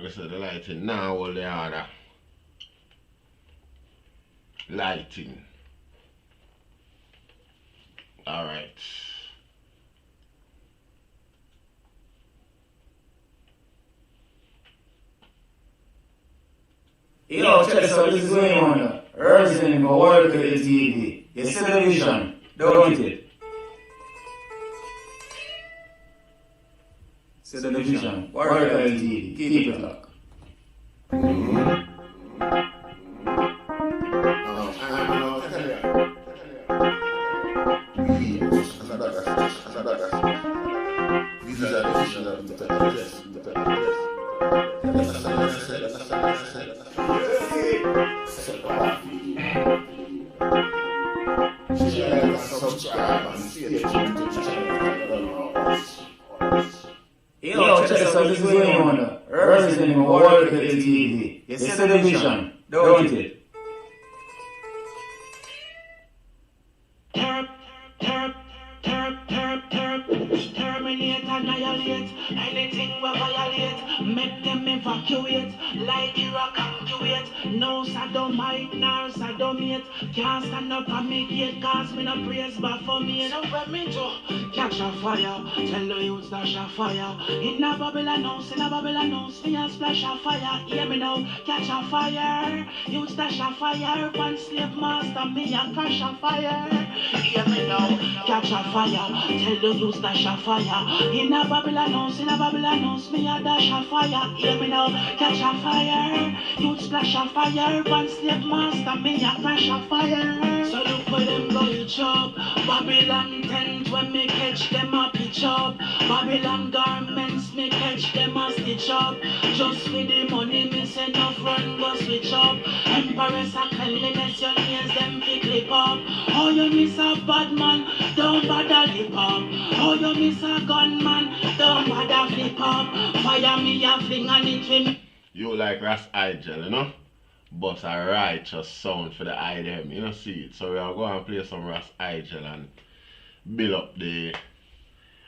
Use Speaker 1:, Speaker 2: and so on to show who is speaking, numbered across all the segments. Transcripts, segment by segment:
Speaker 1: Listen, the lighting now all the other. Lighting. Alright.
Speaker 2: Yo, check this out, this is going on now. Representing for World Credit TV. You see the vision, don't it? See the vision, World Credit TV. Keep it locked. Yo, check this out, this is going on now. Representing for World Credit TV. You see the vision, don't it?
Speaker 3: Terminate, annihilate, anything we violate, make them evacuate, like Iraq conduit. No sodomite, nor sodomate, can't stand up and make it, cause me no praise, but for me, no what me do. Catch a fire, tell the youths dash a fire. In a Babylon house, me a splash a fire. Hear me now, catch a fire. Youths dash a fire, one slave master, me a crash a fire. Hear me now, catch a fire. Tell the youths dash a fire. In a Babylon house, me a dash a fire. Hear me now, catch a fire. Youths splash a fire, one slave master, me a crash a fire. So look where them go chop. Babylon tent when me catch them a pitch up. Babylon garments me catch them a stitch up. Just with the money me send off run go switch up. Empress a cleanliness your nails them fi clip up. Oh you miss a bad man, don't bother lip up. Oh you miss a gunman, don't bother flip up. Fire me a fling and it fi.
Speaker 1: You like Ras Igel, you know? But a righteous sound for the eye them, you know, see it. So we are going to play some Ras Igel and build up the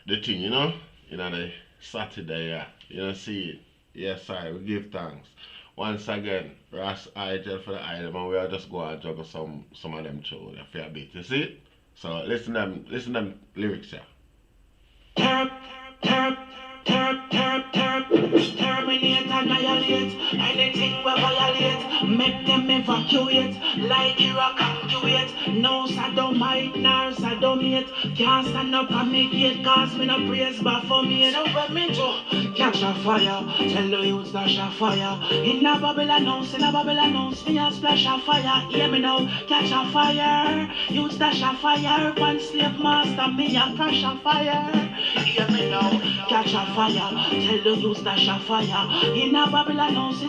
Speaker 1: thing, you know, the Saturday, yeah. You know, see it. Yes, I we give thanks. Once again, Ras Igel for the eye them, and we are just going to juggle some of them too, a fair bit, you see it? So listen them lyrics here.
Speaker 3: Terminate, annihilate, anything we violate, make them evacuate, like Iraq conduit. No sodomite, nor sodomate, can't stand up and make it, cause me no praise, but for me, no what me do. Catch a fire, tell the youths dash a fire. In a Babylon house, me a splash a fire. Hear me now, catch a fire. Youths dash a fire, one slave master, me a crash a fire. Hear me now, catch a fire, tell the youths dash a fire. In a Babylon house,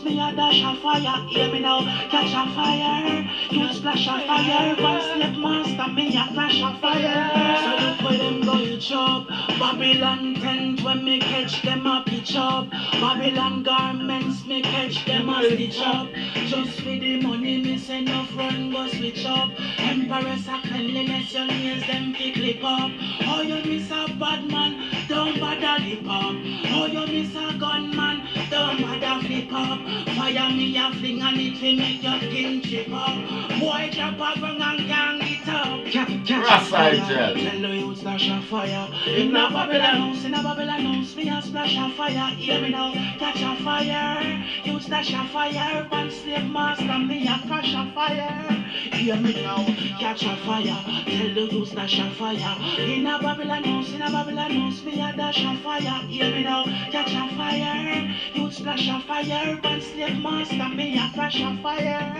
Speaker 3: me a dash a fire. Hear me now, catch a fire. Youths splash a fire, one slave master, me a crash a fire. So look where them go chop. Babylon tent when me catch them a pitch up. Babylon garments me catch them a stitch up. Just for the money me send off run go switch up. Empress a cleanliness your nails them fi clip up. Oh you miss a bad man, don't bother lip up. Oh you miss a gunman, don't bother flip up. Fire me a fling and it fi make your skin chip up. Boy drop a gun and gang it up.
Speaker 1: Ras Igel.
Speaker 3: Tell the youths dash a fire. In a Babylon house, me a splash a fire. Hear me now, catch a fire. Youths dash a fire, one slave master, me a crash a fire. Hear me now, catch a fire. Tell the youths dash a fire. In a Babylon house, me a dash a fire. Hear me now, catch a fire. Youths splash a fire, one slave master, me a crash a fire.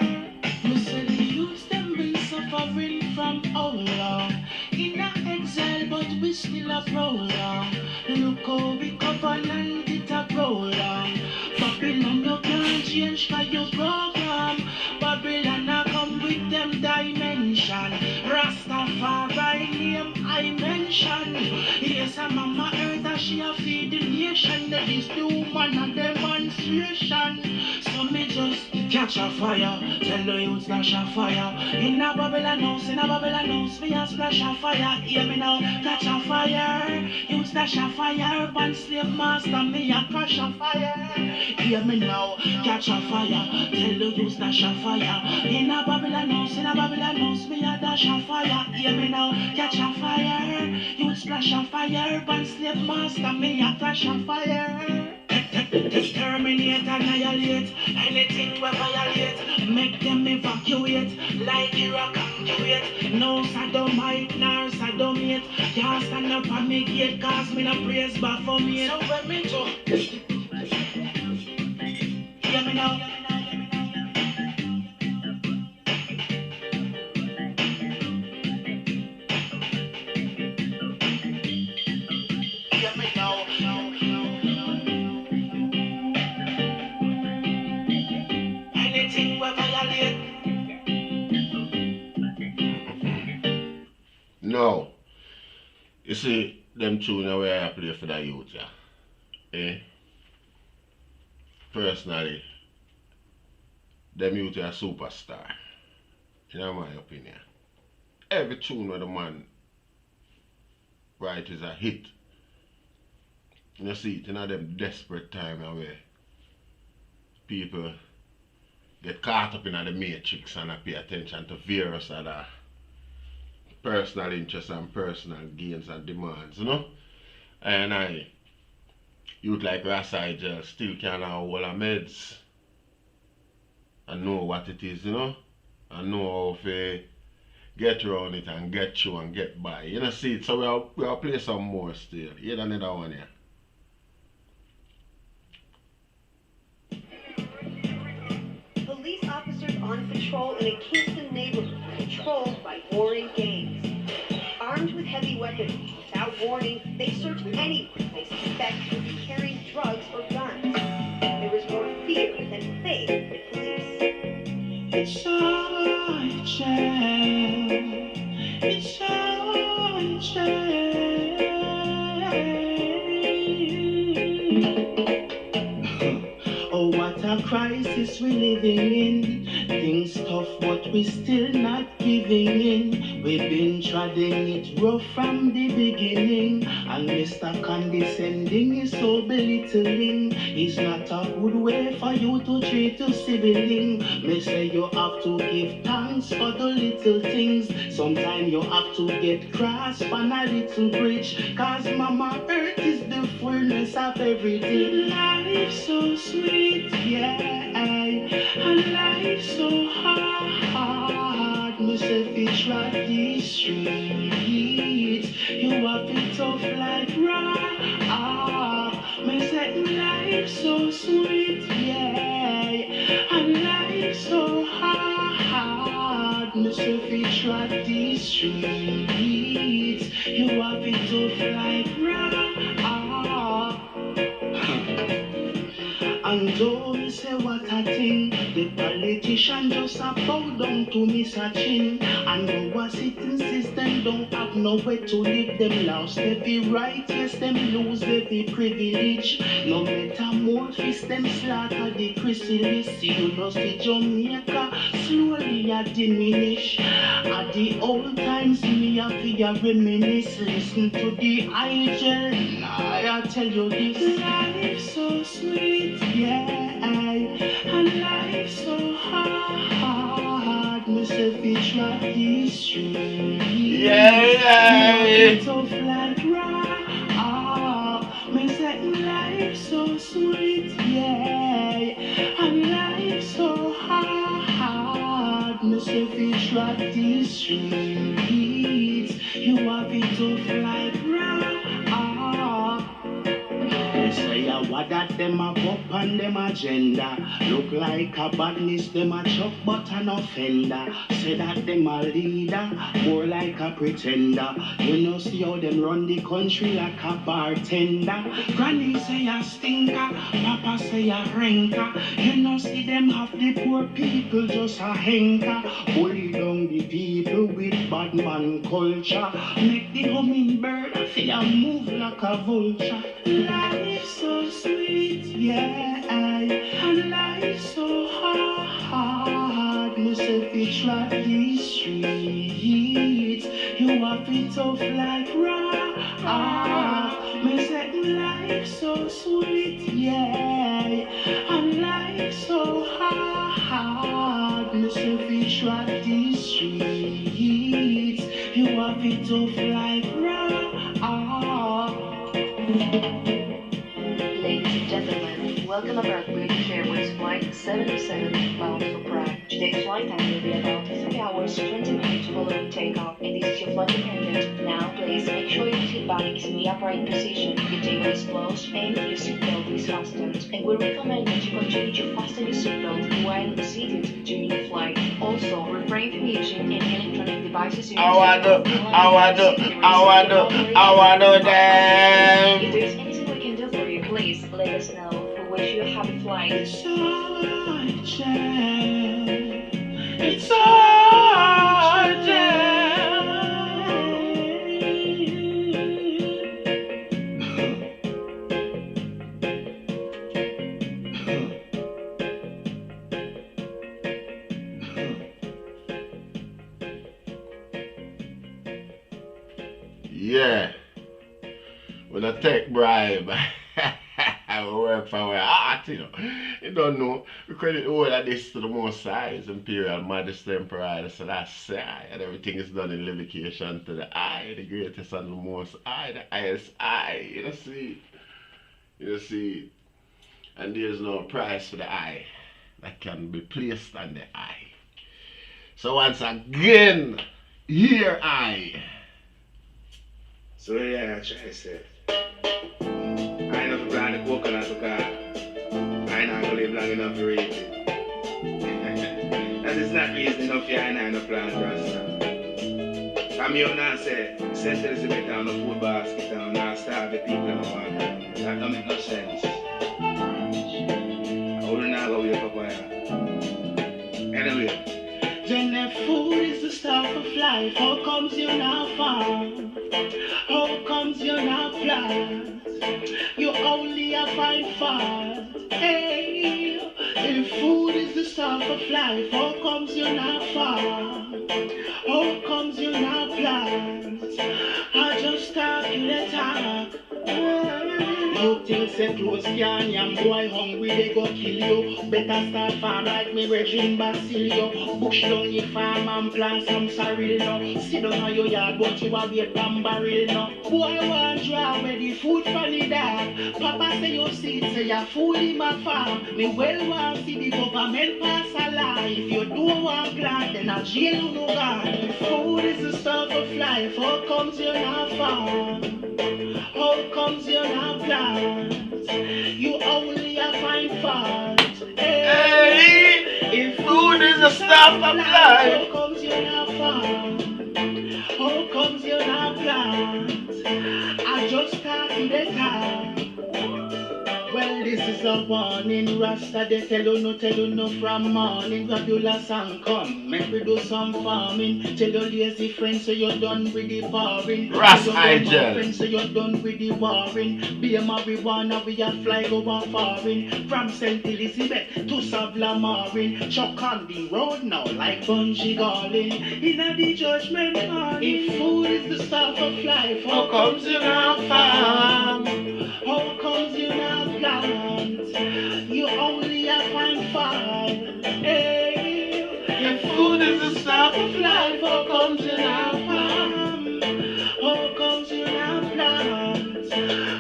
Speaker 3: Me say the youths them been suffering from how long. In a exile, but we still a prolong. Look how we covenant it a prolong. Babylon you can't change cause you program. Babylon a come with them dimension. Rastafari name I mention. Yes, a mama earth a she a feed the nation. That is the woman a demonstration. So me just catch a fire. Tell the youth splash a fire. In a Babylon house, me a splash a fire. Hear me now, catch a fire. Youth splash a fire. One slave master, me a crash a fire. Hear me now, catch a fire. Tell the youth splash a fire. In a Babylon house, me a dash a fire. Hear me now, catch a fire. Youth splash a fire. One slave master, me a crash a fire. Exterminate, annihilate, anything we violate, make them evacuate, like Iraq Kuwait. No sodomite, nor sodomate, can't stand up and make it, cause me no praise Baphomet. So when me do, hear me now.
Speaker 1: No. You see, them tune where I play for the youth, yeah. Eh? Personally, them youth are superstar. In my opinion. Every tune where the man write is a hit. You see it in them desperate time where people get caught up in the matrix and pay attention to various other personal interests and personal gains and demands, you know? And youth like Rasai still can have all the meds and know what it is, you know? And know how to get around it and get through and get by. You know, see it, so we'll play some more still. Here's another one here.
Speaker 4: Police officers on patrol in a Kingston neighborhood controlled by warring gangs. Armed with heavy weapons, without warning, they search anyone they suspect to be carrying drugs or guns. There is more fear than faith in police.
Speaker 3: It's all jail. It's all jail. Oh, what a crisis we're living in. Things tough, but we still not giving in. We've been treading it rough from the beginning. And Mr. Condescending is so belittling. It's not a good way for you to treat a sibling. Me say you have to give thanks for the little things. Sometimes you have to get cross on a little bridge. Cause Mama Earth is the fullness of everything. Life's so sweet, yeah. And life's so hard. Me say fish right these streets. You have it tough like rock. Me say life's so sweet, yeah. And life's so hard. Me say fish right these streets. You have it tough like rock. And don't say what I think. The politician just a bow down to Mr. Chin. And our sitting system don't have nowhere to live. Them lost every right, yes, them lose every privilege. No metamorphosis, them slaughter the chrysalis. You know, see Jamaica slowly a diminish. At the old times, me a fear reminisce. Listen to the angel, I tell you this. Life's so sweet, yeah. And life's so hard. Me say fish right these streets.
Speaker 1: Yeah.
Speaker 3: Tough like rock. Me say life's so sweet, yeah. And life's so hard. Me say fish right these streets. You have it tough like rock. Say what that them a up on them agenda. Look like a badness, them a chuck but an offender. Say that them a leader, more like a pretender. You know see how them run the country like a bartender. Granny say a stinker, Papa say a ranker. You know see them have the poor people just a hanker. Bully down the people with bad man culture. Make the hummingbird feel move like a vulture. Life's so sweet, yeah, and life's so hard. fi trot these streets. You have it tough like rock. Me say life so sweet, yeah, and life so hard. Me say fi trot these streets. You have it tough like rock.
Speaker 4: Ladies and gentlemen, welcome aboard British Airways Flight 77 bound for Prague. Today's flight time will be about 3 hours 20 minutes following takeoff, and this is your flight attendant. Now, please make sure your seat back is in the upright position, your table is closed, and your seatbelt is fastened. And we recommend that you continue to fasten your seatbelt while seated during the flight. Also, refrain from using any electronic devices.
Speaker 1: I wanna them.
Speaker 4: If there's anything we can do for you, please let us know. We wish you a happy flight.
Speaker 3: It's our jam. It's our jam.
Speaker 1: Yeah. When I take bribe, I work for our art, you know. You don't know. We credit all of this to the Most High, His Imperial Majesty Emperor Selassie, and everything is done in levication to the eye, the greatest and the most high, the highest eye. You know, see? You see? And there's no price for the eye that can be placed on the eye. So once again, here I.
Speaker 2: So yeah, I try to say. I know to plant the coconut because I not gonna live long enough to raise it. That is not reason enough for I not to plant rasta. Come here now say, send to the cement down the food basket and now starve the people in the water. That don't make no sense. I wouldn't not go wake up on here. Anyway.
Speaker 3: Then food is the stuff of life. How comes you not farm? How comes you not plant? You only a find fault. Hey, if food is the stuff of life, how comes you not farm? How comes you not plant? I just talk you the talk. You think say close can yam boy hungry they go kill you. Better start farm like me Regine Basilio. Bush down your farm and plant some sorrel now. Sit down on your yard but you a wait pan barrel now. Boy want draw where the food for the dog. Papa say you see it say you fool in my farm. Me well want see the government pass a law. If you don't want plant then a jail you no gone. Food is the stuff of life. How comes you not farm? How comes you not plant? You only a find fault.
Speaker 1: Hey, if food is the stuff of life.
Speaker 3: How comes you not farm? How comes you not plant? I just start in the time. Well, this is a warning, Rasta, they tell you no from morning. Grab your last and come, make we do some farming. Tell your lazy friends so you're done with the boring.
Speaker 1: Ras Igel.
Speaker 3: Friends so you're done with the warring. Be a marijuana, we a fly go on foreign. From St. Elizabeth to Savla Marin. Chuck on the road now like bungee galling. In a the judgment hall. If food is the stuff of life, how comes you not farm? How comes you not plant? You only a find fault. Hey, if food is the stuff of life, how comes you not farm? How comes you not plant?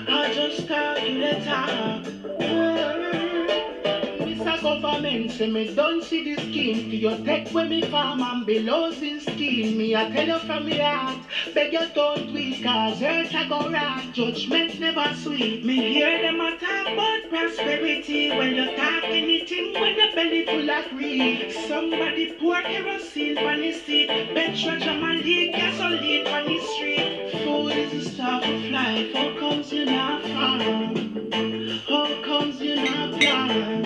Speaker 3: I just talk you the talk. Mr. Government say me don't see the scheme. For your tech when me farm and below the scheme. Me I tell you from me heart, beg you don't tweet, cause earth I go right. Judgment never sweet. Me hear them a talk about prosperity. When you talk anything when your belly full of greed. Somebody pour kerosene on the seat. Petroleum and leak gasoline on the street. Food is the stuff of life. How comes you not farm? How comes you not plant?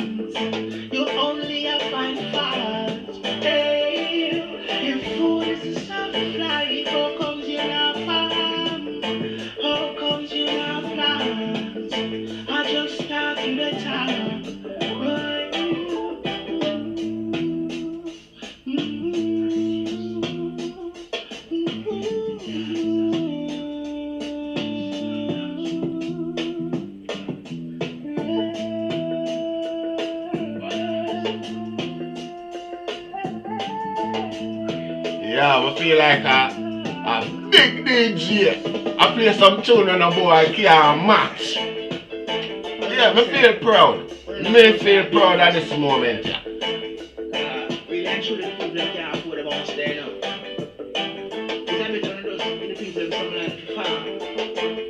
Speaker 3: You only a find fault. Hey, if food is the stuff of life, how comes you not farm? How comes you not plant? I just start to the time.
Speaker 1: Yeah, I feel like a big DJ. I play some tune and a boy can't match. Yeah, I feel proud. Me feel proud at this moment. Yeah.
Speaker 3: Really and truly, the people that can't afford them won't stay now. Because I bet one of those the people that come like farm,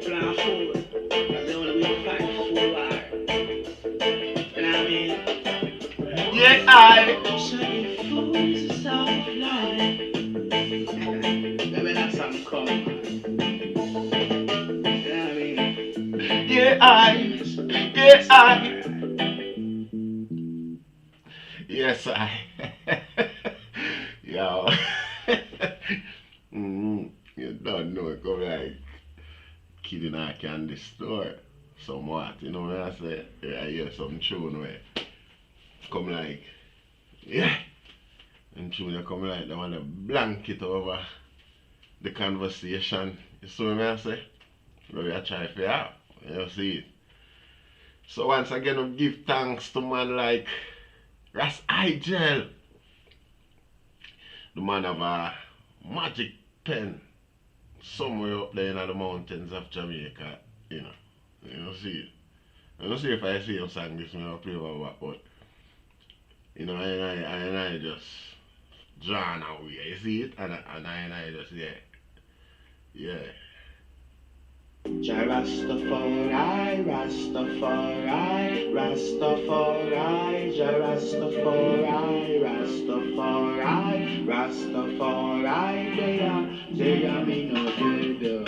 Speaker 3: plant food, because they only will fight for food war. You know what I mean?
Speaker 1: Yeah, I.
Speaker 3: Certain foods are soft life. Let me have some come. You know what I mean?
Speaker 1: Yeah, I. Yeah, I. Yes, I. Yo. You don't know it come like kid in a candy store. Somewhat, you know what I say? Yeah, I hear some tune where come like, yeah. And tune you come like they want to blanket over the conversation. You see what I say? But we are trying for out. You see it. So once again we give thanks to man like Ras Igel. The man have a magic pen somewhere up there in the mountains of Jamaica, you know. You know see it. I don't see if I see him sing this I'll play over what, but you know, I just drawn away. You see it? And I just yeah.
Speaker 3: Jah Rastafari, Rastafari, Rastafari, Jah Rastafari, Rastafari, Rastafari, they me no good.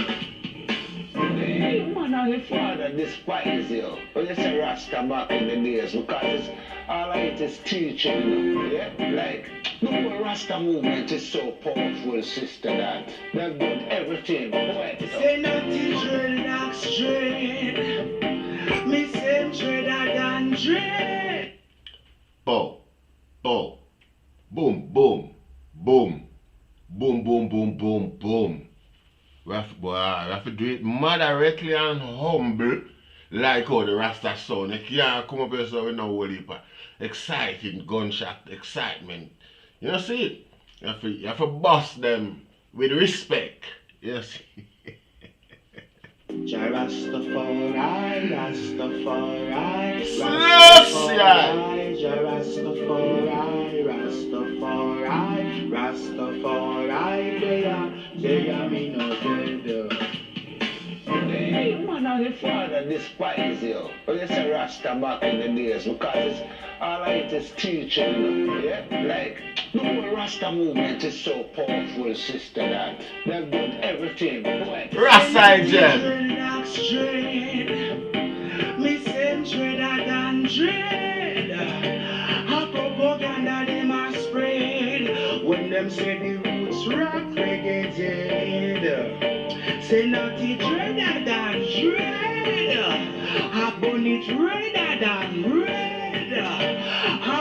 Speaker 5: Hey, man, how your father despise you. When you say Rasta back in the days, because it's, all it is teaching, you know, yeah? Like, the whole Rasta movement is so powerful, sister, that they've done everything.
Speaker 3: Say nothing dreadlocks dread. Me same dreader than dread.
Speaker 1: Bow, bow, boom, boom, boom, boom, boom, boom, boom, boom. We have to do it moderately and humble, like how the Rasta sound. You can't come up here so with no whole heap of exciting gunshot, excitement. You know, see it? You have to bust them with respect. You see?
Speaker 3: Jah Rastafari, Rastafari,
Speaker 1: Rastafari,
Speaker 3: Jah Rastafari, Rastafari, Rastafari, they me no good.
Speaker 5: Hey, man, how your father despise you. When you say Rasta back in the days, because it's, all it is teaching, you know, yeah? Like, the whole Rasta movement is so powerful, sister, that they've done everything.
Speaker 1: Rasta Igel.
Speaker 3: Dreadlocks dread. Me same dreader than dread. A propaganda them a spread. When them say the roots rock reggae dead. Say naughty dreader than dread. A bonnet redder than red. A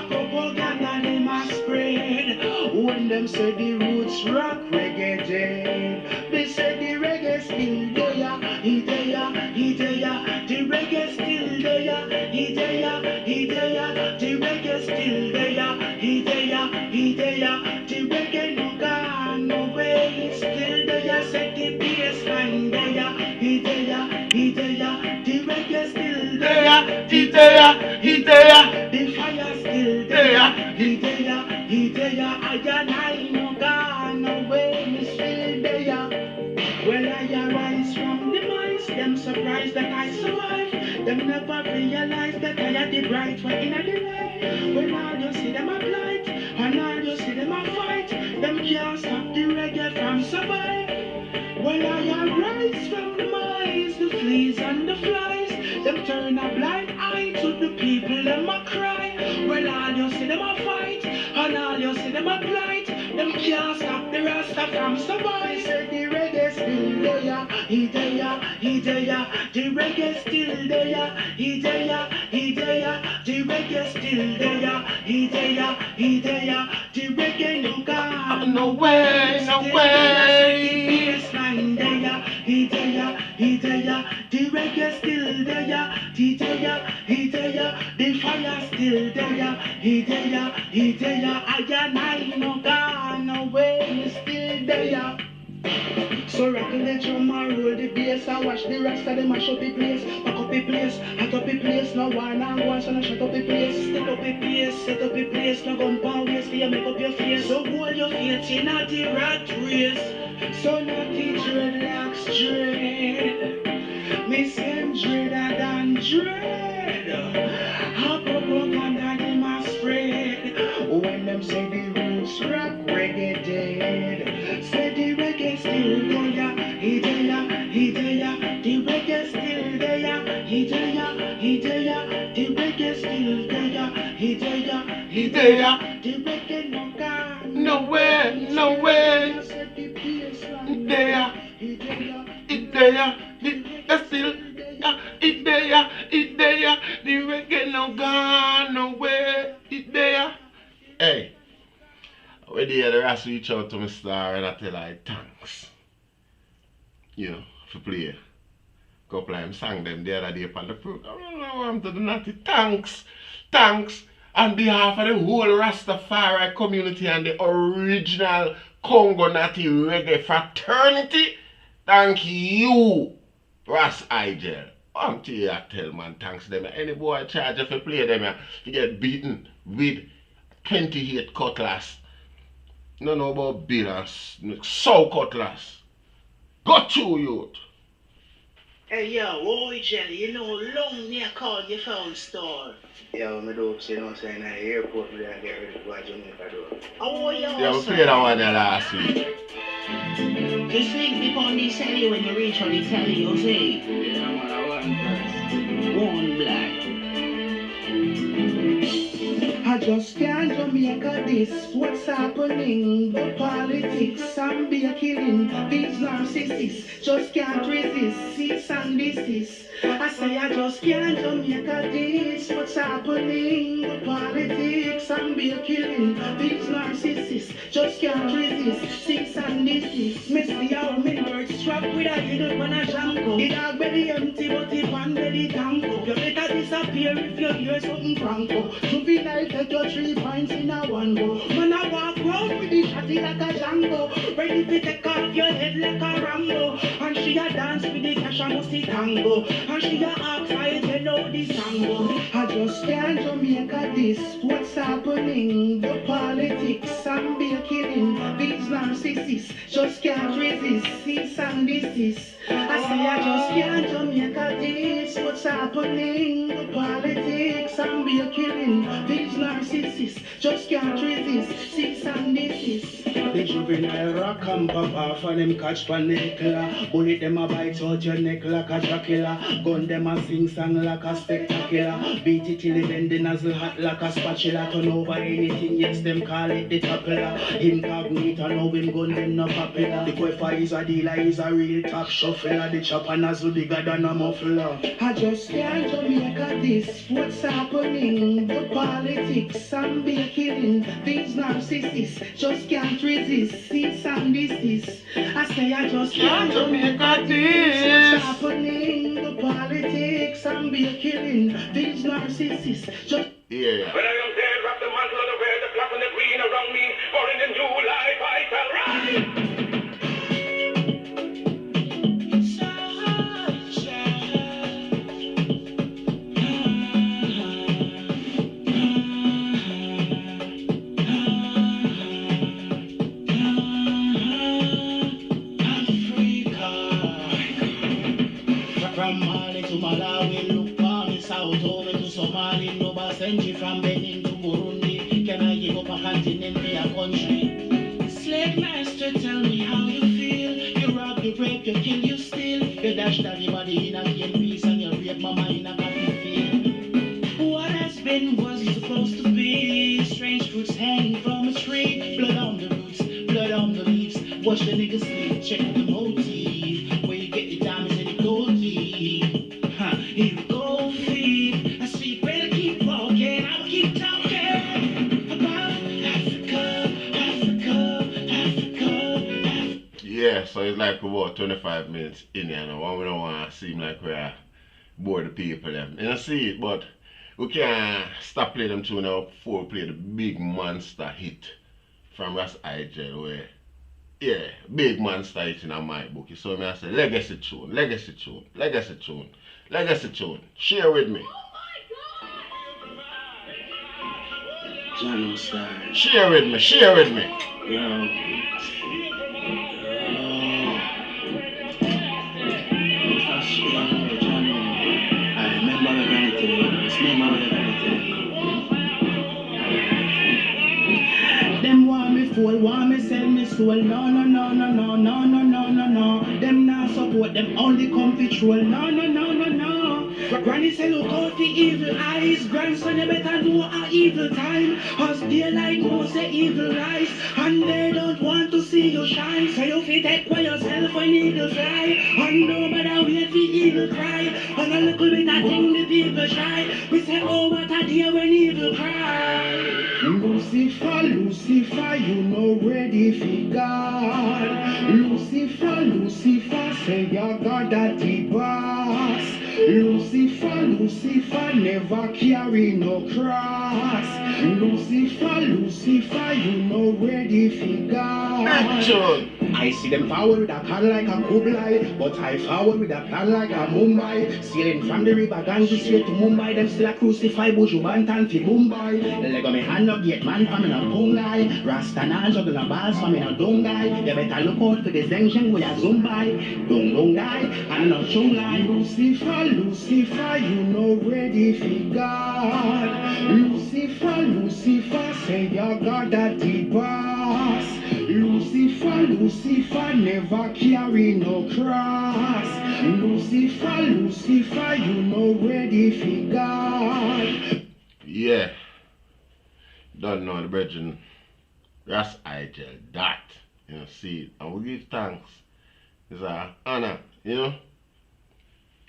Speaker 3: propaganda them a spread. When them say the roots rock reggae dead. Me say the reggae still there, he there, he there. The reggae still there, he there, he there. The reggae still there, he there, he there. The reggae no gone nowhere, it's still there. Set the baseline there, he there, he there. The reggae still there, he there, he there. The fire still there, he there, he there. I no gone nowhere, me still there. Well, I arise from the mice, them surprised that I survive. Them never realize that I am the bright one in the light. When all you see them a blight, and all you see them a fight, them can't stop the reggae from survive. Well, I arise from the mice, the fleas and the flies. Them turn a blind eye to the people, them a cry. Well, all you see them a fight, and all you see them a blight. Them can't stop the Rasta from survive. Say the reggae still there, he there, he there. The reggae still there, he there, he there. The reggae still there, he there, he there. The reggae no gone,
Speaker 1: No way, no way.
Speaker 3: he there, the reggae still there, he there, the fire still there, he there, I and I no gone away, me still there. So rock the drum and roll the bass and watch the rest of them mash up the place, back up the place, hot up the place, no one and one, so no shut up the place, step up the place, set up the place, no gun pound waste, for you make up your face, so hold your faith in at the rat race, so not the dreadlocks dread, me same dreader than dread, hop up under the mask spread, when them say the roots rock reggae dead, say the reggae still there, he there, the reggae still there, he there, the reggae still there, he there, the reggae no gone
Speaker 1: Nowhere, nowhere. There, it there, that's still, it there, the reggae no gone nowhere, it there. Hey, when the other has reach out to me star and I tell her thanks. You know, for play. Couple of them sang them the other day upon the program. I'm to the naughty thanks. Thanks on behalf of the whole Rastafari community and the original Congo Natty Reggae fraternity. Thank you, Ras Igel. I'm to you, I tell man, thanks them. Any boy charge if you play them, you get beaten with 28 cutlass. No know about bills, so cutlass. Got you, youth.
Speaker 3: Hey yo, boy Jelly, you know long near call your phone store.
Speaker 2: Yo, me do say no saying at the airport, me I get ready to go to Jamaica though.
Speaker 3: Oh yo,
Speaker 1: Yeah, we played that one there last week.
Speaker 3: just link me on the telly when you reach on the telly, you see.
Speaker 2: Yeah, man, I want first.
Speaker 3: One black. I just can't Jamaica this. What's happening? The politics and be a killing. These narcissists just can't resist. Cease and desist. I say I just can't Jamaica this. What's happening? The politics and be a killing. These narcissists just can't resist. Cease and desist. Me see how many birds strap with a little man a janko. The dog belly empty but the pan belly tango. You better disappear if you hear something cranko. Juvenile take your 3 pints in a one go. Man I walk round with the shotty like a Django. Ready to take off your head like a Rambo. And she a dance with the cash and musty tango. And she a ask I tell know the tango. I just can't Jamaica this. What's happening? The politics and be a killing. These narcissists just can't resist. Cease and desist. I say I just can't Jamaica this. What's happening? The politics and be a killing. These narcissists just can't resist. Cease and desist. The juvenile rock and pop off and them catch pan necklace. Bullet them a bite out your neck like a Dracula. Gun them a sing song like a spectacular. Beat it till it bend the nozzle hot like a spatula. Turn over anything, yes, them call it the toppler. Incognito, know him gun them no popular. The quafer is a dealer, is a real top shuffler. The chopper nozzle bigger than a muffler. I just can't Jamaica this. What's happening? The politics and be a killing. These narcissists just can't resist. Cease and desist. I say I just can't Jamaica this. What's happening? The politics and be a killing. These narcissists just.
Speaker 1: Yeah.
Speaker 6: When I am dead, wrap the mantle of the red, the black and the green around me, for in the new life I shall rise.
Speaker 3: From Mali to Malawi, look for me south over to Somali, Nova Century from Benin to Burundi. Can I give up a continent, be a country? Slave master, tell me how you feel. You rob, you rape, you kill, you steal. You dash everybody in a game piece and you rape mama in a cotton field. What has been was supposed to be. Strange fruits hanging from a tree. Blood on the roots, blood on the leaves. Watch the niggas sleep, check the motif. Where you get the diamonds and the gold leaf. Huh, here we go, thief. I see you better keep walking. I'll keep talking about Africa, Africa, Africa, Africa.
Speaker 1: Yeah, so it's like about 25 minutes in here now, and we don't want to seem like we are bore the people them. You know see it, but we can't stop playing them tune now before we play the big monster hit from Ras Igel where yeah, big monster hit in my book. So I say legacy tune, legacy tune, legacy tune, legacy tune. Share with me.
Speaker 3: John Star.
Speaker 1: Share with me, share with me.
Speaker 3: Yo. I remember the vanity. It's remember the vanity. Them want me fool, want me sell me soul. No, no, no, no, no, no, no, no, no, no. Them not support, them only come patrol. No, no, no, no, no. Granny say look out the evil eyes. Grandson you better know a evil time. Cause daylight knows the evil rise. And they don't want to see you shine. So you fit take by yourself when evil fly. And nobody wait for evil cry. And a little bit of thing the people try. We say oh what a day when evil cry. Lucifer, Lucifer, you know ready for God. Lucifer, Lucifer, say your God that the boss. Lucifer, Lucifer, never carry no cross. Lucifer, Lucifer, you know ready for God. I see them forward with a plan like a Kublai, but I forward with a plan like a Mumbai. Sailing from the river Ganges straight to Mumbai, them still a crucify Buju Bantan fi Mumbai. The leg of me hand no get man from in a Pungai. Rasta na juggle a balls from in a Dungai. You better look out for the Zengzheng with a Zumbai. Dungai, and no Chungai. Lucifer, Lucifer, you know ready for God. Lucifer, Lucifer, say your God that the boss. Lucifer, Lucifer, never carry no cross. Lucifer, Lucifer, you know ready for God.
Speaker 1: Yeah. Don't know the brethren. That's Igel. That. You know, see. And we give thanks. It's an honor, you know.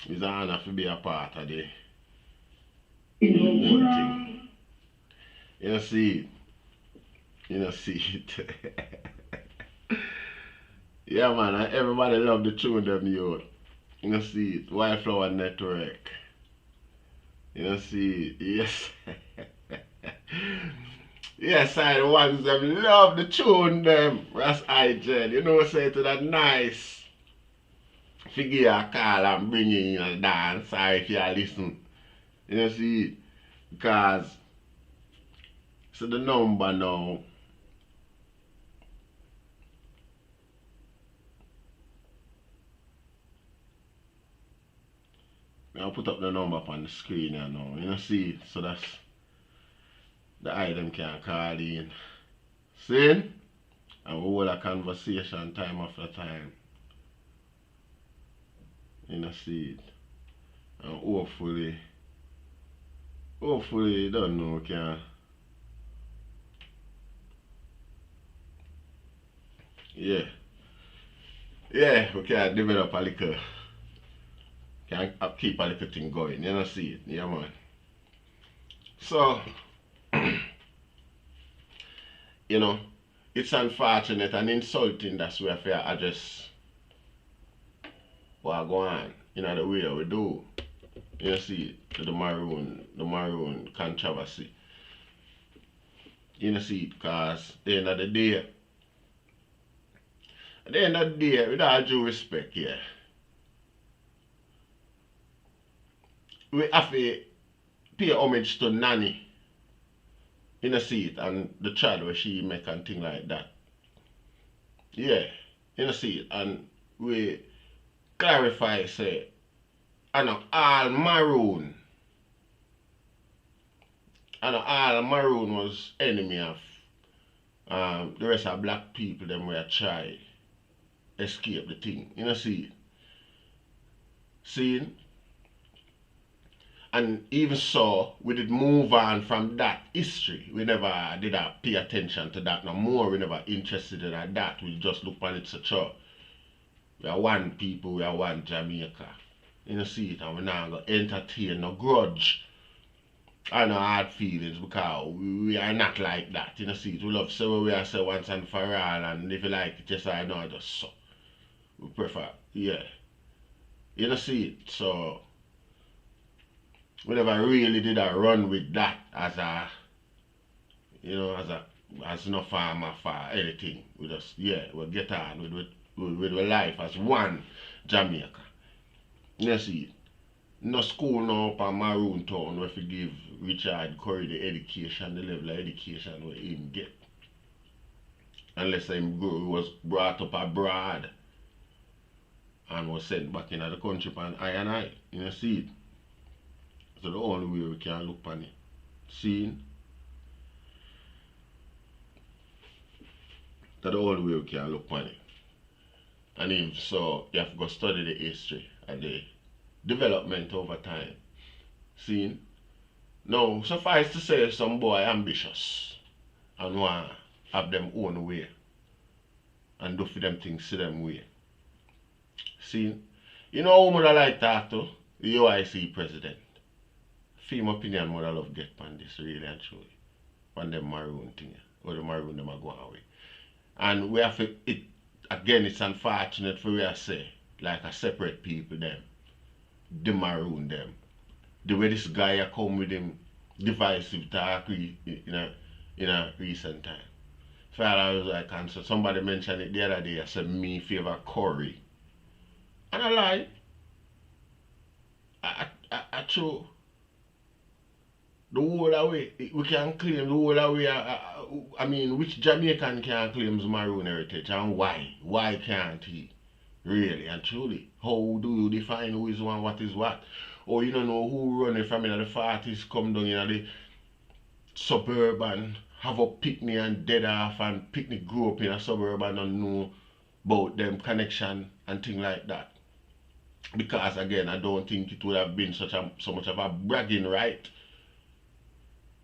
Speaker 1: It's an honor to be a part of the whole thing. You know, see. You know, see it. Yeah, man, and everybody love the tune them youth. You know, see it. Wildflower Network. You know, see it. Yes. Yes, I the ones them love the tune them. That's Igel. You know, say to that nice figure a call and bring you in a dance. Sorry if you listen. You know, see it. Because so the number now. I'll put up the number up on the screen here now. You know, see, so that's the item can call in. See? And we hold a conversation time after time. You know, see it. And hopefully, you don't know, can. Yeah. Yeah, we can develop a little. Can keep a little thing going, you know, see it, yeah man. So, you know, it's unfortunate and insulting that's where I address what go on, you know, the way we do. You know, see it, to the Maroon controversy. You know, see it, because at the end of the day, with all due respect, yeah. We have to pay homage to Nanny. You know, see it, and the child where she make and thing like that. Yeah, you know, see it, and we clarify, say, I know all Maroon. I know all Maroon was enemy of the rest of black people, them were try escape the thing. You know, see it. See? And even so, we did move on from that history. We never did pay attention to that no more. We never interested in that. We just look on it such a we are one people, we are one Jamaica. You know, see it, and we're not going to entertain no grudge or no hard feelings because we are not like that. You know, see it, we love say what we are say once and for all, and if you like it, just I know just so. We prefer, yeah. You know see it. So we never really did a run with that as a as no farmer for anything. We just we get on with life as one Jamaica. You see it. No school now up in Maroon town where we give Richard Currie the education, the level of education where he get. Unless he was brought up abroad and was sent back into the country and I. You know see it. So the only way we can look on it. Seeing? That's the only way we can look on it. And if so, you have to go study the history and the development over time. Seeing? Now, suffice to say, some boy ambitious and want to have them own way and do for them things to them way. Seeing? You know who would like talk to? The UIC president. Female opinion would love get on this really and truly. On them Maroon thing. Or the Maroon them are going away. And we have to, again, it's unfortunate for we to say, like a separate people them, the Maroon them. The way this guy come with him divisive talk in a recent time. So I was like, and so somebody mentioned it the other day, I said, me favor Currie. And I lie. I true. The whole away, we can claim the whole away. I mean, which Jamaican can claim Maroon heritage and why? Why can't he? Really and truly. How do you define who is one, what is what? Or you don't know who running from in the 40s, come down in the suburban, have a picnic and dead off and picnic grew up in a suburban and know about them connection and things like that. Because again, I don't think it would have been so much of a bragging right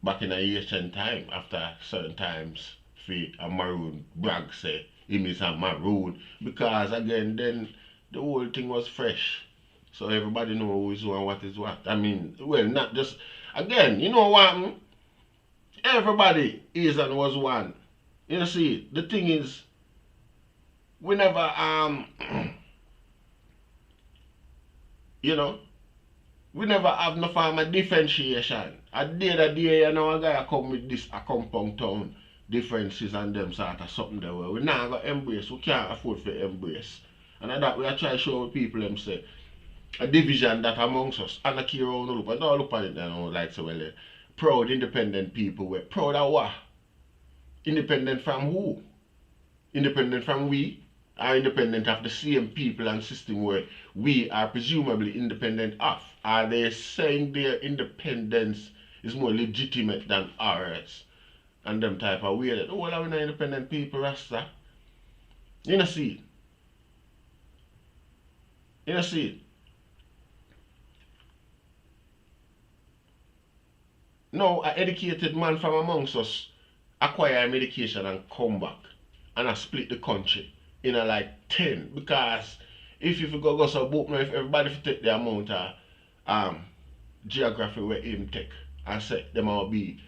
Speaker 1: back in the ancient time, after certain times, for a Maroon brag say, him is a Maroon. Because again, then the whole thing was fresh. So everybody know who is who and what is what. I mean, well, not just, again, you know what? Everybody is and was one. You see, the thing is, we never, we never have no form of differentiation. At the end of the day, you know, a guy come with this a compound town differences and them sort of something that we not going to embrace. We can't afford to embrace. And at that we are trying to show people them say a division that amongst us and a key around the loop. And don't look at it now like so well. Proud independent people. We're proud of what? Independent from who? Independent from we? Are independent of the same people and system where we are presumably independent of? Are they saying their independence is more legitimate than ours? And them type of way that, oh, well, we're not independent people, Rasta. You know, see? You know, see? Now, an educated man from amongst us acquire medication and come back and I split the country in a like 10, because if you go so book now, if everybody take the amount of geography where him take and say them will be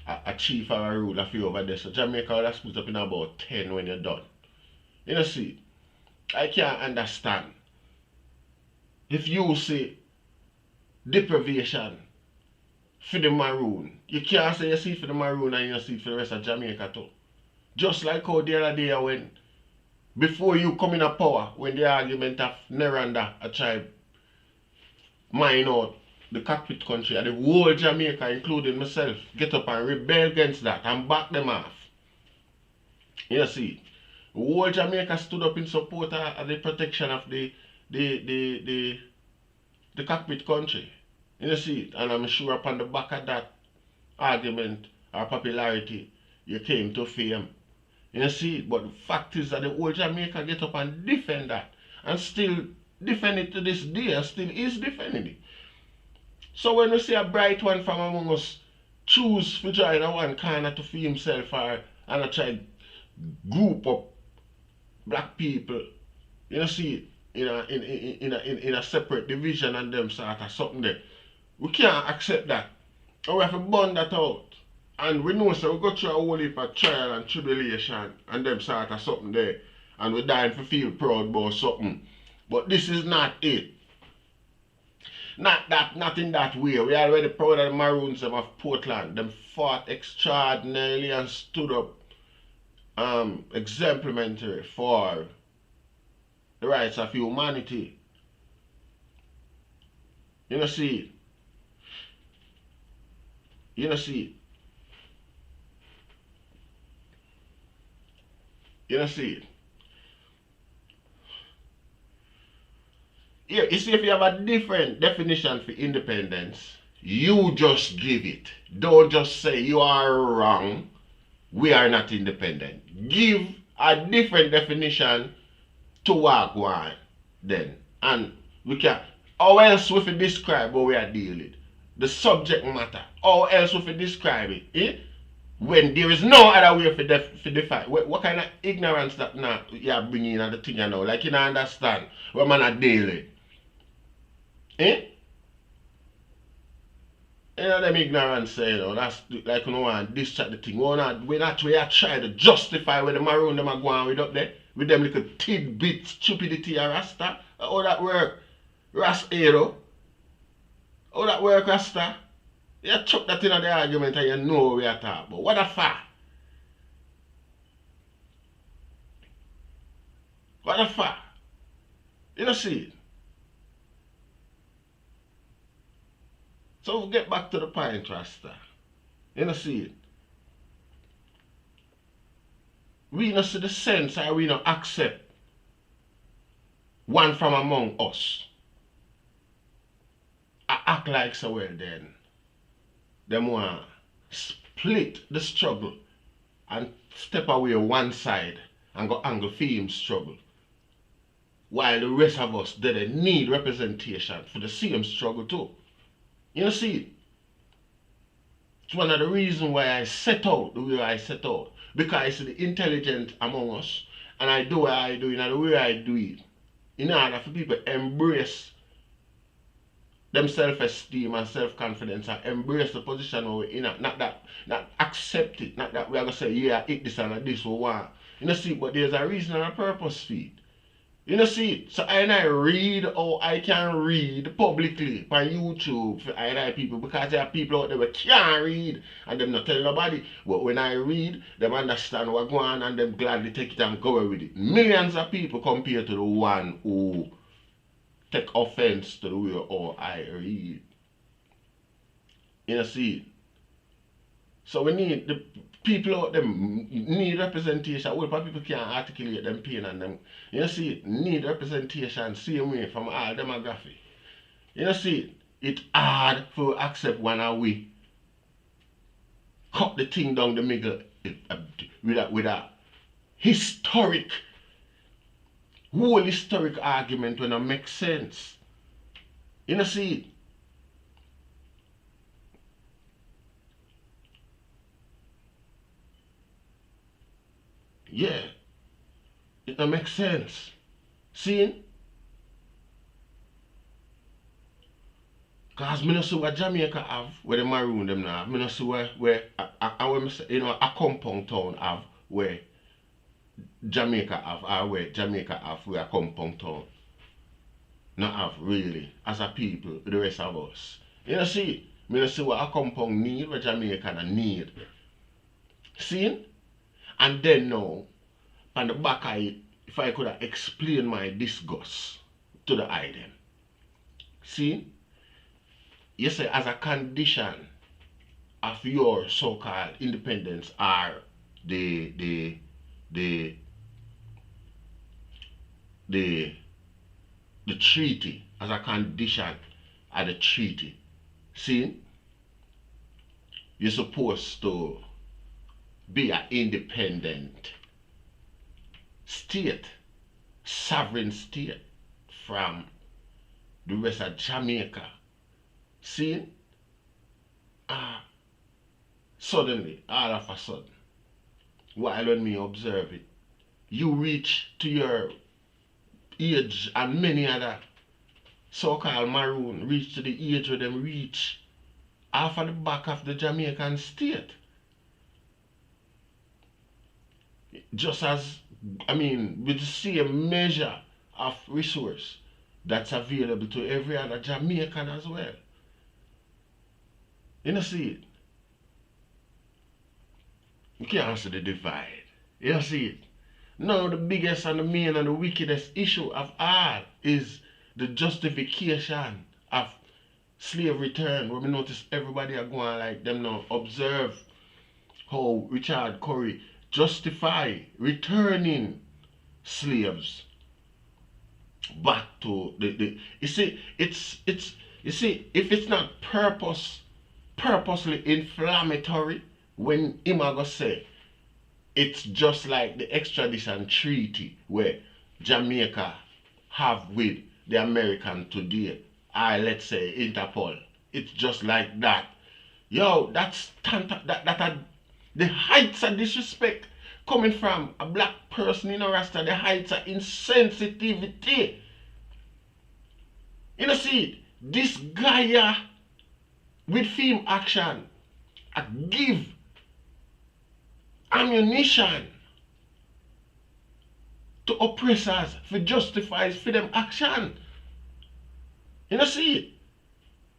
Speaker 1: a chief or a ruler for you over there, so Jamaica will split up in about 10 when you're done. You know, see, I can't understand if you say deprivation for the Maroon, you can't say you see it for the Maroon and you see it for the rest of Jamaica too. Just like how the other day when before you come in a power, when the argument of Neranda, a tribe, mine out the cockpit country, and the whole Jamaica, including myself, get up and rebel against that and back them off. You see, the whole Jamaica stood up in support of the protection of the cockpit country. You see, and I'm sure upon the back of that argument or popularity, you came to fame. You see, but the fact is that the whole Jamaica get up and defend that. And still defend it to this day, and still is defending it. So when you see a bright one from among us choose to join a one corner to feed himself or and try group up black people, you see, in a separate division and them sort of something there. We can't accept that. And we have to burn that out. And we know so we go through a whole heap of trial and tribulation and them sort of something there. and we're dying to feel proud about something. But this is not it. Not in that way. We are already proud of the Maroons of Portland. Them fought extraordinarily and stood up exemplary for the rights of humanity. You know see it. You know see it. You know see it. Yeah, you see, if you have a different definition for independence, you just give it. Don't just say you are wrong, we are not independent. Give a different definition to walk one then. And we can, how else we can describe what we are dealing with? The subject matter. How else we can describe it? Eh? When there is no other way to define. What kind of ignorance that now you are bringing in the thing you know? Like you don't understand what man are dealing. Eh? You know them ignorance you know, that's like you know want this chat the thing. We are trying to justify where the Maroon them are going with up there. With them little tidbit stupidity or Rasta. How that work? Rasta hero. How that work, Rasta? You chuck that in the argument and you know what we are talking about. What the fuck? What the fuck? You don't see it? So we'll get back to the point, Rasta. You don't see it? We don't see the sense or we don't accept one from among us. I act like so well then. Them want split the struggle and step away one side and go angle film struggle. While the rest of us they need representation for the same struggle too. You know see it? It's one of the reasons why I set out the way I set out. Because I see the intelligent among us and I do what I do in the way I do it. In order for people to embrace them self-esteem and self-confidence and embrace the position where we're in, not accept it, not that we are gonna say, yeah, it this and this we want. You know see, but there's a reason and a purpose for it. You know see it. So I read or I can read publicly on YouTube for I people because there are people out there who can't read and them not tell nobody. But when I read, them understand what's going on and them gladly take it and go with it. Millions of people compared to the one who take offense to the way how I read. You know see it. So we need the people out there need representation. Well, people can't articulate them pain and them. You know see it, need representation same way from all demographic. You know see it, it's hard for accept one and we cut the thing down the middle with a historic, whole historic argument when it makes sense. You know see it. Yeah, it don't make sense. See? Because I don't see what Jamaica have, where the Maroon them now have. I don't see where you know, a compound town have, where Jamaica have, or where Jamaica have, where a compound town not have, really, as a people, the rest of us. You know see? I don't see what a compound need, what Jamaica need. See? And then now, on the back of it, if I could have explained my disgust to the item. See? You say as a condition of your so-called independence are the treaty, as a condition of the treaty. See? You're supposed to be an independent state, sovereign state from the rest of Jamaica. See? Suddenly, all of a sudden, while when me observe it, you reach to your age and many other so-called Maroon reach to the age where them reach off of the back of the Jamaican state. Just as I mean, with the same measure of resource that's available to every other Jamaican as well. You know, see it? You can't see the divide. You know, see it? Now, the biggest and the main and the wickedest issue of all is the justification of slave return, where we notice everybody are going like them now. Observe how Richard Currie justify returning slaves back to the you see it's you see, if it's not purposely inflammatory, when him a go say it's just like the extradition treaty where Jamaica have with the American today, I let's say Interpol. It's just like that. Yo, that are the heights of disrespect coming from a black person in a Rasta, the heights of insensitivity. You know, see, this guy with film action give ammunition to oppressors for justify for them action. You know, see it?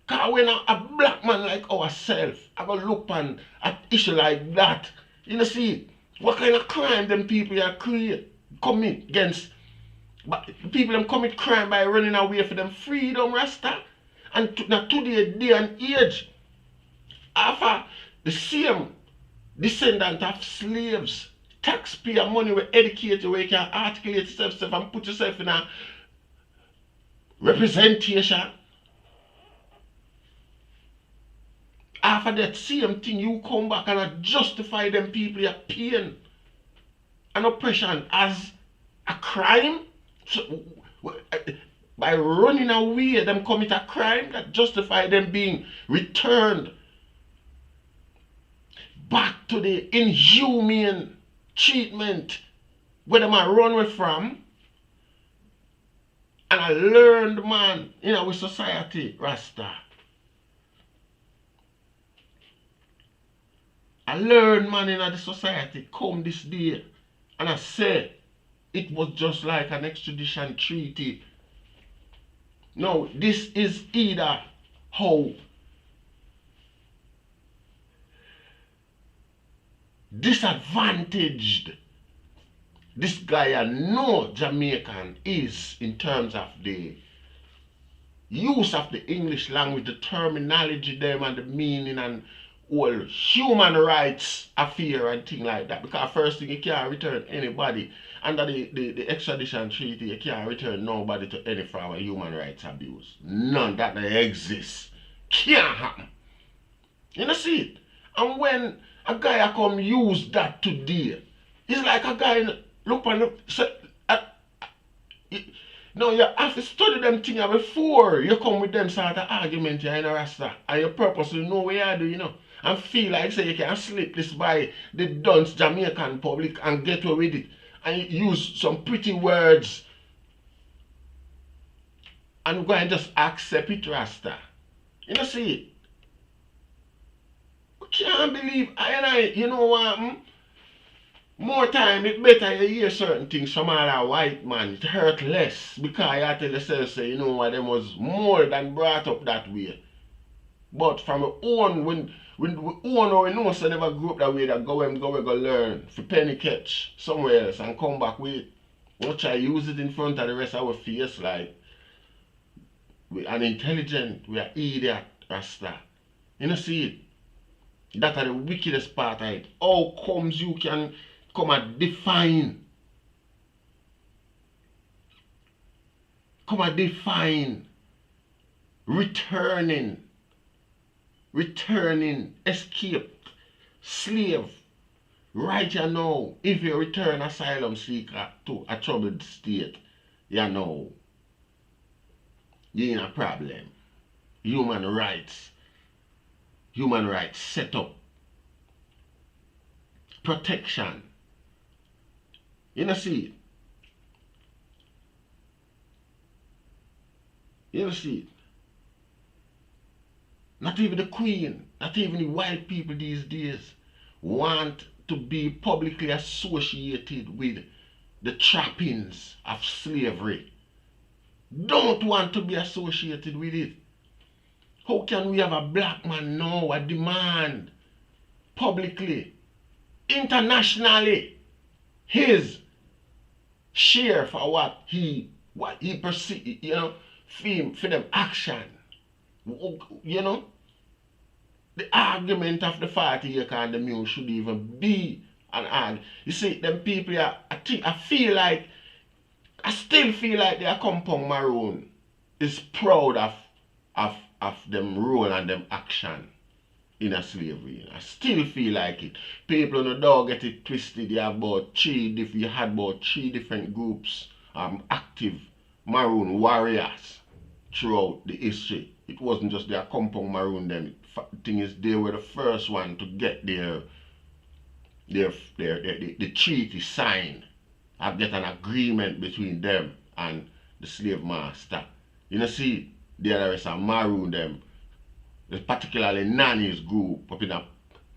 Speaker 1: Because when a black man like ourselves, I go look on an issue like that, you know, see it? What kind of crime them people are commit against? But people them commit crime by running away for them freedom, Rasta. And now today, day and age, after the same descendant of slaves, taxpayer money will educate you where you can articulate yourself and put yourself in a representation. After that same thing, you come back and justify them people your pain and oppression as a crime. So, by running away, them commit a crime that justify them being returned back to the inhumane treatment where them are run away from. And I learned, man, in our society, Rasta. I learned, man, in the society come this day, and I say it was just like an extradition treaty. No, this is either how disadvantaged this guy I know Jamaican is in terms of the use of the English language, the terminology them and the meaning and all human rights affair and thing like that. Because first thing, you can't return anybody under the extradition treaty. You can't return nobody to any form of human rights abuse. None that they exist. Can't happen. You know, see it? And when a guy come use that today, it's like a guy look on no, you have to study them things before you come with them sort of argument you in a Rasta. And you purposely know what you do, you know. And feel like say you can slip this by the dunce Jamaican public and get away with it. And you use some pretty words and go and just accept it, Rasta. You know, see it? I can't believe you know what? More time, it better you hear certain things from all that white man. It hurt less because you tell yourself, say, you know what, them was more than brought up that way. But from our own, when we own or we know so never grew up that way, that go learn for penny catch somewhere else and come back with it. We'll try use it in front of the rest of our face like we are intelligent, we are idiot, Rasta. You know, see it? That are the wickedest part of it. How comes you can come and define returning escaped slave right you know, if you return asylum seeker to a troubled state, you know you're in a problem. Human rights set up protection. You know, see it? You know, see it? Not even the Queen, not even the white people these days want to be publicly associated with the trappings of slavery, don't want to be associated with it. How can we have a black man now a demand publicly, internationally, his share for what he perceive, for them action? The argument of the 40 acre and the mule should even be an argument. You see, them people, I still feel like their compound Maroon is proud of them role and them action in a slavery. I still feel like it. People on the dog get it twisted. You had about three different groups, active Maroon warriors throughout the history. It wasn't just their compound Maroon then. The thing is, they were the first one to get the treaty signed and get an agreement between them and the slave master. You see, the other rest of Maroon them, particularly Nanny's group up in a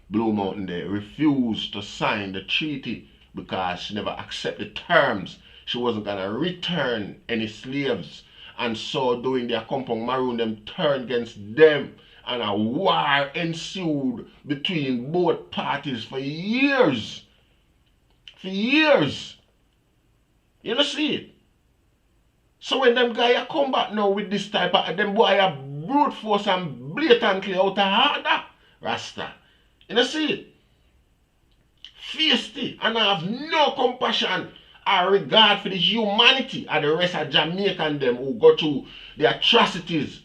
Speaker 1: Blue Mountain, they refused to sign the treaty because she never accepted the terms. She wasn't gonna return any slaves, and so doing, their compound Maroon them turned against them, and a war ensued between both parties for years. For years. You know see it? So when them guys come back now with this type of, them boy are brute force and blatantly out of order, Rasta. You know see it? Feisty, and I have no compassion or regard for the humanity of the rest of Jamaican them who go through the atrocities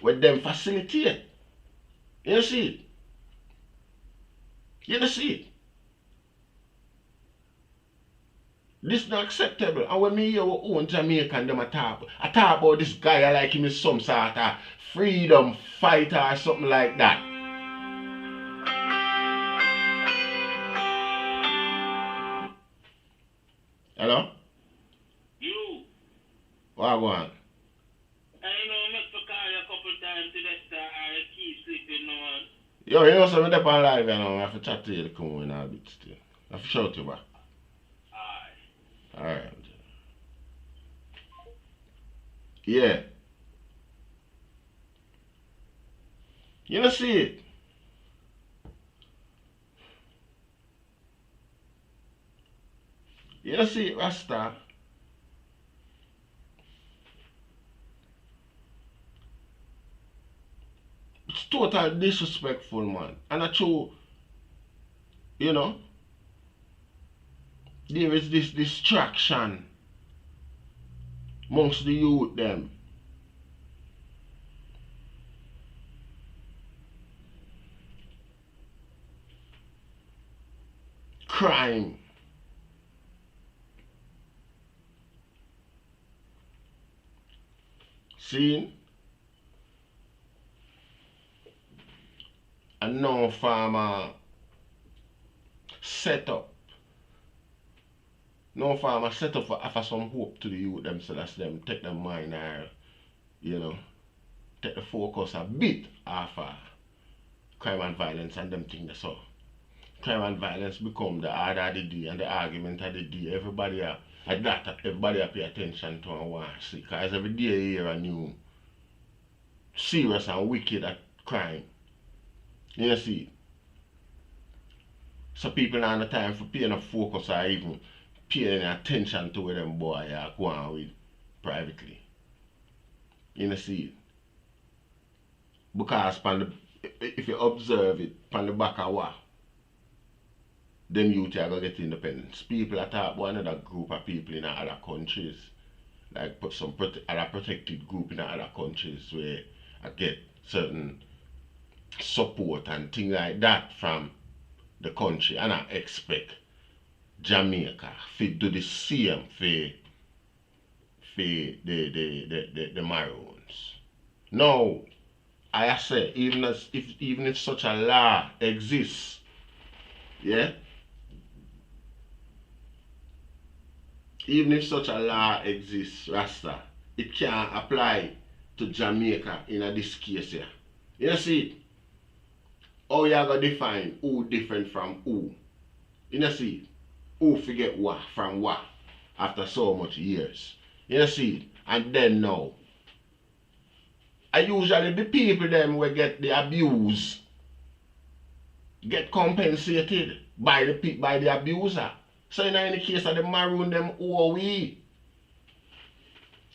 Speaker 1: with them facilitate. You know see it? You know see it? This is not acceptable. And when me hear our own Jamaican them talk about this guy like him is some sort of freedom fighter or something like that. Hello?
Speaker 6: You.
Speaker 1: What go on?
Speaker 6: I know I must call you a couple times to that I keep sleeping no.
Speaker 1: Yo, you know something up on live, I have to chat to you to come in a bit still. I have to shout you back. Alright. Yeah. You know see it? You know see it, Rasta? It's total disrespectful, man. And I true, there is this distraction amongst the youth them. Crime. See? And no farmer set up. No farmer set up for offer some hope to the youth them, so that's them take their mind or, take the focus a bit off crime and violence and them things so. Crime and violence become the order of the day and the argument of the day. Everybody pay attention to and want to see. Because every day you hear a new serious and wicked crime. You see? So people don't have time for paying a focus or even paying any attention to where them boy are going with privately. You see? Because if you observe it, on the back of what? Them youth are going to get independence. People are talking about another group of people in other countries. Like some other protected group in other countries where I get certain support and things like that from the country. And I expect Jamaica to do the same for the Maroons. No, I say even if such a law exists, yeah. Even if such a law exists, Rasta, it can't apply to Jamaica in this case here. You see, how you going to define who different from who? You see, who forget what from what? after so much years. You see? And then now, I usually the people them will get the abuse, get compensated by the abuser. So in the case of the Maroon them, who are we?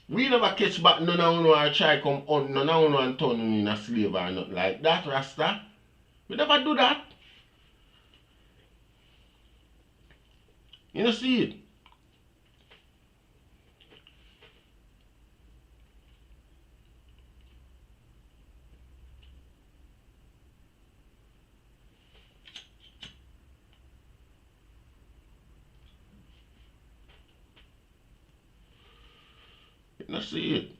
Speaker 1: We never catch back none of you or try come on none of you and turn you in a slave or nothing like that, Rasta. We never do that. You know see it? You know see it?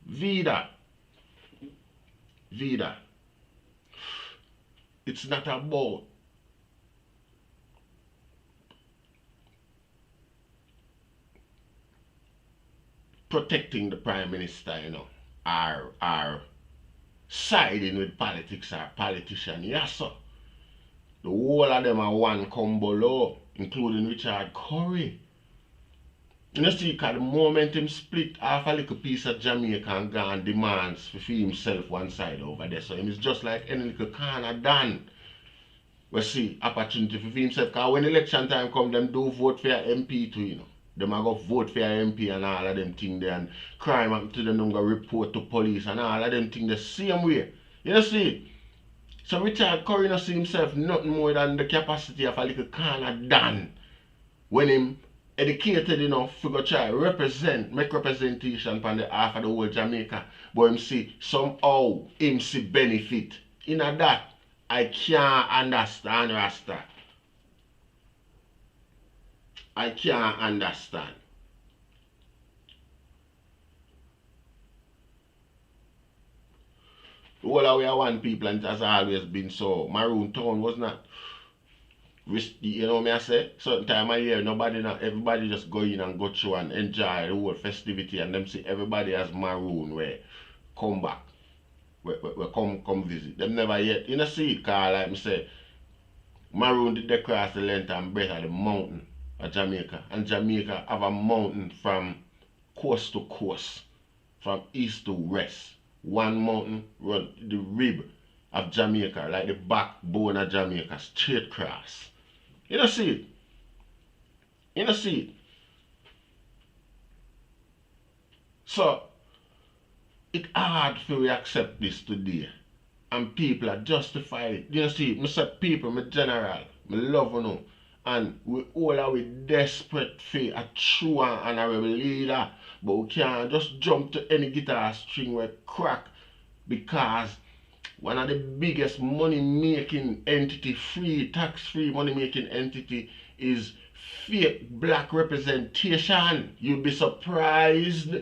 Speaker 1: Vida. It's not about protecting the Prime Minister, you know, or siding with politics or politician. Yes, sir. The whole of them are one combo low, including Richard Currie. You know, see, because the moment him split off a little piece of Jamaica and gone demands for himself one side over there. So him is just like any little corner done. We see opportunity for himself. Because when election time come, them do vote for your MP too, you know. Them are go vote for your MP and all of them things there. And crime happen to them, them go report to police and all of them things the same way. You know, see? So Richard Currie not see himself nothing more than the capacity of a little corner done. When him educated enough to go try represent, make representation from the half of the whole Jamaica. But him see somehow him see benefit. In that, I can't understand, Rasta. I can't understand. All of we are one people and it has always been so. Maroon Town was not. You know me I say? Certain time of year, everybody just go in and go through and enjoy the whole festivity and them see everybody as Maroon where come back. Where come visit. Them never yet. You know see it, cause like I say, Maroon did they cross the length and breadth of the mountain of Jamaica. And Jamaica have a mountain from coast to coast, from east to west. One mountain run the rib of Jamaica, like the backbone of Jamaica, straight across. You don't see it. You don't see it. So, it's hard for we accept this today. And people are justified. You know see, I say people, my general, I love you know. And we all are we desperate for a true and honorable leader. But we can't just jump to any guitar string where crack. Because one of the biggest money making entity, tax-free money making entity is fake black representation. You'll be surprised.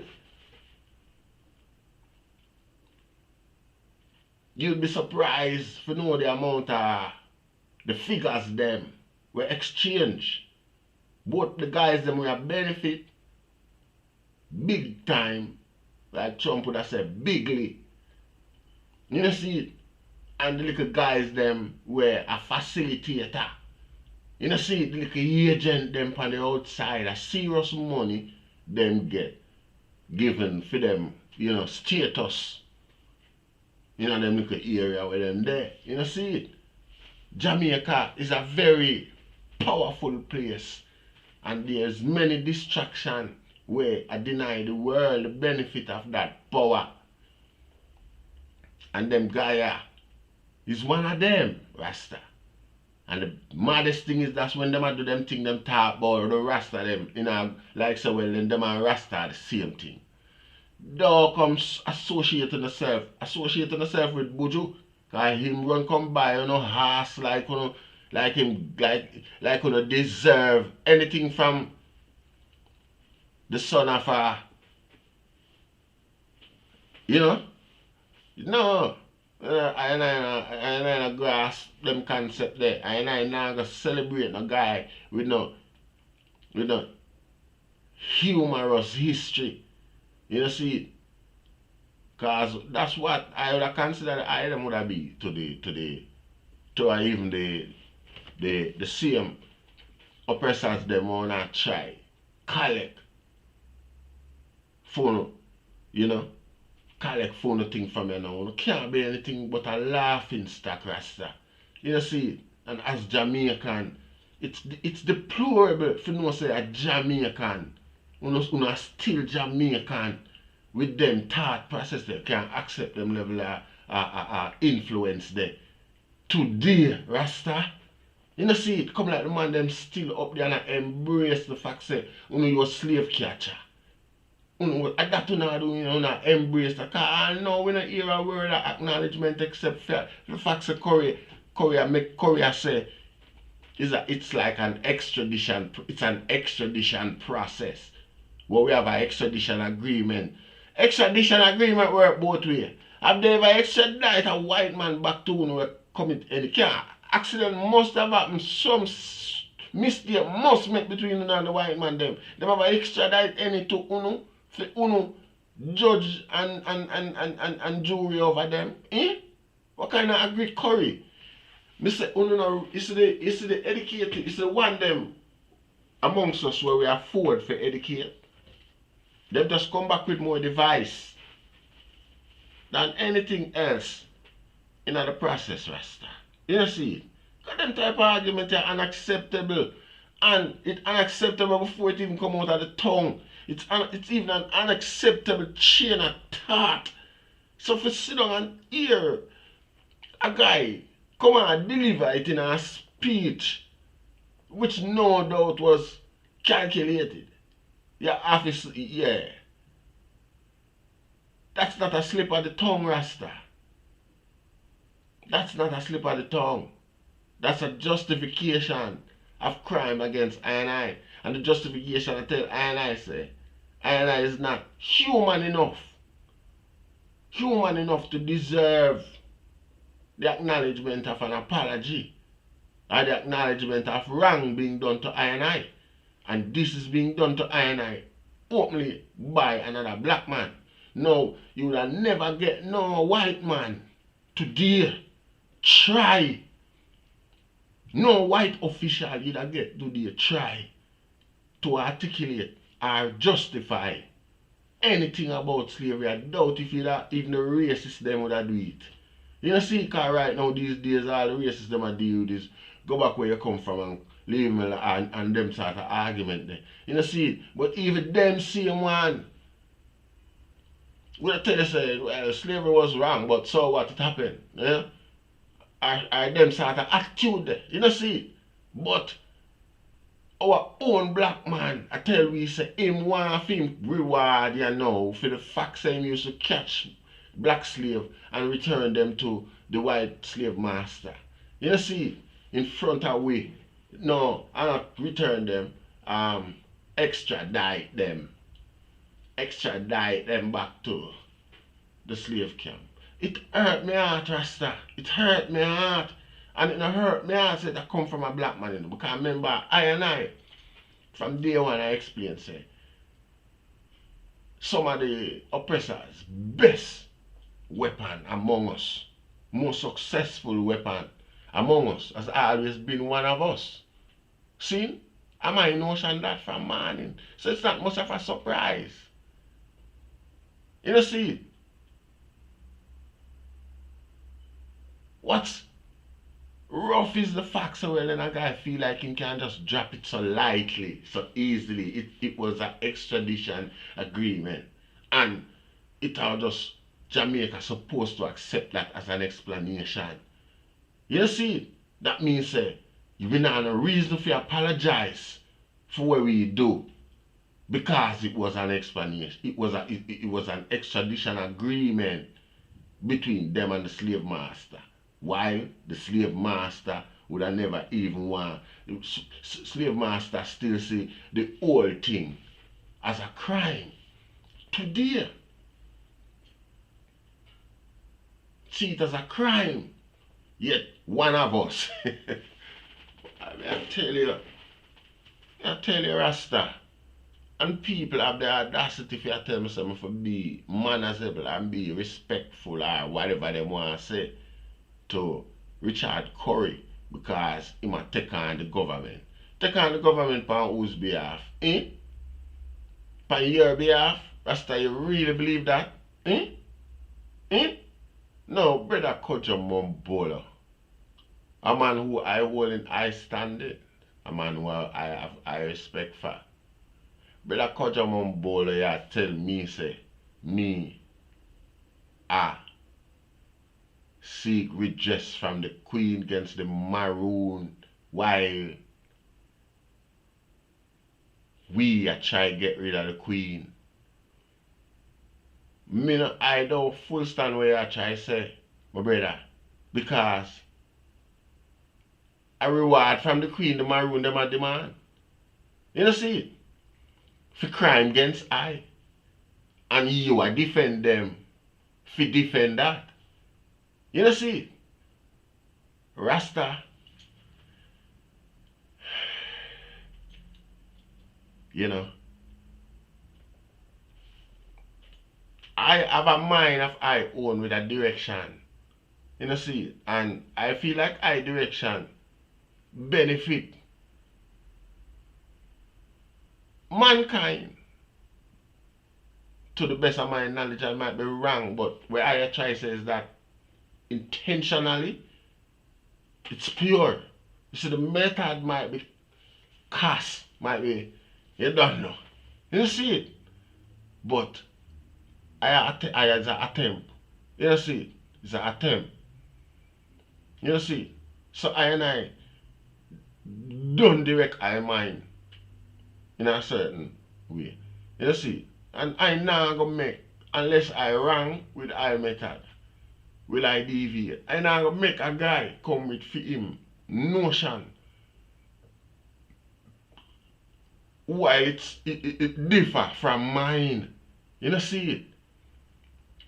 Speaker 1: You'll be surprised to know the amount of the figures them were exchange. Both the guys them will benefit big time, like Trump would have said, bigly. You know see it? And the little guys them were a facilitator. You know see it? The little agent them on the outside, a serious money them get given for them, you know, status. You know, them little area where them there. You know, see it? Jamaica is a very powerful place. And there's many distractions where I deny the world the benefit of that power. And them Gaia is one of them, Rasta. And the maddest thing is that's when them do them thing, them talk about the Rasta them, you know, like so well, then them and Rasta are the same thing. Dog comes associating yourself with Buju. Cause him run come by, you know, horse like you know, like you know, deserve anything from the son of a, you know. No, I grasp them concept there. I not gonna celebrate no guy with no humorous history. You know see it? Cause that's what I would have considered the item would have be to even the same oppressors them wanna try collect phone, you know, collect phone thing from you now. It can't be anything but a laughing stock, Rasta. You see, and as Jamaican, it's deplorable if you know say a Jamaican, you are still Jamaican with them thought process they can accept them level of influence there. Today, Rasta, you know see it come like the man them still up there and embrace the fact say you a slave catcher. That you not do, not embrace that. Cause I know we don't hear a word of acknowledgement except for the fact that Korea say it's like an extradition. It's an extradition process where we have an extradition agreement. Extradition agreement work both ways. Have they ever extradite a white man back to who commit any accident must have happened. Some mistake must make between you and the white man them. They have extradite any to Uno for Uno judge and jury over them. Eh? What kind of agree Curry? Mr. Uno, it's the educated, it's the one them amongst us where we afford for educate. They just come back with more device than anything else in the process, Rasta. You know see it? Because them type of argument are unacceptable. And it's unacceptable before it even come out of the tongue. It's even an unacceptable chain of thought. So if you sit down and hear a guy come and deliver it in a speech which no doubt was calculated. Yeah, obviously, yeah. That's not a slip of the tongue, Rasta. That's not a slip of the tongue. That's a justification of crime against I and I. And the justification I tell I and I say, I and I is not human enough to deserve the acknowledgement of an apology or the acknowledgement of wrong being done to I and I. And this is being done to I and I openly by another black man. No, you will never get no white man to dare try. No white official you get to dare try to articulate or justify anything about slavery. I doubt if even the racists them would do it. You know, see, because right now these days all the racists them are deal with is go back where you come from and leave me and them sort of argument there. You know, see it. But even them same one will tell you say, well, slavery was wrong, but so what, it happened. Yeah? Are them sort of attitude there. You know, see it. But our own black man, I tell we say him want him reward you know for the fact that he used to catch black slave and return them to the white slave master. You know, see, in front of we. No, I not return them, extradite them back to the slave camp. It hurt me heart, Rasta. It hurt me heart. And it hurt me heart say that come from a black man, you know, because remember, I and I, from day one I explained, say, some of the oppressors' best weapon among us, most successful weapon among us, has always been one of us. See? Am I notion that from morning? So it's not much of a surprise. You know, see? What's rough is the fact so well, and a guy feel like he can just drop it so lightly, so easily. It was an extradition agreement. And it was just Jamaica supposed to accept that as an explanation. You see, that means you have no reason to apologize for what we do because it was an explanation. It was an extradition agreement between them and the slave master. While the slave master would have never even want. Slave master still see the whole thing as a crime. Today, see it as a crime. Yet one of us, I tell you, Rasta, and people have the audacity to tell me something for be manageable and be respectful or whatever they want to say to Richard Currie because he might take on the government. Take on the government on whose behalf? Eh? on your behalf? Rasta, you really believe that? Eh? Eh? No, brother Kojo Mumbola. A man who I hold in high standing. A man who I have I respect for. Brother Kojo Mumbola, ya tell me, say, me, seek redress from the Queen against the Maroon while we are try to get rid of the Queen. Me no, I don't full stand where you try to say, my brother, because a reward from the Queen, the Maroon, them a demand. You know see it? For crime against I. And you a defend them. For defend that. You know see it? Rasta. You know. I have a mind of I own with a direction. You know see it? And I feel like I direction benefit mankind to the best of my knowledge. I might be wrong, but where I try to say is that intentionally it's pure. You see, the method might be cast, might be, you don't know. You see it? But I as an attempt. You see it? It's an attempt. You see? So I don't direct I mind in a certain way. You see? And I now go make, unless I wrong with I method, will I deviate. I now go make a guy come with for him notion while it differ from mine. You know see it?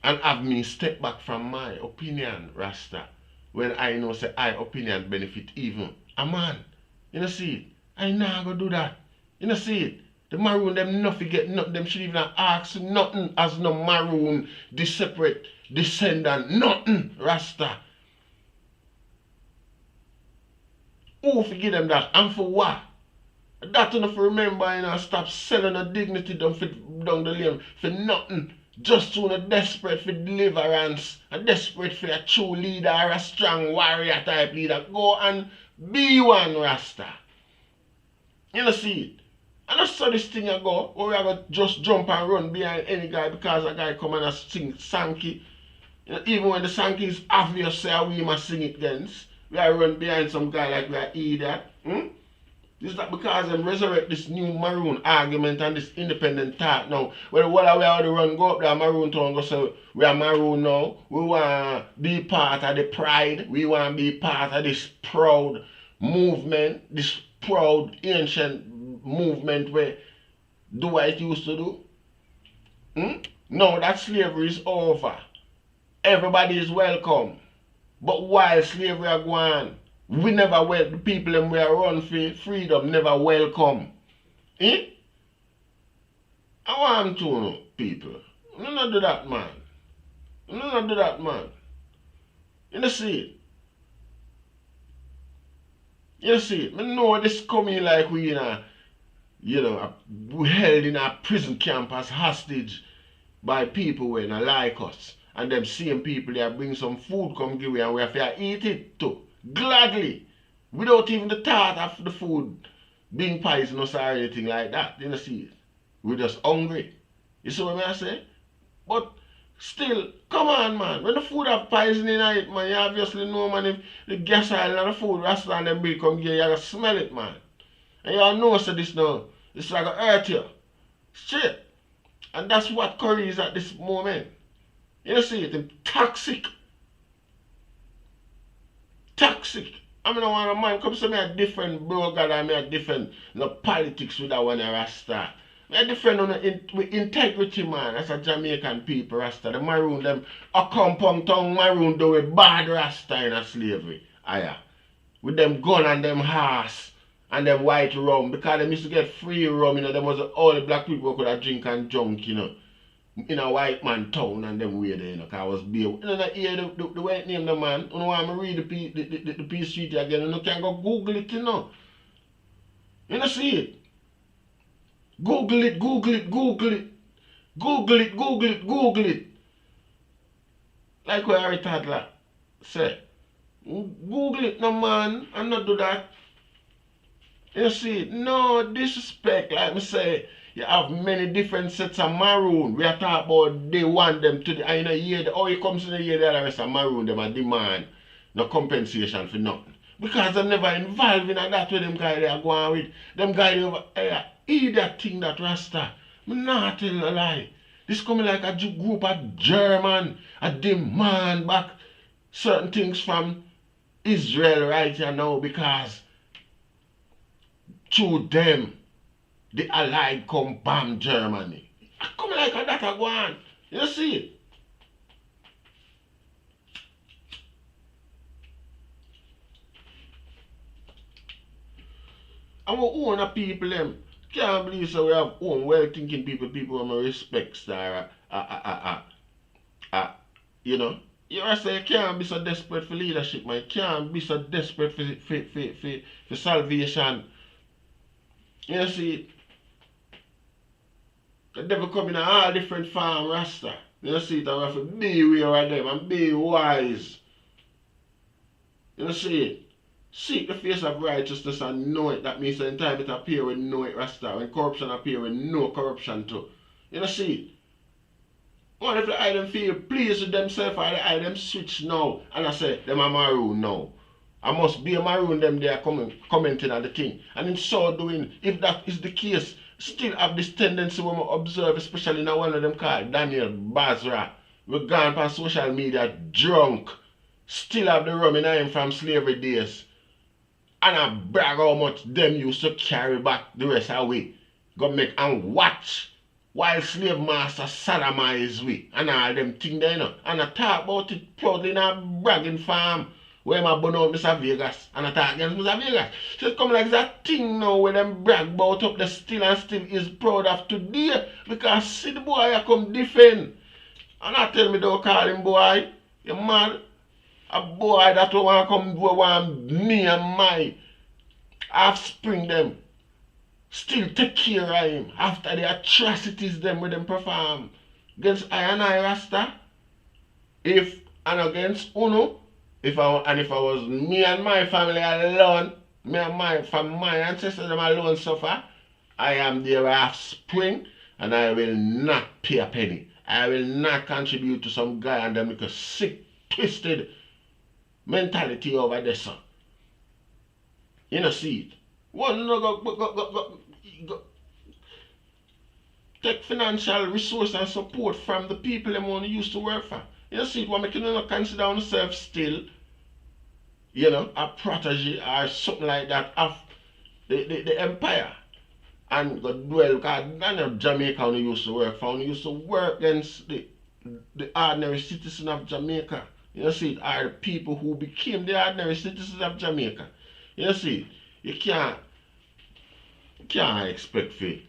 Speaker 1: And have me step back from my opinion, Rasta, when I know say I opinion benefit even a man. You know see it? I now go do that. You know see it? The Maroon them nothing get nothing, them should even ask nothing as no Maroon, the separate descendant, nothing, Rasta. Who forgive them that? And for what? That enough remember, you know, stop selling a dignity down the lane for nothing. Just to a desperate for deliverance, a desperate for a true leader or a strong warrior type leader. Go and be one, Rasta. You know see it? And I saw this thing I go, or we are going to just jump and run behind any guy because a guy come and sing Sankey. You know, even when the Sankey is obvious, say we must sing it against. We are run behind some guy like we are idiot. This is not because them resurrect this new Maroon argument and this independent thought now. Well, what are we out to run? Go up there, Maroon town, go say, we are Maroon now. We want to be part of the pride. We want to be part of this proud movement, this proud ancient movement where do what it used to do. No, that slavery is over. Everybody is welcome. But while slavery are going, we never welcome the people them we are run for freedom never welcome. I want to know people. No not do that, man. No not do that, man. You know see it? You see it? I know this coming like we in a, you know, we held in a prison camp as hostage by people who don't like us. And them same people they bring some food come give we and we have to eat it too. Gladly. Without even the thought of the food being poisonous or anything like that. You know see it? We're just hungry. You see what I say? But still, come on man. When the food have poison in it, man, you obviously know man if the gas oil and the food restaurant them bring come here, you gotta smell it, man. And y'all know so this now. It's like a hurt you. Straight. And that's what Currie is at this moment. You see it? It's toxic. Toxic. I mean, I want a man come say me a different broker and me a different politics with that one a Rasta. Me a different with integrity, man. As a Jamaican people, Rasta. The Maroon them a compound tongue Maroon do with bad Rasta in a slavery. Aya. With them gun and them horse and them white rum. Because them used to get free rum, you know, them was all the black people who could have drink and junk, you know. In a white man town and them way there, you know, cause I was beer. You know that hear the white name the man. You know want me read the piece sheet again, you know can go Google it, you know. You know see it. Google it, Google it, Google it. Google it, Google it, Google it. Like what Harry Toddler say. Google it no man and not do that. You see, no disrespect, like me say, you have many different sets of maroon. We are talking about they want them to the, I know hear the, it comes in the year the rest of maroon, them a demand no compensation for nothing. Because I'm never involved in that with them guys they are going with. Them guys over there, eat that thing that Rasta. Me not tell a lie. This coming like a group of German, a demand back certain things from Israel right here now because through them, the Allied come bomb Germany. I come like a that a go on. You see it? Our own people them can't believe so we have own well thinking people who respect star you know. You say you can't be so desperate for leadership, man. You can't be so desperate for salvation. You see, the devil come in all different form, Rasta. You see, I have to be aware of them and be wise. You see, seek the face of righteousness and know it. That means in time it appear we know it, Rasta. When corruption appear, we know corruption too. You see, what if the eye them feel pleased with themselves or the eye them switch now and I say them a maroon now. I must be a maroon them there commenting on the thing. And in so doing, if that is the case, still have this tendency when we observe, especially in one of them called Daniel Basra. We gone on social media drunk. Still have the rum in him from slavery days. And I brag how much them used to carry back the rest away. Go make and watch while slave master sodomize we. And all them things there, you know. And I talk about it proudly in a bragging farm. Where I burn out Mr. Vegas and attack against Mr. Vegas. So it come like that thing now where them brag about up the still and still is proud of today. Because see the boy I come defend. And I tell me don't call him boy. You mad? A boy that want come do want me and my offspring them. Still take care of him after the atrocities them with them perform. Against I and I Rasta. If and against Uno. If I was me and my family alone, me and my ancestors them alone suffer, I am their offspring and I will not pay a penny. I will not contribute to some guy and them little sick, twisted mentality over there, son. You know, see it. One no go take financial resource and support from the people them only used to work for. You see it, what making you not consider yourself still, you know, a protege or something like that of the empire. And go dwell, because none of Jamaica only used to work for, only used to work against the ordinary citizen of Jamaica. You see it, are the people who became the ordinary citizens of Jamaica. You see, you can't expect faith.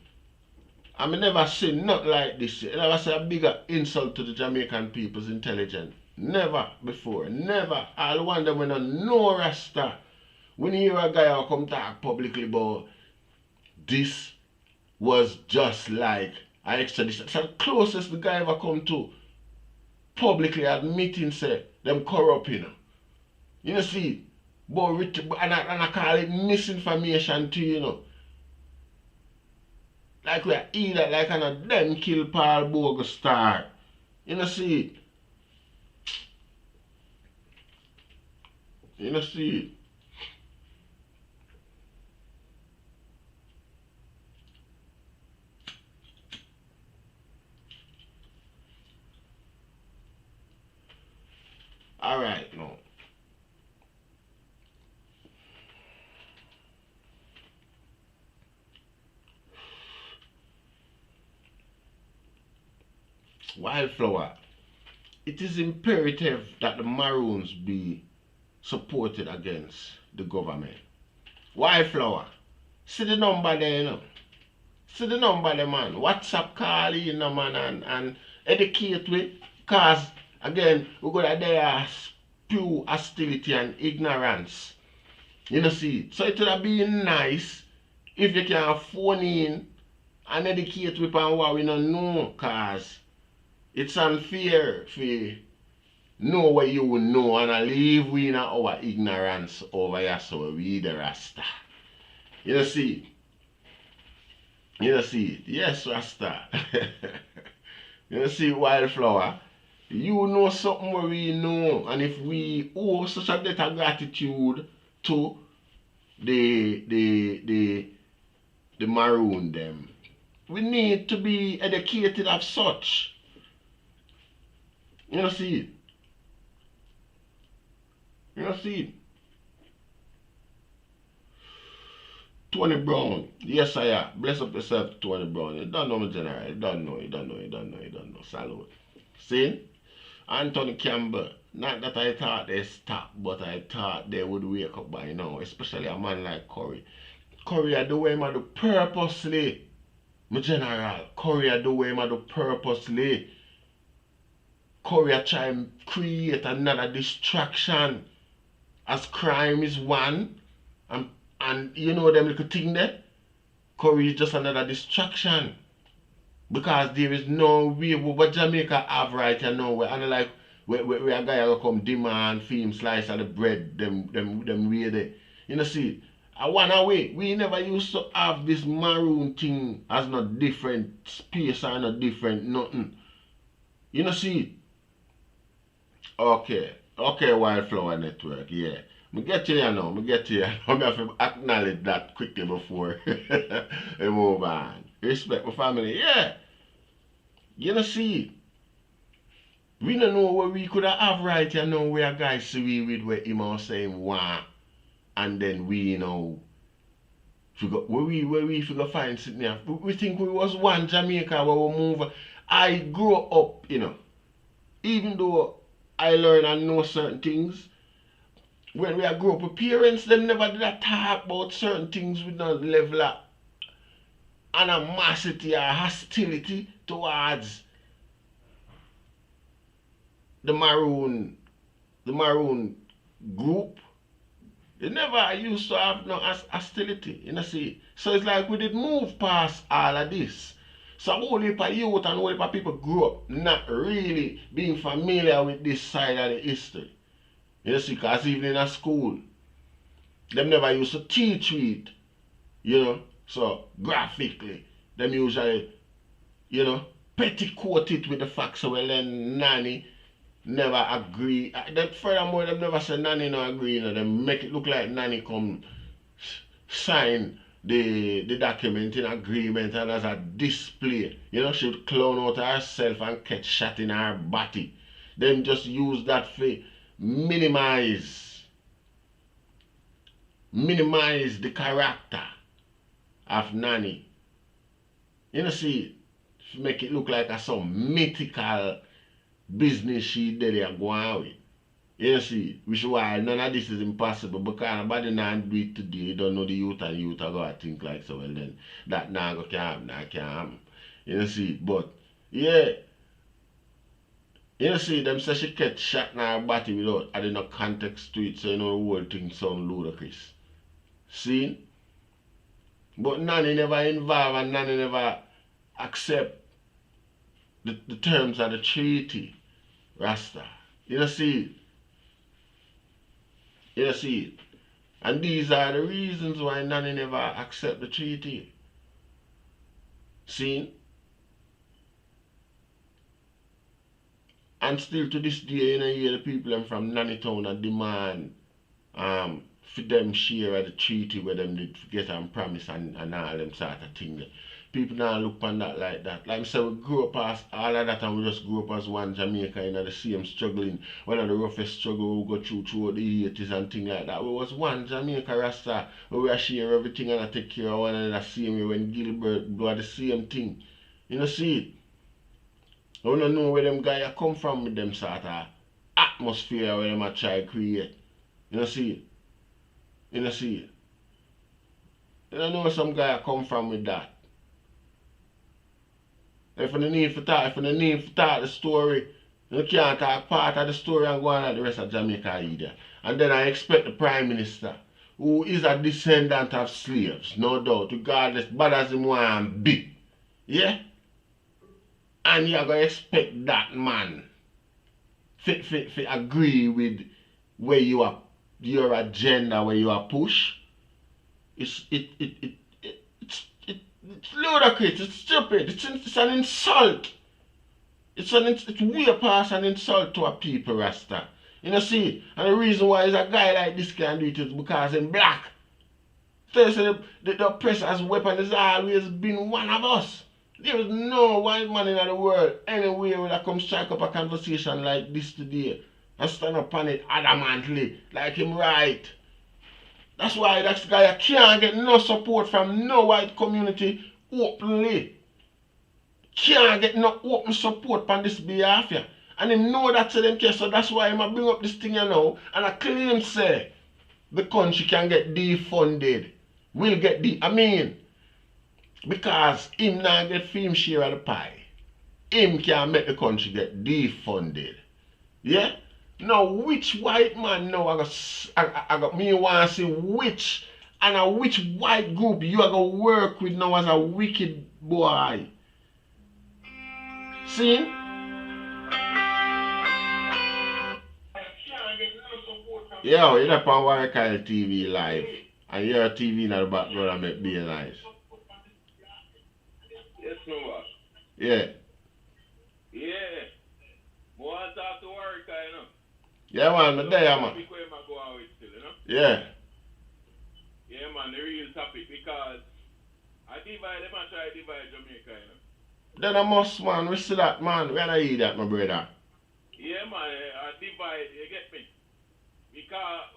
Speaker 1: I mean, never say nothing like this. I never say a bigger insult to the Jamaican people's intelligence. Never before. Never. I'll wonder when I know Rasta. When you hear a guy who come talk publicly about this was just like an extradition. It's the closest the guy ever come to publicly admitting say them corrupt, you know. You know see, but Richard, and I call it misinformation to you know. Like we are either like an of them kill Paul Bogle star. You know see it. You know see it. Alright now. Wildflower. It is imperative that the Maroons be supported against the government. Wildflower. See the number there, you know. See the number there, man. WhatsApp call you know, man, and educate with. Because, again, we're going to there spew hostility and ignorance. You know, see. So it would have been nice if you can phone in and educate we on what we don't know, cause it's unfair for know what you will know and I leave we in our ignorance over here so we the Rasta. You see? You see it? Yes, Rasta. You see Wildflower? You know something where we know, and if we owe such a debt of gratitude to the Maroon them, we need to be educated of such. You see it? You see it? Tony Brown, yes I am. Bless up yourself, Tony Brown. You don't know me, General. You don't know. Salute. See? Anthony Campbell. Not that I thought they stopped, but I thought they would wake up by now, especially a man like Currie. Currie I do what him do purposely. My General. Currie I do what him do purposely. Currie I try and create another distraction. As crime is one, and you know them little thing there? Currie is just another distraction. Because there is no way what Jamaica have right here now. And like where a guy will come demand film slice of the bread, them way there. You know see, I one away. We never used to have this Maroon thing as not different space or not different nothing. You know see? Okay, Wildflower Network, yeah. Me get to you now, I'm have to acknowledge that quickly before I move on. Respect my family, yeah. You know see, we don't know what we could have right here now where guys see we with where him was saying want, and then we you know figure where we figure find sitting here. We think we was one Jamaica where we move. I grew up, you know, even though I learn and know certain things. When we grew up with parents, them never did talk about certain things with no level of animosity or hostility towards the Maroon group. They never used to have no hostility, you know see. So it's like we did move past all of this. So a whole heap of youth and a whole heap of people grew up not really being familiar with this side of the history. You see, because even in a school, them never used to teach it, you know. So graphically, them usually, you know, petticoat it with the facts. So well then nanny never agree. Then furthermore, them never say nanny no agree, you know. Them make it look like nanny come sign the document in agreement and as a display. You know, she would clown out herself and catch shot in her body. Them just use that for minimize the character of Nanny. You know see, make it look like a some mythical business she did there go on with. You know see, which why none of this is impossible because nobody not do it today. You don't know the youth and youth are going to think like so well then that now go can't happen. You know see, but yeah. You know see, them say she catch shot in her body without adding no context to it, so you know the whole thing sound ludicrous. See? But Nanny never involved and Nanny never accept the terms of the treaty. Rasta. You know see? You know see? And these are the reasons why Nanny never accept the treaty. See? And still to this day, you know, you hear the people from Nannytown that demand for them share of the treaty where them did get and promise and all them sort of thing. People now look upon that like that. Like I said, we grew up as all of that and we just grew up as one Jamaica in the same struggling. One of the roughest struggle we go through the 80s and things like that. We was one Jamaica Rasta where we share everything and I take care of one another same way when Gilbert do the same thing. You know see it? I don't know where them guys come from with them sort of atmosphere where them a try to create. You know see it? You know see it? You don't know where some guy come from with that. If you need to talk the story, you can't talk part of the story and go on at the rest of Jamaica either. And then I expect the Prime Minister, who is a descendant of slaves, no doubt, regardless, bad as him want to be. Yeah? And you're gonna expect that man to agree with where you are your agenda where you are push. It's ludicrous, it's stupid, it's an insult. It's way past an insult to a people, Rasta. You know, see, and the reason why is a guy like this can do it is because he's black. So the oppressor's weapon has always been one of us. There is no white man in the world anywhere that come strike up a conversation like this today and stand up on it adamantly, like him right. That's why that guy can't get no support from no white community openly. Can't get no open support on this behalf here. And him know that to them case, so that's why him a bring up this thing you know, and I claim say the country can get defunded. Will get because him not get film share of the pie. Him can make the country get defunded. Yeah? Now which white man now I got me want to see which white group you are gonna work with now as a wicked boy. See? Yo, you're up on Warrior TV live. And your TV in the background and make being nice.
Speaker 6: Yes, no boss.
Speaker 1: Yeah.
Speaker 6: Yeah. More want to talk to Warrior, you know.
Speaker 1: Yeah man, me there man. Yeah.
Speaker 6: Yeah man, the real topic because I divide them and try to divide Jamaica, you know.
Speaker 1: Then I must man, we see that man, we are not eat that my brother.
Speaker 6: Yeah man, I divide, you get me? Because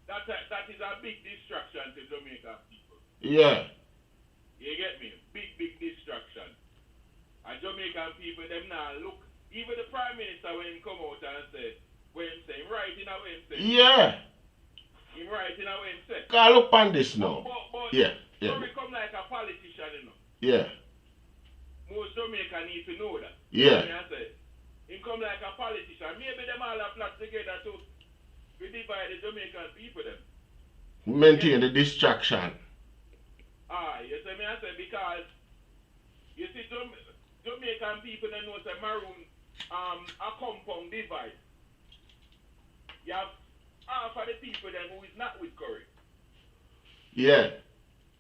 Speaker 6: that is a big distraction to Jamaica people.
Speaker 1: Yeah.
Speaker 6: You get me? Big distraction. And Jamaican people, them now look, even the Prime Minister when he come out and say, when he say, writing out when he say.
Speaker 1: Yeah.
Speaker 6: He writing out when he say.
Speaker 1: Call up on this now.
Speaker 6: But
Speaker 1: yeah.
Speaker 6: So become like a politician, you know.
Speaker 1: Yeah.
Speaker 6: Most Jamaican need to know that.
Speaker 1: Yeah.
Speaker 6: He come like a politician. Maybe them all are plot together to divide the Jamaican people them.
Speaker 1: Maintain the distraction.
Speaker 6: You see me I say because you see Jamaican people they know say Maroons a compound divide. You have half of the people then who is not with Currie.
Speaker 1: Yeah.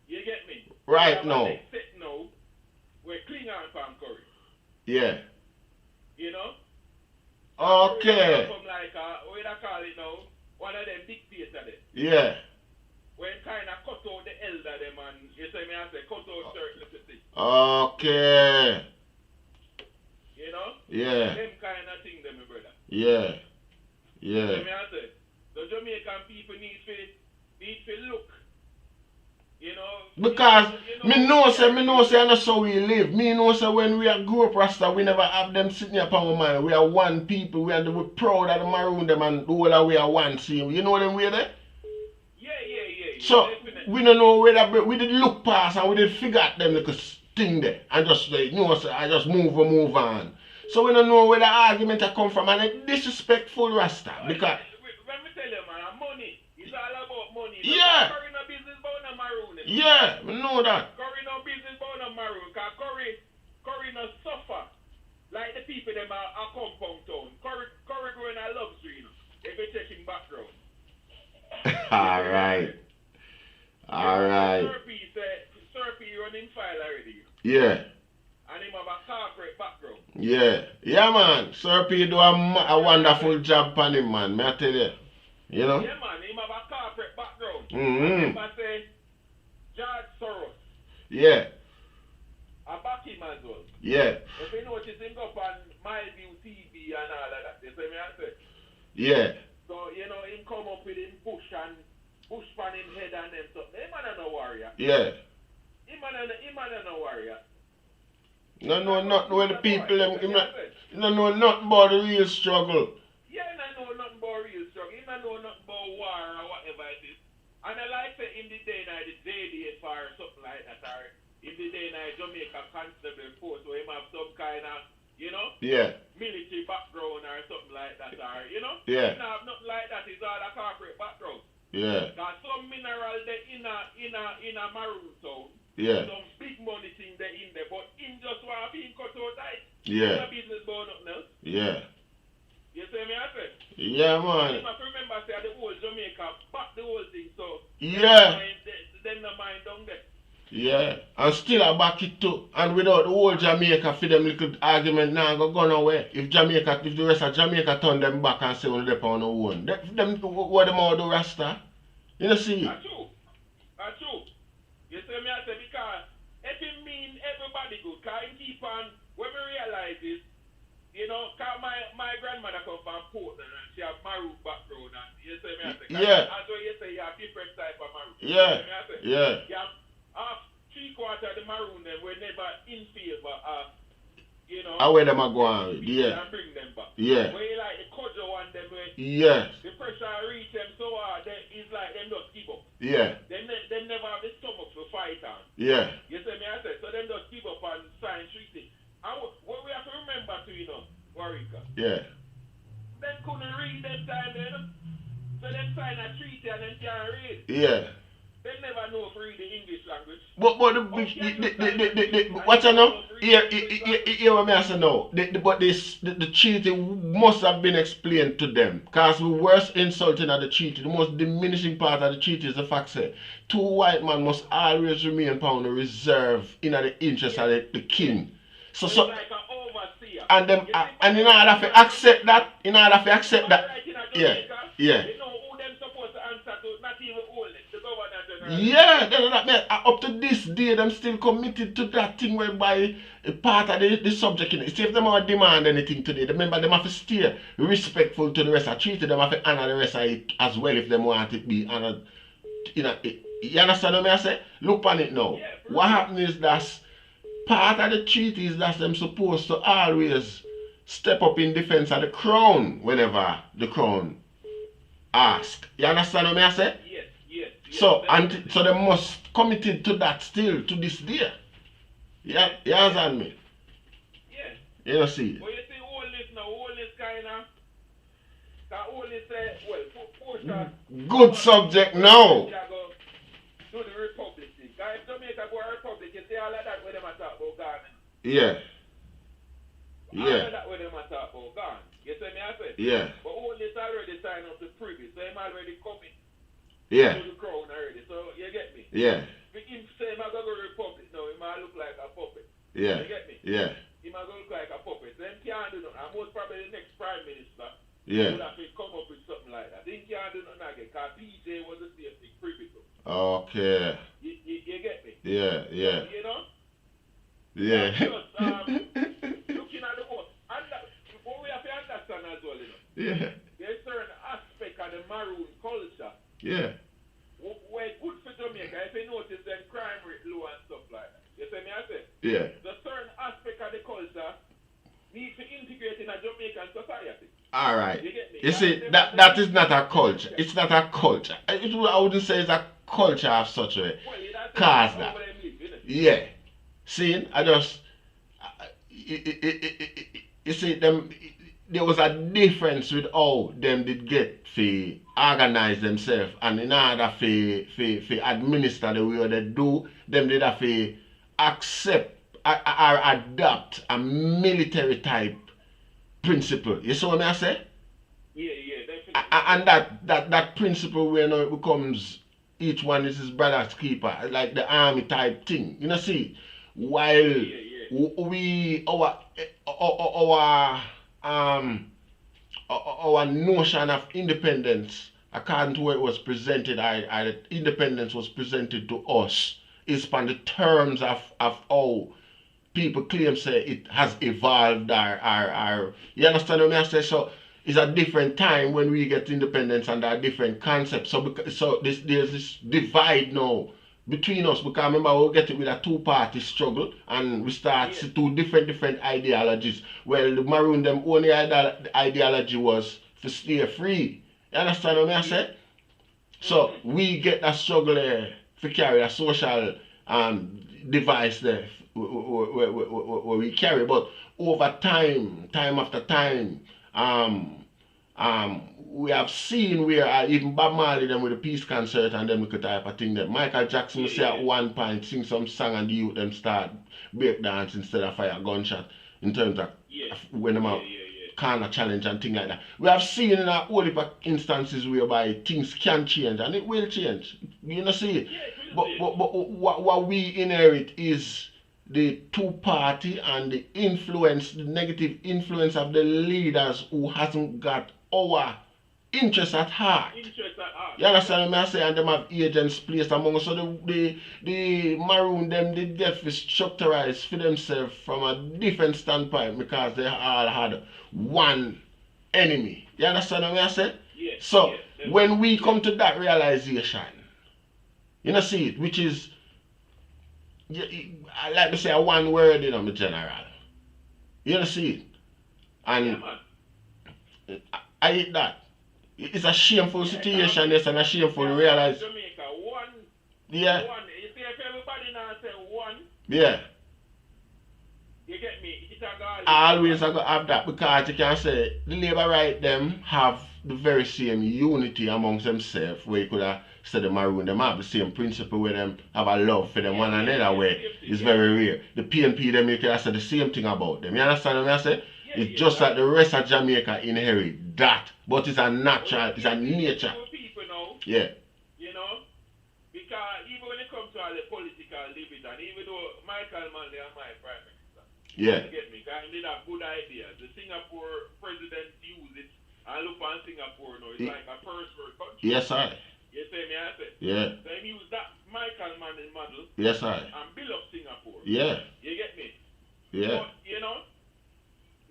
Speaker 6: You get me?
Speaker 1: Right now.
Speaker 6: Set now we're clean on from Currie.
Speaker 1: Yeah.
Speaker 6: You know?
Speaker 1: Okay.
Speaker 6: Come like what do I call it now? One of them dictators there.
Speaker 1: Yeah.
Speaker 6: When kind of cut out the elder them and you say me I say cut out certain things.
Speaker 1: Okay.
Speaker 6: You know?
Speaker 1: Yeah.
Speaker 6: Them kind of thing them, my brother.
Speaker 1: Yeah. Yeah.
Speaker 6: You know me I say? The Jamaican people need to look. You know?
Speaker 1: Because me know say that's how we live. Me know say when we are grew up Rasta, we never have them sitting upon our mind. We are one people. We proud of the Maroon them and the whole of we are one same. You know them way there?
Speaker 6: Yeah.
Speaker 1: So
Speaker 6: definitely.
Speaker 1: we don't know whether we did look past and we did figure out them little thing there and just like say I just move on. So we don't know where the argument come from and it's disrespectful Rasta because
Speaker 6: when me tell you man, money. It's all about money.
Speaker 1: Yeah.
Speaker 6: Currie no business about no Maroon.
Speaker 1: yeah, we know that.
Speaker 6: Currie no business about no Maroon. Cause Currie no suffer like the people them are compound town. Currie growing a luxury, you know. If you check him background.
Speaker 1: Alright.
Speaker 6: Serpy running file already.
Speaker 1: Yeah.
Speaker 6: And him have a corporate background.
Speaker 1: Yeah man. Sir P do a wonderful job on him man, may I tell you. You know?
Speaker 6: Yeah man, him have a corporate background.
Speaker 1: Mm-hmm.
Speaker 6: I say George Soros.
Speaker 1: Yeah.
Speaker 6: I back him as well.
Speaker 1: Yeah.
Speaker 6: If you notice him go on MyView TV and all of that, you see me I say?
Speaker 1: Yeah.
Speaker 6: So, you know, him come up with him push pan him head and them something. Him man no warrior.
Speaker 1: Yeah.
Speaker 6: Him man no warrior.
Speaker 1: No know nothing where the people them no know nothing about the real struggle.
Speaker 6: Yeah, I know nothing about real struggle. Him know nothing about war or whatever it is. And I like say in the day now the JD or something like that or in the day now Jamaica Constable Force so him have some kind of, you know,
Speaker 1: Yeah.
Speaker 6: military background or something like that or, you know.
Speaker 1: Yeah.
Speaker 6: Him have nothing like that. It's all a corporate background.
Speaker 1: Yeah.
Speaker 6: Got some mineral there in a Maroon town.
Speaker 1: Yeah.
Speaker 6: Some big money thing there in there, but him just
Speaker 1: Yeah.
Speaker 6: No business about nothing else.
Speaker 1: Yeah.
Speaker 6: You see me, I say?
Speaker 1: Yeah,
Speaker 6: And
Speaker 1: man.
Speaker 6: you must remember, say, the whole Jamaica back the whole thing, so
Speaker 1: Yeah.
Speaker 6: them no mind down there.
Speaker 1: Yeah. And still I back it too. And without the whole Jamaica for them little argument now go nowhere. If the rest of Jamaica turn them back and say on the on the own. Them what them all do Rasta. You know see?
Speaker 6: That's true. That's true. You see me, I say, because if it mean everybody good, because it keep on, when we realize it, you know, because my grandmother come from Portland and she have Maroon background, and you see me, I say,
Speaker 1: Yeah.
Speaker 6: as well you say you have different type of Maroon.
Speaker 1: Yeah.
Speaker 6: You see me, I say,
Speaker 1: Yeah.
Speaker 6: you have half, 3/4 of the Maroon them were never in favor of, you know,
Speaker 1: How where them are going? Yeah.
Speaker 6: and bring them back.
Speaker 1: Yeah.
Speaker 6: Where you like the Kojo one, them where
Speaker 1: Yes.
Speaker 6: the pressure reach them so hard, that it's like them just give up.
Speaker 1: Yeah.
Speaker 6: Them never have the stomach to fight on.
Speaker 1: Yeah.
Speaker 6: You see me, I said, so them just give up and sign treaty. And what we have to remember too, you know, Warwick,
Speaker 1: Yeah.
Speaker 6: them couldn't read them time, you know. So them sign a treaty and them can't read.
Speaker 1: Yeah.
Speaker 6: They never know if read the English language.
Speaker 1: But what you know? Here what me I say now. The treaty must have been explained to them. Because the worst insulting of the treaty, the most diminishing part of the treaty is the fact that two white men must always remain upon the reserve in the interest of the king. So
Speaker 6: It's like an overseer.
Speaker 1: and them
Speaker 6: You see,
Speaker 1: and in order to accept that,
Speaker 6: right in
Speaker 1: yeah,
Speaker 6: Jamaica,
Speaker 1: yeah.
Speaker 6: you know who them supposed to answer to, not even only the governor general.
Speaker 1: Yeah, up to this day, them still committed to that thing whereby a part of the subject in it. See if them are demand anything today, remember them have to stay respectful to the rest of treaty, them have to honor the rest of it as well if them want it be honored. You understand what I say? Look on it now.
Speaker 6: Yeah,
Speaker 1: What happens is that part of the treaty is that them supposed to always step up in defense of the crown whenever the crown ask. You understand what I say?
Speaker 6: Yes.
Speaker 1: So they must committed to that still to this day. Yeah, you understand me?
Speaker 6: Yes.
Speaker 1: You know see.
Speaker 6: But you see all this now, all this kind of, all this portion.
Speaker 1: Good subject now.
Speaker 6: Do the republic thing. Because if Jamaica go a republic, you see all of that where them a talk about Ghana.
Speaker 1: Yeah.
Speaker 6: All of that where them a talk about Ghana. You see me I say?
Speaker 1: Yeah.
Speaker 6: But all this already signed up to privy, so him already coming
Speaker 1: Yeah.
Speaker 6: to the crown already. So you get me?
Speaker 1: Yeah.
Speaker 6: If him say him a go to republic now, he might look like a puppet.
Speaker 1: Yeah.
Speaker 6: You get me?
Speaker 1: Yeah.
Speaker 6: He might go look like a puppet. So him can't do nothing. And most probably the next prime minister
Speaker 1: Yeah.
Speaker 6: would have to come up with something like that. He can't do nothing again, because PJ was the same thing privy to.
Speaker 1: Okay.
Speaker 6: You get me?
Speaker 1: Yeah. Yeah.
Speaker 6: You know?
Speaker 1: Yeah.
Speaker 6: Just, looking at the world. And what we have to understand as well, you know,
Speaker 1: Yeah.
Speaker 6: there's certain aspect of the Maroon culture
Speaker 1: Yeah.
Speaker 6: where good for Jamaica. If you notice, then crime rate low and stuff like that. You see me, I say?
Speaker 1: Yeah.
Speaker 6: The certain aspect of the culture need to integrate in a Jamaican society.
Speaker 1: All right.
Speaker 6: You get me?
Speaker 1: You see, that is not a culture. It's not a culture. I wouldn't say it's a culture of such a way.
Speaker 6: Well, that's
Speaker 1: Cause
Speaker 6: how
Speaker 1: that.
Speaker 6: they live, isn't it?
Speaker 1: Yeah. See, you see, there was a difference with how them did get to organize themselves, and in order to administer the way they do, them did have to accept or adopt a military type principle. You see what I say?
Speaker 6: Yeah, definitely.
Speaker 1: And that principle where now it becomes each one is his brother's keeper, like the army type thing. You know, see, while our notion of independence, according to what was presented, independence was presented to us, is on the terms of how people claim say it has evolved or you understand what I say? So it's a different time when we get independence and a different concept. So there's this divide now between us, because remember we get it with a two-party struggle and we start two different ideologies. Well, the Maroon them only ideology was to stay free. You understand what I say? So we get that struggle there to carry a social device there where we carry, but over time after time, we have seen where even Bob Marley them with the peace concert and them could type of thing there. Michael Jackson say at one point sing some song and the youth them start break dance instead of fire gunshot. in terms of
Speaker 6: Yeah.
Speaker 1: when them
Speaker 6: Yeah,
Speaker 1: out
Speaker 6: yeah, yeah.
Speaker 1: kind of challenge and things like that. We have seen in a whole heap of instances whereby things can change and it will change. You know, see it.
Speaker 6: Yeah, it will
Speaker 1: But what we inherit is the two-party and the influence, the negative influence of the leaders who hasn't got our interest at heart.
Speaker 6: Interest at heart.
Speaker 1: You understand what I say? And them have agents placed among us. So the Maroon them did get structurized for themselves from a different standpoint because they all had one enemy. You understand what I say?
Speaker 6: Yeah.
Speaker 1: So
Speaker 6: yeah,
Speaker 1: when we come to that realization, you know, see it, which is, I like to say a one word, you know, my general. You know, see it, and
Speaker 6: yeah, man.
Speaker 1: I hate that. It's a shameful situation, yes, and a shameful realize.
Speaker 6: Jamaica, one.
Speaker 1: Yeah.
Speaker 6: One. You see, if everybody now say one,
Speaker 1: Yeah.
Speaker 6: you get me? It's a God.
Speaker 1: I always I go have that because you can say the Labour right them have the very same unity amongst themselves where you could have said the Maroon them have the same principle where them have a love for them one another where it's very rare. The PNP them you could have said the same thing about them. You understand what I say? It's just like the rest of Jamaica inherit that. But it's a natural, it's a nature.
Speaker 6: People now,
Speaker 1: Yeah.
Speaker 6: you know, because even when it comes to all the political division, even though Michael Manley and my prime minister,
Speaker 1: Yeah.
Speaker 6: you get me, because they have good ideas. The Singapore president used it, and look on Singapore now, it's like a first world country.
Speaker 1: Yes, I.
Speaker 6: You see me, I say?
Speaker 1: Yeah.
Speaker 6: They use that Michael Manley model
Speaker 1: Yes, I.
Speaker 6: and build up Singapore.
Speaker 1: Yeah.
Speaker 6: You get me?
Speaker 1: Yeah.
Speaker 6: But, you know,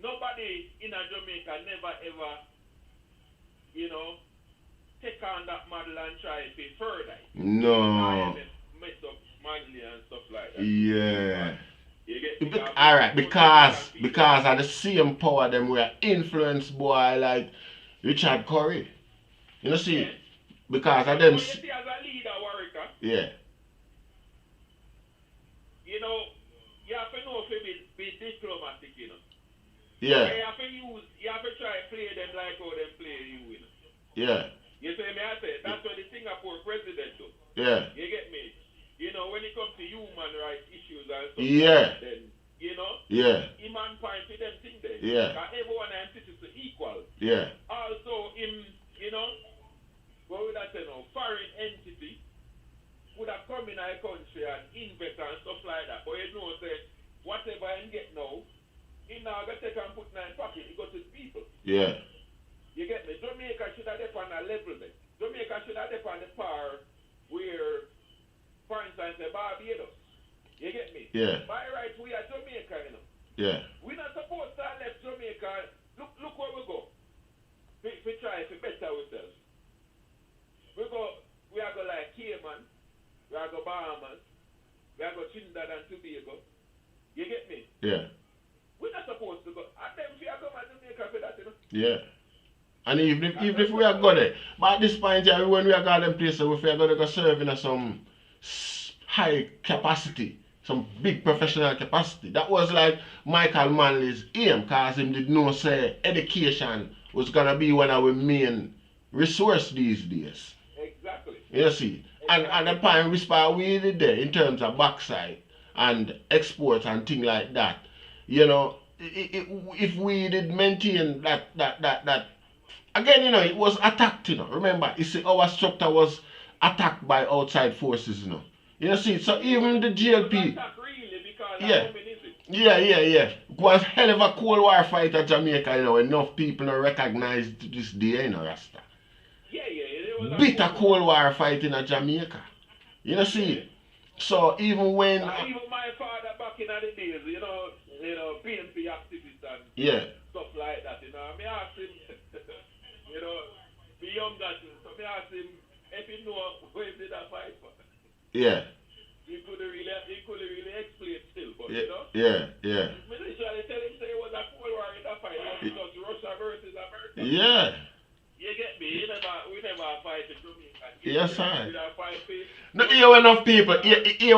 Speaker 6: nobody in a Jamaica never ever, you know, take on that model and try to further.
Speaker 1: No.
Speaker 6: Mess up Manley and stuff like that.
Speaker 1: Yeah.
Speaker 6: You get me?
Speaker 1: Alright, because of the same power them were influenced by like Richard Currie. You know see?
Speaker 6: Yeah.
Speaker 1: Because of
Speaker 6: But
Speaker 1: them
Speaker 6: you see, as a leader, Warwick,
Speaker 1: yeah.
Speaker 6: you know, you have to know if you be diplomatic, you know.
Speaker 1: Yeah.
Speaker 6: You have to try to play them like how them play you, you know.
Speaker 1: Yeah.
Speaker 6: You see me, I say, that's what the Singapore president do.
Speaker 1: Yeah.
Speaker 6: You get me? You know, when it comes to human rights issues and stuff
Speaker 1: Yeah.
Speaker 6: like that, then, you know,
Speaker 1: Yeah.
Speaker 6: him and point to them thing there.
Speaker 1: Yeah.
Speaker 6: Because everyone and citizens equal.
Speaker 1: Yeah.
Speaker 6: Also, him, you know, what would I say now, foreign entity would have come in our country and invest and stuff like that. But you know, say, whatever he get now, he now got to take and put in his pocket, he go to the people.
Speaker 1: Yeah.
Speaker 6: You get me? Jamaica should have depend on a level there. Jamaica should have depend on the power where, for instance, the Barbados. You get me?
Speaker 1: Yeah.
Speaker 6: By right, we are Jamaica, you know.
Speaker 1: Yeah.
Speaker 6: We're not supposed to have left Jamaica. Look where we go. We try to better ourselves. We are go like Cayman, we are go Bahamas, we are go Trinidad and Tobago. You get me?
Speaker 1: Yeah.
Speaker 6: We're not supposed to go. And then we are going to Jamaica for that, you know.
Speaker 1: Yeah. And even if we are good there, but at this point, yeah, when we are going to them places, if we are going to go serve in some high capacity, some big professional capacity, that was like Michael Manley's aim, because him did know say education was going to be one of our main resource these days.
Speaker 6: Exactly.
Speaker 1: You see? And at the point we did there in terms of backside and exports and things like that, you know, if we did maintain that again, you know, it was attacked, you know. Remember, you see, our structure was attacked by outside forces, you know. You see, so even the GLP. Yeah. Yeah. It was hell of a Cold War fight at Jamaica, you know. Enough people don't recognize this day, you know, Rasta.
Speaker 6: Yeah.
Speaker 1: Bitter Cold War fight in Jamaica. You know, see. So even when.
Speaker 6: Even my father back in the days, you know, PNP activists and stuff like that, you know. I asked him, you know, the younger, so I asked him if he know where did that fight for.
Speaker 1: Yeah.
Speaker 6: He couldn't really explain still, but you know.
Speaker 1: Yeah.
Speaker 6: I literally tell him say it was a Cold War in that fight, it was Russia versus America.
Speaker 1: Yeah.
Speaker 6: You get me? We never fight in Jamaica.
Speaker 1: Yes, sir.
Speaker 6: We
Speaker 1: no, here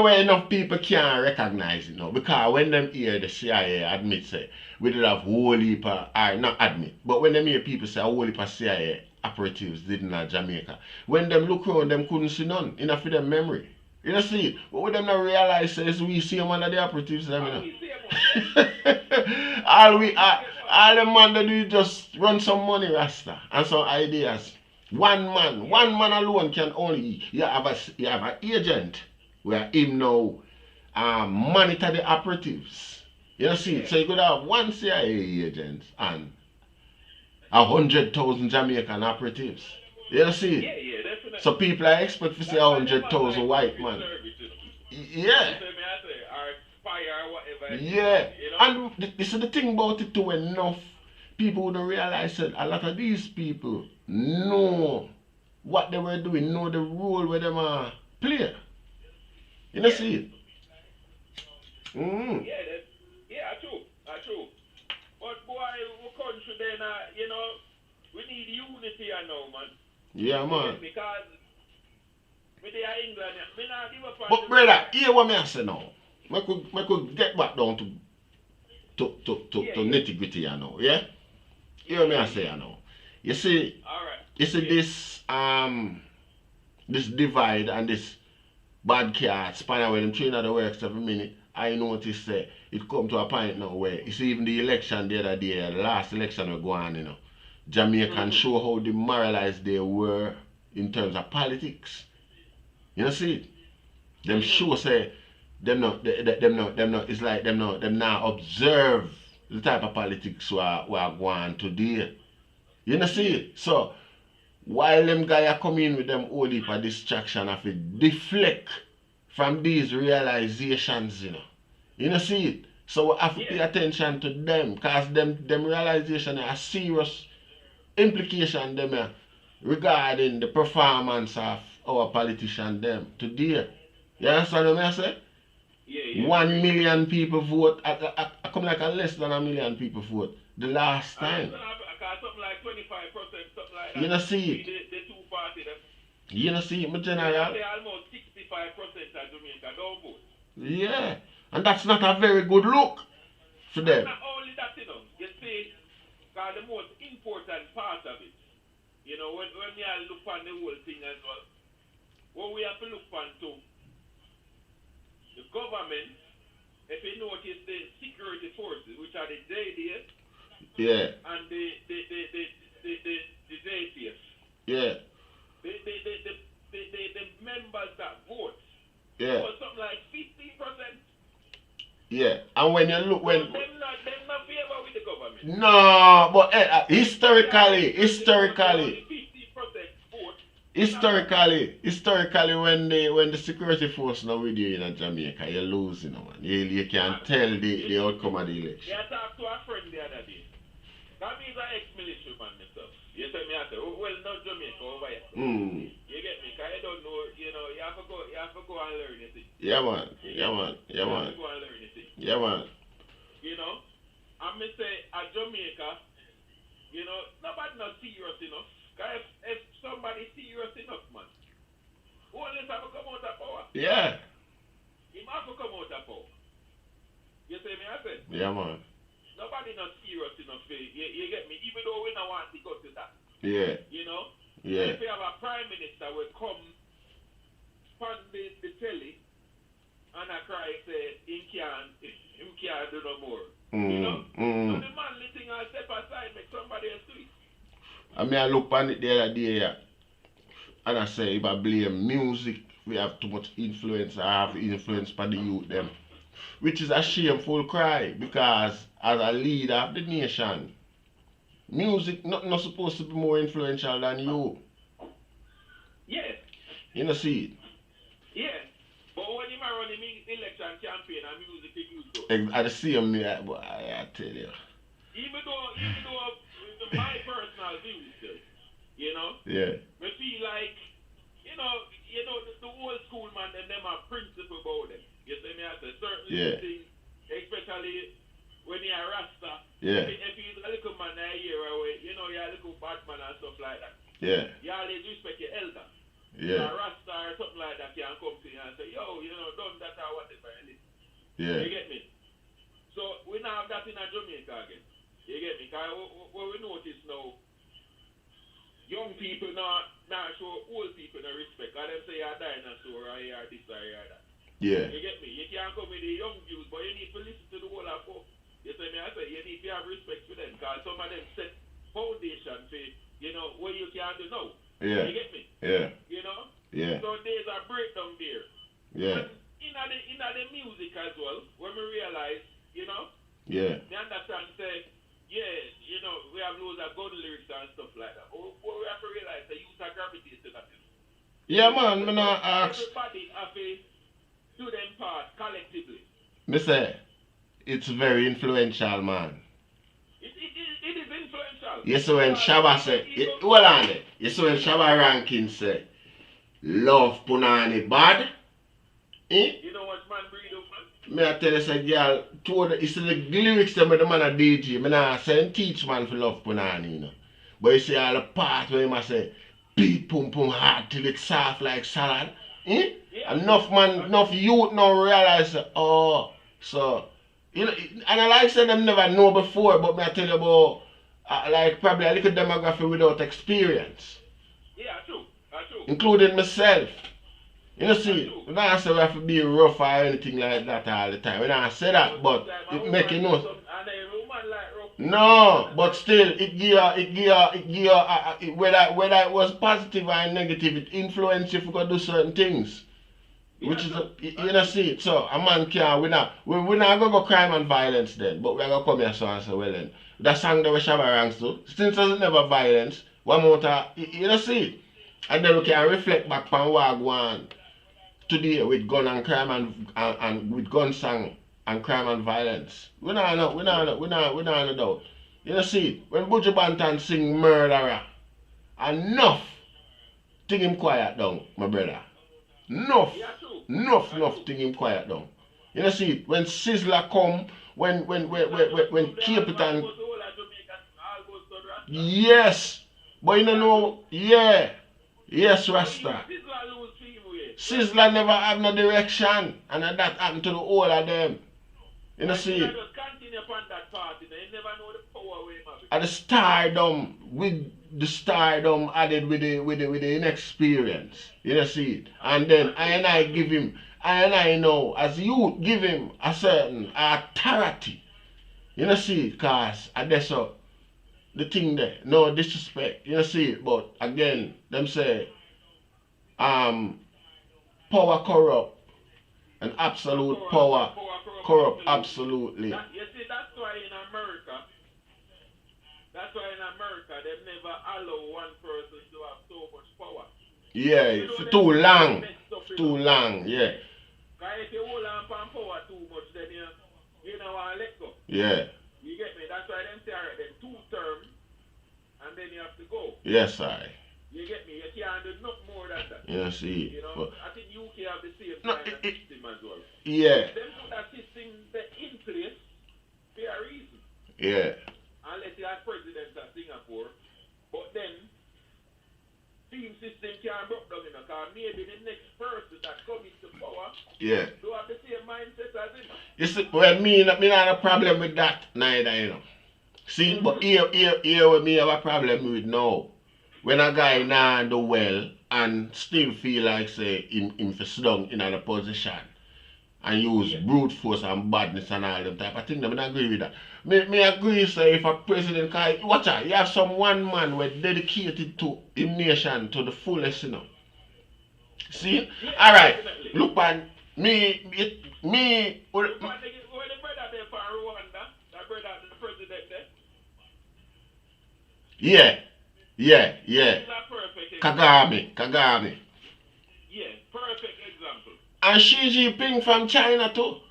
Speaker 1: where enough people can't recognize it now. Because when them hear the CIA admit say we did have whole heap of, or not admit, but when them hear people say a whole heap of CIA operatives did in Jamaica, when them look around them couldn't see none, enough for them memory. You know see it? But what them not realize is we see them under the operatives them, you know. all the man that do is just run some money, Rasta, and some ideas. One man alone can only. You have an agent where him now monitor the operatives. You see, so you could have one CIA agent and 100,000 Jamaican operatives. You see,
Speaker 6: Yeah, definitely.
Speaker 1: so people are expect to see 100,000 white man. Yeah. Yeah, and this is the thing about it too. Enough people don't realize that a lot of these people know what they were doing, know the role where them are play. You know, see it. Mm.
Speaker 6: True. But boy, we country then, we need unity, now, man.
Speaker 1: Yeah, man.
Speaker 6: Because with the England, me not give up on.
Speaker 1: But brother, hear what me I say now. I could get back down to nitty gritty, now. Yeah. Hear what me I say now. You see.
Speaker 6: All right.
Speaker 1: You see this divide and this bad cat spanner when them train at the works every minute. I notice it come to a point now where you see even the election the other day, the last election we go on, Jamaicans show how demoralized they were in terms of politics. You know, see it? Them show say them not it's like them now observe the type of politics we are going on today. You know, see it? So while them guys are coming with them all heap of distraction of it deflect from these realizations, You know, see it? So we have to pay attention to them because them realization are serious implication them regarding the performance of our politician them today. You understand what I say?
Speaker 6: Yeah.
Speaker 1: 1 million people vote. I come like a less than 1 million people vote the last time.
Speaker 6: Something like 25%, something like that.
Speaker 1: You know, see it?
Speaker 6: The two parties.
Speaker 1: You know, see it, my general?
Speaker 6: They almost 65% of Jamaica don't vote.
Speaker 1: Yeah. And that's not a very good look for them.
Speaker 6: Not only that, you see, because the most important part of it, when we look on the whole thing as well, what we have to look on too, the government, if you notice the security forces, which are the JDS, and the JPS.
Speaker 1: Yeah.
Speaker 6: The members that vote.
Speaker 1: Yeah.
Speaker 6: For something like 50%.
Speaker 1: Yeah. And when you look
Speaker 6: them not favor with the government.
Speaker 1: No, but historically,
Speaker 6: 50% vote.
Speaker 1: Historically, when the security force now with you in Jamaica, you're losing, man. You can tell the outcome of the election.
Speaker 6: I talked to a friend the other day. That means an ex-military man myself. You tell me, I say, well, not Jamaica over here. You get me? Because I don't know, you have to go and learn your thing.
Speaker 1: Yeah, man.
Speaker 6: You have to go and learn your thing.
Speaker 1: Yeah, man.
Speaker 6: I'm going to say, at Jamaica, nobody not serious enough. Because if somebody serious enough, man, who else have to come out of power?
Speaker 1: Yeah.
Speaker 6: He have to come out of power. You see me, I said?
Speaker 1: Yeah, man.
Speaker 6: Nobody not serious enough. You get me? Even though we don't want to go to that.
Speaker 1: Yeah. Yeah.
Speaker 6: If we have a prime minister will come on the telly and I cry say him can't do no more. So the manly thing I'll step aside, make somebody else do it.
Speaker 1: I look on it the other day and I say if I blame music, we have too much influence. I have influence by the youth them. Which is a shameful cry because as a leader of the nation, music not supposed to be more influential than you.
Speaker 6: Yes.
Speaker 1: You know, see it?
Speaker 6: Yes. But when you are running election campaign and music is used though.
Speaker 1: I see him, I tell you.
Speaker 6: Even though my personal views still,
Speaker 1: Yeah.
Speaker 6: I feel like, the old school man and them are principle about them. You see me, I say certain things, especially when you're a Rasta.
Speaker 1: Yeah.
Speaker 6: If he's a little man a year away, you're a little bad man and stuff like that.
Speaker 1: Yeah.
Speaker 6: You always respect your elder.
Speaker 1: Yeah.
Speaker 6: A Rasta or something like that can come to you and say, yo, done that or whatever.
Speaker 1: Yeah.
Speaker 6: You get me? So we now have that in a Jamaica again. You get me? Because what we notice now, young people not show old people no respect. And them say you're a dinosaur or you're this or you're that.
Speaker 1: Yeah.
Speaker 6: You get me? You can't come with the young views, but you need to listen to the whole of folk. You see me? I say you need to have respect for them, because some of them set foundation for, you know, what you can do now.
Speaker 1: Yeah.
Speaker 6: You get me?
Speaker 1: Yeah.
Speaker 6: You know?
Speaker 1: Yeah.
Speaker 6: So there's a breakdown there.
Speaker 1: Yeah.
Speaker 6: And in the music as well, when we realize, you know,
Speaker 1: Yeah.
Speaker 6: they understand, say, yeah, you know, we have loads of gun lyrics and stuff like that. But we have to realize the youth are gravitating to that.
Speaker 1: Yeah, man, me not ask.
Speaker 6: Everybody have to do them part collectively.
Speaker 1: Me say, it's very influential, man.
Speaker 6: It is influential.
Speaker 1: Yes, so when Shabba say, hold on there. Yes, so when Shabba Rankin say, love punani bad,
Speaker 6: You know what man breed up, man?
Speaker 1: me I tell you, say, girl, it's the lyrics them with the man a DJ. Me nah say him teach man for love punani, you know. But you see all the part where he must say, beat pum pum hard till it's soft like salad.
Speaker 6: Yeah.
Speaker 1: Enough man, enough youth now realize, oh, so, you know, and I like say them never know before, but me I tell you about, like probably a little demographic without experience.
Speaker 6: Yeah, true. True.
Speaker 1: Including myself. You know, see, we don't say we have to be rough or anything like that all the time. We don't say that, but it make you know. No, but still, it give you, whether it was positive or negative, it influence you if you go do certain things. Which is, you know, see, so a man can't, we're not going to go crime and violence then, but we're going to come here so and say, well then, that song that we Shabba ranks to, since there's never violence, one more time, you know, see, and then we can reflect back on what go on today with gun and crime and with gun song and crime and violence. We don't know. You know, see, when Buju Banton sing murderer, enough thing him quiet down, my brother. Enough thing him quiet down. You know, see, when Sizzler come, when Capitan, yes, but you don't know, yeah, yes, Rasta. Sizzler never have no direction, and that happened to the whole of them. You know, see, and the stardom, with the stardom added with the inexperience. You know, see, and then I give him, I know, as you give him a certain authority. You know, see, cause that's so the thing there, no disrespect. You know, see, but again, them say, power corrupt, and absolute power corrupt absolutely.
Speaker 6: You see, that's why in America, they never allow one person to have so much power.
Speaker 1: Yeah, for too long, yeah.
Speaker 6: Because if you hold on for power too much, then you know want to let go.
Speaker 1: Yeah.
Speaker 6: You get me? That's why them say, alright, then 2 terms, and then you have to go.
Speaker 1: Yes, I.
Speaker 6: You get me? You can't do nothing more than that.
Speaker 1: Yeah, see.
Speaker 6: You know,
Speaker 1: But,
Speaker 6: I think UK have the same
Speaker 1: no,
Speaker 6: kind of system as well.
Speaker 1: yeah,
Speaker 6: Them put that system in place for a reason.
Speaker 1: yeah,
Speaker 6: Unless you are president of Singapore. But then, team system can't break down, you know, because maybe the next person that comes into power
Speaker 1: yeah.
Speaker 6: do have the same mindset as him.
Speaker 1: You see, well, me not a problem with that neither, you know. See, but here what me have a problem with now. When a guy nah do well and still feel like say him for sit down in a position and use brute force and badness and all them type of thing, I don't agree with that. Me agree say if a president, cause watch out, you have some one man who dedicated to him nation to the fullest, you know. See? Alright, look man, me
Speaker 6: When the brother there for Rwanda, that brother the president there,
Speaker 1: yeah.
Speaker 6: he's a perfect example.
Speaker 1: Kagame.
Speaker 6: Yeah, perfect example.
Speaker 1: And Xi Jinping from China too.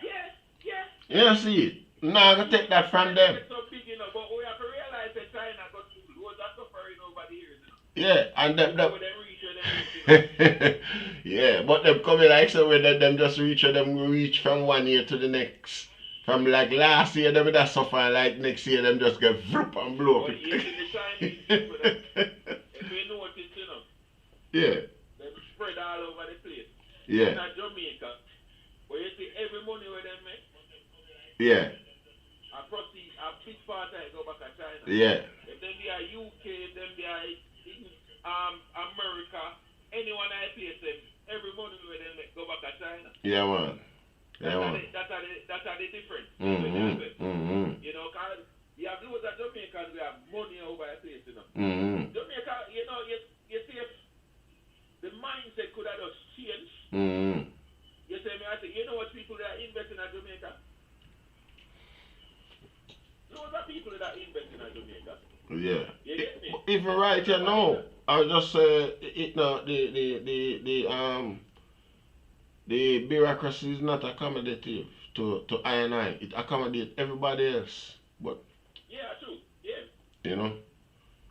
Speaker 6: Yeah.
Speaker 1: You see, now I gotta take that from them.
Speaker 6: So big, you know, but we have to realize that China got loads of suffering over the years.
Speaker 1: Yeah, and them
Speaker 6: When they reach,
Speaker 1: yeah, but them coming like so when them just reach from one year to the next. From like last year them that suffer, like next year them just get vroom and blow up.
Speaker 6: But you see the Chinese people, if you notice, you know,
Speaker 1: Yeah,
Speaker 6: they spread all over the place.
Speaker 1: yeah,
Speaker 6: In Jamaica, but you see every money where they make,
Speaker 1: yeah,
Speaker 6: I proceed, a big part I go back to China.
Speaker 1: yeah,
Speaker 6: If them be a UK, them be a America, anyone I place them, every money where they make go back to China.
Speaker 1: Yeah, man.
Speaker 6: That's
Speaker 1: Yeah,
Speaker 6: how
Speaker 1: man.
Speaker 6: that's how they different.
Speaker 1: Mm-hmm.
Speaker 6: You know, cause you have loads of Jamaicans we have money over a place, you know.
Speaker 1: Mm-hmm.
Speaker 6: Jamaica, you know, you see if the mindset could have just changed.
Speaker 1: Mm-hmm.
Speaker 6: You say me, I say, you know what people that are investing in Jamaica? Loads of people that are investing in Jamaica.
Speaker 1: Yeah.
Speaker 6: You get me?
Speaker 1: Even right here now, I just say it now the bureaucracy is not accommodative to I and I. It accommodates everybody else. But
Speaker 6: Yeah, true. Yeah.
Speaker 1: you know.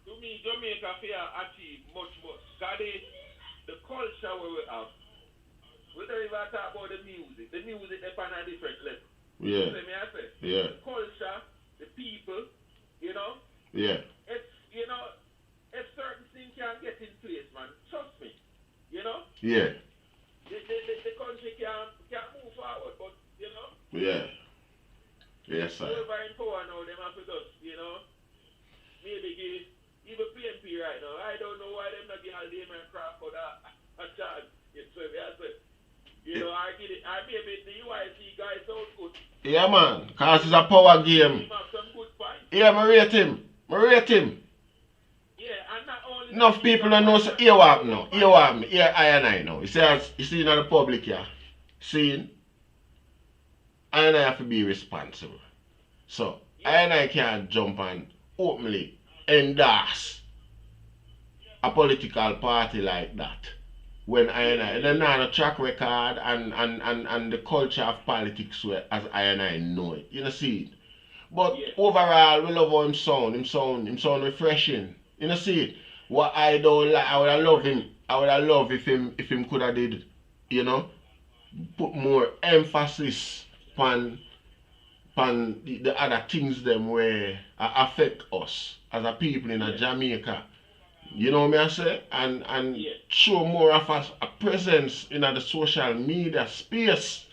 Speaker 6: To me, Jamaica fear achieve much more. Cause the culture where we have, we don't even talk about the music. The music is on a different level.
Speaker 1: Yeah.
Speaker 6: You see me, I say?
Speaker 1: Yeah.
Speaker 6: The culture, the people, you know,
Speaker 1: Yeah.
Speaker 6: it's, you know, if certain things can get in place, man, trust me, you know,
Speaker 1: Yeah.
Speaker 6: the country can move forward, but, you know,
Speaker 1: Yeah. Yes, sir.
Speaker 6: whoever in power now, them have to just, you know, maybe give, even PNP right now, I don't know why them not give all the man Crawford a charge. You see me, I say, you know, I get it, I maybe the UIC guy sounds good.
Speaker 1: Yeah, man. Cause it's a power
Speaker 6: He
Speaker 1: game.
Speaker 6: have some good points.
Speaker 1: Yeah, me rate him. Me rate him.
Speaker 6: Yeah, and not only
Speaker 1: Enough
Speaker 6: that,
Speaker 1: people don't know. So here what now. Here what me. Here I and I now. You see in the public here. Seeing. I and I have to be responsible. So I and I can't jump and openly endorse a political party like that. When I and I, then not a track record and the culture of politics where as I and I know it. You know see it. But
Speaker 6: Yeah.
Speaker 1: overall we love how him sound refreshing. You know see it. What I don't like I would have loved him. I would have loved if him could have did, you know, put more emphasis on the other things them where affect us as a people in a Jamaica. You know what I say? And
Speaker 6: Yeah.
Speaker 1: show more of a presence in the social media space.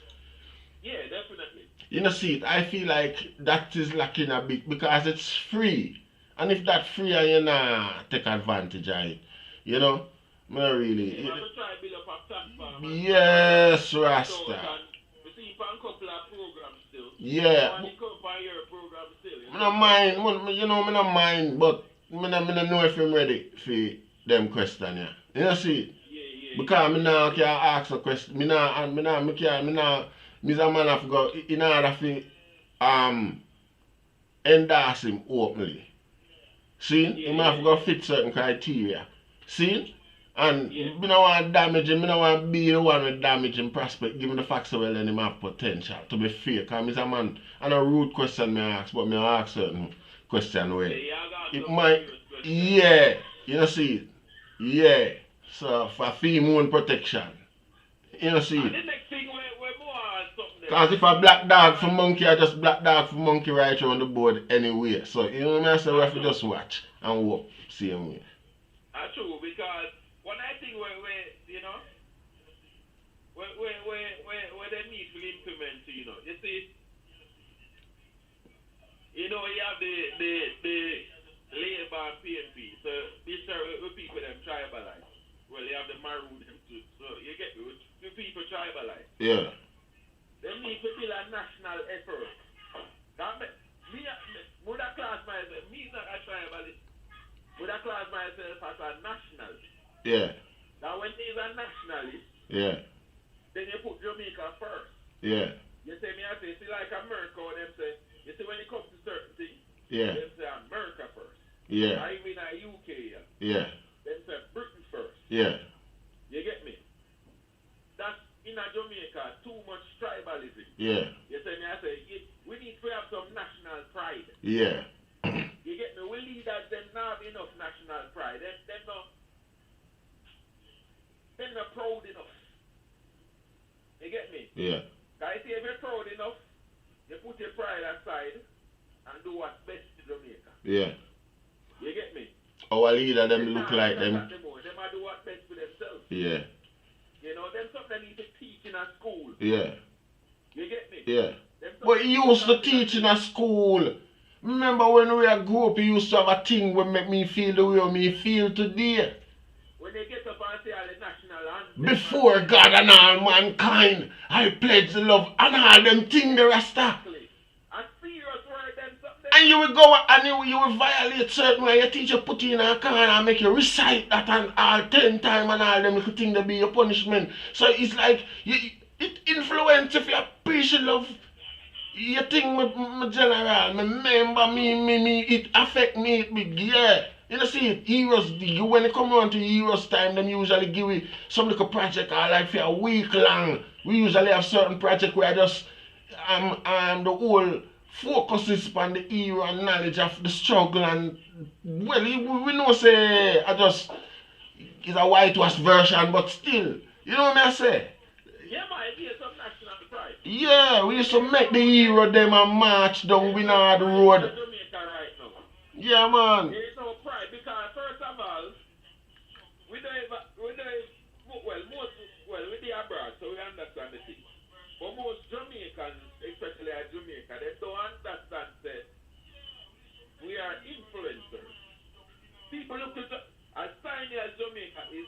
Speaker 6: Yeah, definitely.
Speaker 1: You know see it, I feel like that is lacking a bit because it's free. And if that free and you not take advantage of it, you know, not really.
Speaker 6: Yeah, but try to build up a platform.
Speaker 1: Yes,
Speaker 6: So,
Speaker 1: Rasta.
Speaker 6: we see you on a couple of programs still.
Speaker 1: Yeah.
Speaker 6: One come on your program still.
Speaker 1: I don't mind, you know, I don't mind, but I don't know if I'm ready for them questions, yeah. You know see?
Speaker 6: Yeah.
Speaker 1: Because I now can ask a question. Me a man have to go in order to endorse him openly. See?
Speaker 6: Yeah,
Speaker 1: He have to go fit certain criteria. See? And
Speaker 6: Yeah.
Speaker 1: me don't want to damage him, I don't want to be the one with damage him prospect, given the fact that well then him have potential to be fair. Because he's a man, and a rude question me ask, but me ask certain question where it might, yeah, you know see, yeah, so for female protection, you know see,
Speaker 6: And the next thing we're more on something there.
Speaker 1: because if a black dog for monkey, I just black dog for monkey right around the board anyway, so you know what I say, we have to just watch and walk same way.
Speaker 6: That's true, because one I think where you know, where they need to implement, you know, you see, you know, you have the Labour and PNP, so these are the people them tribalize. Well, you have the Maroons them too, so you get me, the people tribalize.
Speaker 1: Yeah.
Speaker 6: They need to build a national effort. Me would I class myself, me not a tribalist, would I class myself as a nationalist.
Speaker 1: Yeah.
Speaker 6: Now when there's a nationalist,
Speaker 1: Yeah.
Speaker 6: then you put Jamaica first.
Speaker 1: Yeah.
Speaker 6: You say me, I say, see like America, or them say, you see when it comes to certain things,
Speaker 1: Yeah.
Speaker 6: them say America first.
Speaker 1: Yeah.
Speaker 6: I even in UK here,
Speaker 1: Yeah.
Speaker 6: them say Britain first.
Speaker 1: Yeah.
Speaker 6: You get me? That's in a Jamaica, too much tribalism.
Speaker 1: Yeah.
Speaker 6: You say me, I say, we need to have some national pride.
Speaker 1: Yeah.
Speaker 6: You get me? We leaders, them not have enough national pride. Them not proud enough. You get me?
Speaker 1: Yeah.
Speaker 6: Because if you're proud enough, you put your pride aside and do what's best to Jamaica.
Speaker 1: Yeah.
Speaker 6: You get me?
Speaker 1: Our leader them
Speaker 6: Them
Speaker 1: look
Speaker 6: not
Speaker 1: like
Speaker 6: look
Speaker 1: them.
Speaker 6: at them all. Them a do what's best for themselves.
Speaker 1: Yeah.
Speaker 6: You know, them something they need to teach in a school.
Speaker 1: Yeah.
Speaker 6: You get me?
Speaker 1: Yeah.
Speaker 6: Them
Speaker 1: But
Speaker 6: something
Speaker 1: he
Speaker 6: they
Speaker 1: used to
Speaker 6: teach
Speaker 1: teach in a school. Remember when we grew up, he used to have a thing that make me feel the way me feel today.
Speaker 6: When they get up and say all the national anthem.
Speaker 1: Before God and all mankind, I pledge the love and all them things the Rasta.
Speaker 6: Exactly. A serious word then something.
Speaker 1: And you will go and you will violate certain way. Your teacher put you in a corner and make you recite that and all 10 times and all them little things to be your punishment. So it's like it influence if you appreciate love. You think my general, my member, me, it affect me, it big, yeah. You know, see it, heroes, when they come around to heroes time, them usually give me some little project or like for a week long. We usually have certain project where I just, the whole focus is on the hero and knowledge of the struggle and, well, we know say, I just, it's a whitewash version, but still, you know what I say?
Speaker 6: Yeah, man, it's some national pride.
Speaker 1: Yeah, we used to make the hero them and march down Winard Road.
Speaker 6: Jamaica right now.
Speaker 1: Yeah, man.
Speaker 6: There is no pride because first of all, we don't we the abroad, so we understand the thing. But most Jamaicans, especially at Jamaica, they don't understand that we are influencers. People look to as tiny as Jamaica is,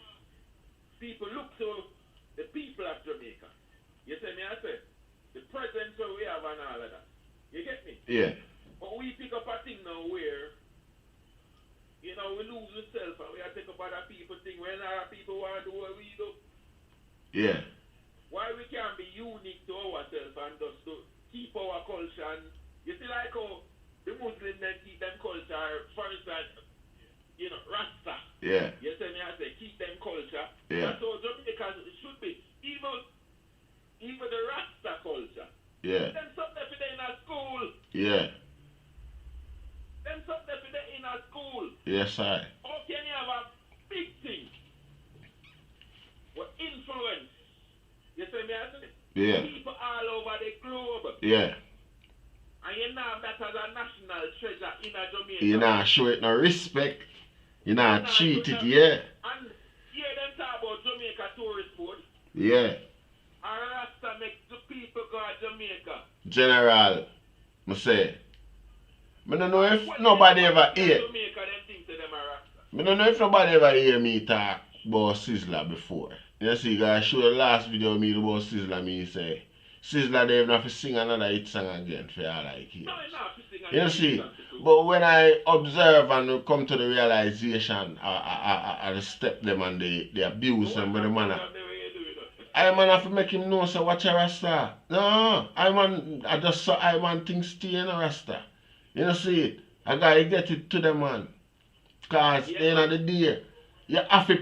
Speaker 6: people look to the people of Jamaica. You see me, I say, the presence that we have and all of that. You get me?
Speaker 1: Yeah.
Speaker 6: But we pick up a thing now where, you know, we lose ourselves and we are take up other people thing when other people want to do what we do.
Speaker 1: Yeah.
Speaker 6: Why we can't be unique to ourselves and just to keep our culture and you see like how the Muslims then keep them culture, for instance, you know, Rasta.
Speaker 1: Yeah.
Speaker 6: You see me, I say keep them culture.
Speaker 1: Yeah.
Speaker 6: And so Jamaica it should be even the Rasta culture.
Speaker 1: Yeah.
Speaker 6: Then something for them in a school.
Speaker 1: Yeah.
Speaker 6: Then something for them in a school.
Speaker 1: Yes, I.
Speaker 6: How can you have a big thing? What influence? You see me, I say?
Speaker 1: Yeah.
Speaker 6: People all over the globe.
Speaker 1: Yeah.
Speaker 6: And you know that as a national treasure in a Jamaica.
Speaker 1: You not show it no respect. You not treat it, yeah.
Speaker 6: And hear them talk about Jamaica tourist board.
Speaker 1: Yeah.
Speaker 6: And Rasta make the people go to Jamaica.
Speaker 1: General, I say, I don't know if nobody ever hear.
Speaker 6: Jamaica, them think to them are Rasta.
Speaker 1: I don't know if nobody ever hear me talk about Sizzler before. You see, guys, show the last video me about Sizzler, me say, Sizzler they even have to sing another hit song again for all like here.
Speaker 6: No, it's not to sing
Speaker 1: You see, but when I observe and come to the realization, I step them and they abuse them with the manner. I man have to make him know so watch a Rasta. No, I just saw I man things stay in a Rasta. You know see it? I gotta get it to the man. Cause at the end of the day, you have to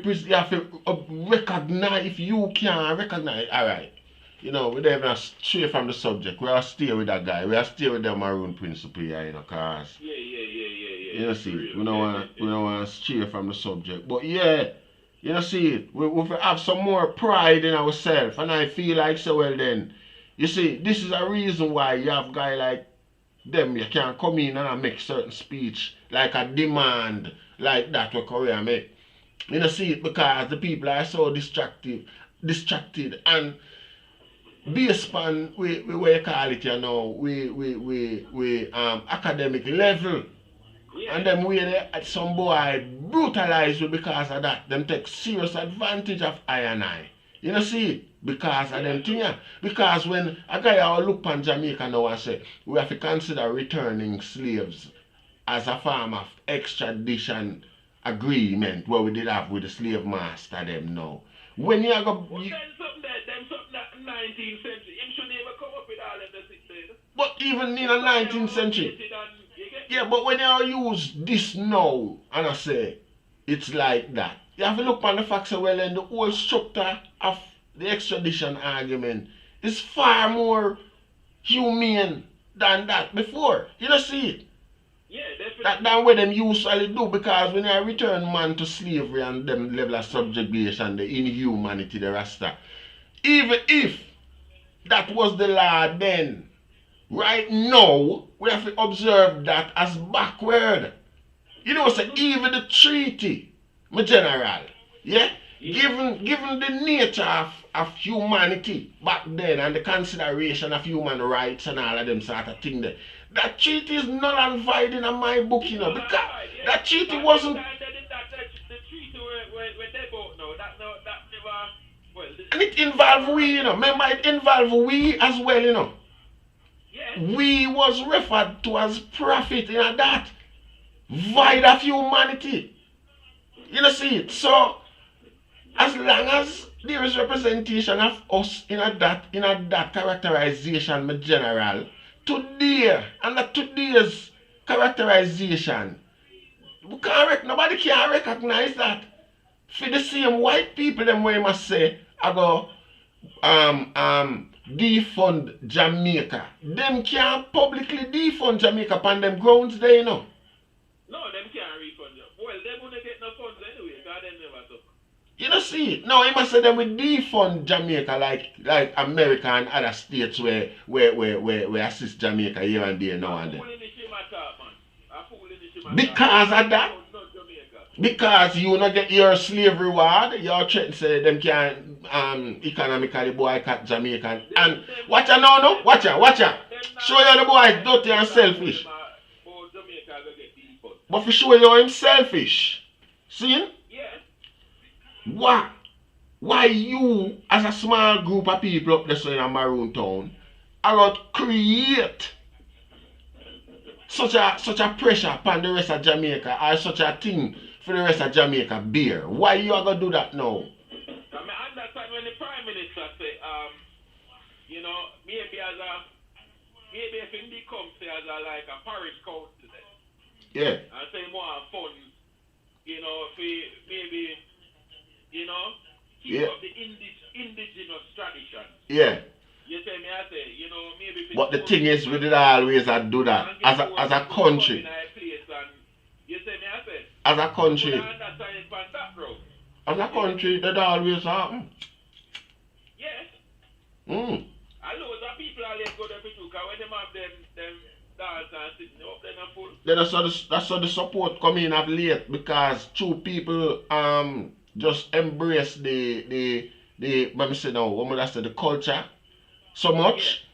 Speaker 1: recognize if you can recognize alright. You know, we don't even stray from the subject. We are stay with that guy. We are stay with the Maroon principle here, you know, cause
Speaker 6: Yeah.
Speaker 1: you know see, we don't want to stray from the subject. But yeah, you know see, we have some more pride in ourselves, and I feel like so well then. You see, this is a reason why you have guy like them, you can come in and make certain speech like a demand like that what Korea make. You know see it because the people are so distracted and based upon we you call it, you know, we academic level.
Speaker 6: Yeah.
Speaker 1: And them way some boy brutalize you because of that. Them take serious advantage of I and I. You know see it? Because of them thing. Because when a guy will look on Jamaica now and say we have to consider returning slaves as a form of extradition agreement what we did have with the slave master them now. When you go
Speaker 6: Well, then something that 19th century, him should never come up with all of the things.
Speaker 1: but even in the 19th century. Yeah, but when you use this now, and I say, it's like that. You have to look on the facts well, and the whole structure of the extradition argument is far more humane than that before. You don't see it?
Speaker 6: Yeah, definitely.
Speaker 1: That's what them usually do, because when you return man to slavery and them level of subjugation, the inhumanity, the Rasta, even if that was the law then, right now, we have to observe that as backward. You know, so even the treaty, my general, yeah? Given the nature of humanity back then and the consideration of human rights and all of them sort of thing there, that treaty is null and void in my book, you know, because that treaty wasn't...
Speaker 6: The treaty where they both know, that never, well,
Speaker 1: And it involved we, you know. Remember, it involved we as well, you know.
Speaker 6: Yeah.
Speaker 1: We was referred to as prophet in that. Void of humanity. You know, see it. So, as long as there is representation of us in a that characterization, my general, today, under today's characterization, nobody can recognize that. For the same white people, them way must say, I go, defund Jamaica. Them can't publicly defund Jamaica upon them grounds there, you know.
Speaker 6: No, them can't refund you. Well, them won't get no funds anyway, because them never took.
Speaker 1: You know, see, no, he must say them will defund Jamaica like America and other states where assist Jamaica here and there now and then. Because of that, because you not get your slave reward, you're trying to say them can economically boycott Jamaica. And watch ya now, no? Watch ya. Show you the boy dirty and selfish. But for sure you him selfish. See?
Speaker 6: Yeah.
Speaker 1: Why you, as a small group of people up there so in a Maroon town, are going to create such a pressure upon the rest of Jamaica or such a thing for the rest of Jamaica beer? Why you are going to do that now?
Speaker 6: I understand when the Prime Minister say, you know, maybe if he becomes as like a parish council then.
Speaker 1: Yeah.
Speaker 6: And say more funds, you know, if maybe, you know, keep up the indigenous tradition.
Speaker 1: Yeah.
Speaker 6: You say me, I say, you know, maybe.
Speaker 1: But the thing is, we did always do that as a country.
Speaker 6: You say me, I say.
Speaker 1: As a country. As a
Speaker 6: Yeah.
Speaker 1: country, that always happen.
Speaker 6: Yes.
Speaker 1: Mm.
Speaker 6: I know that people always go there for too, because when them have them dance and sitting up, then I'm full.
Speaker 1: Then that's how the support come in of late, because two people just embrace the let me say now, what I say, the culture so much.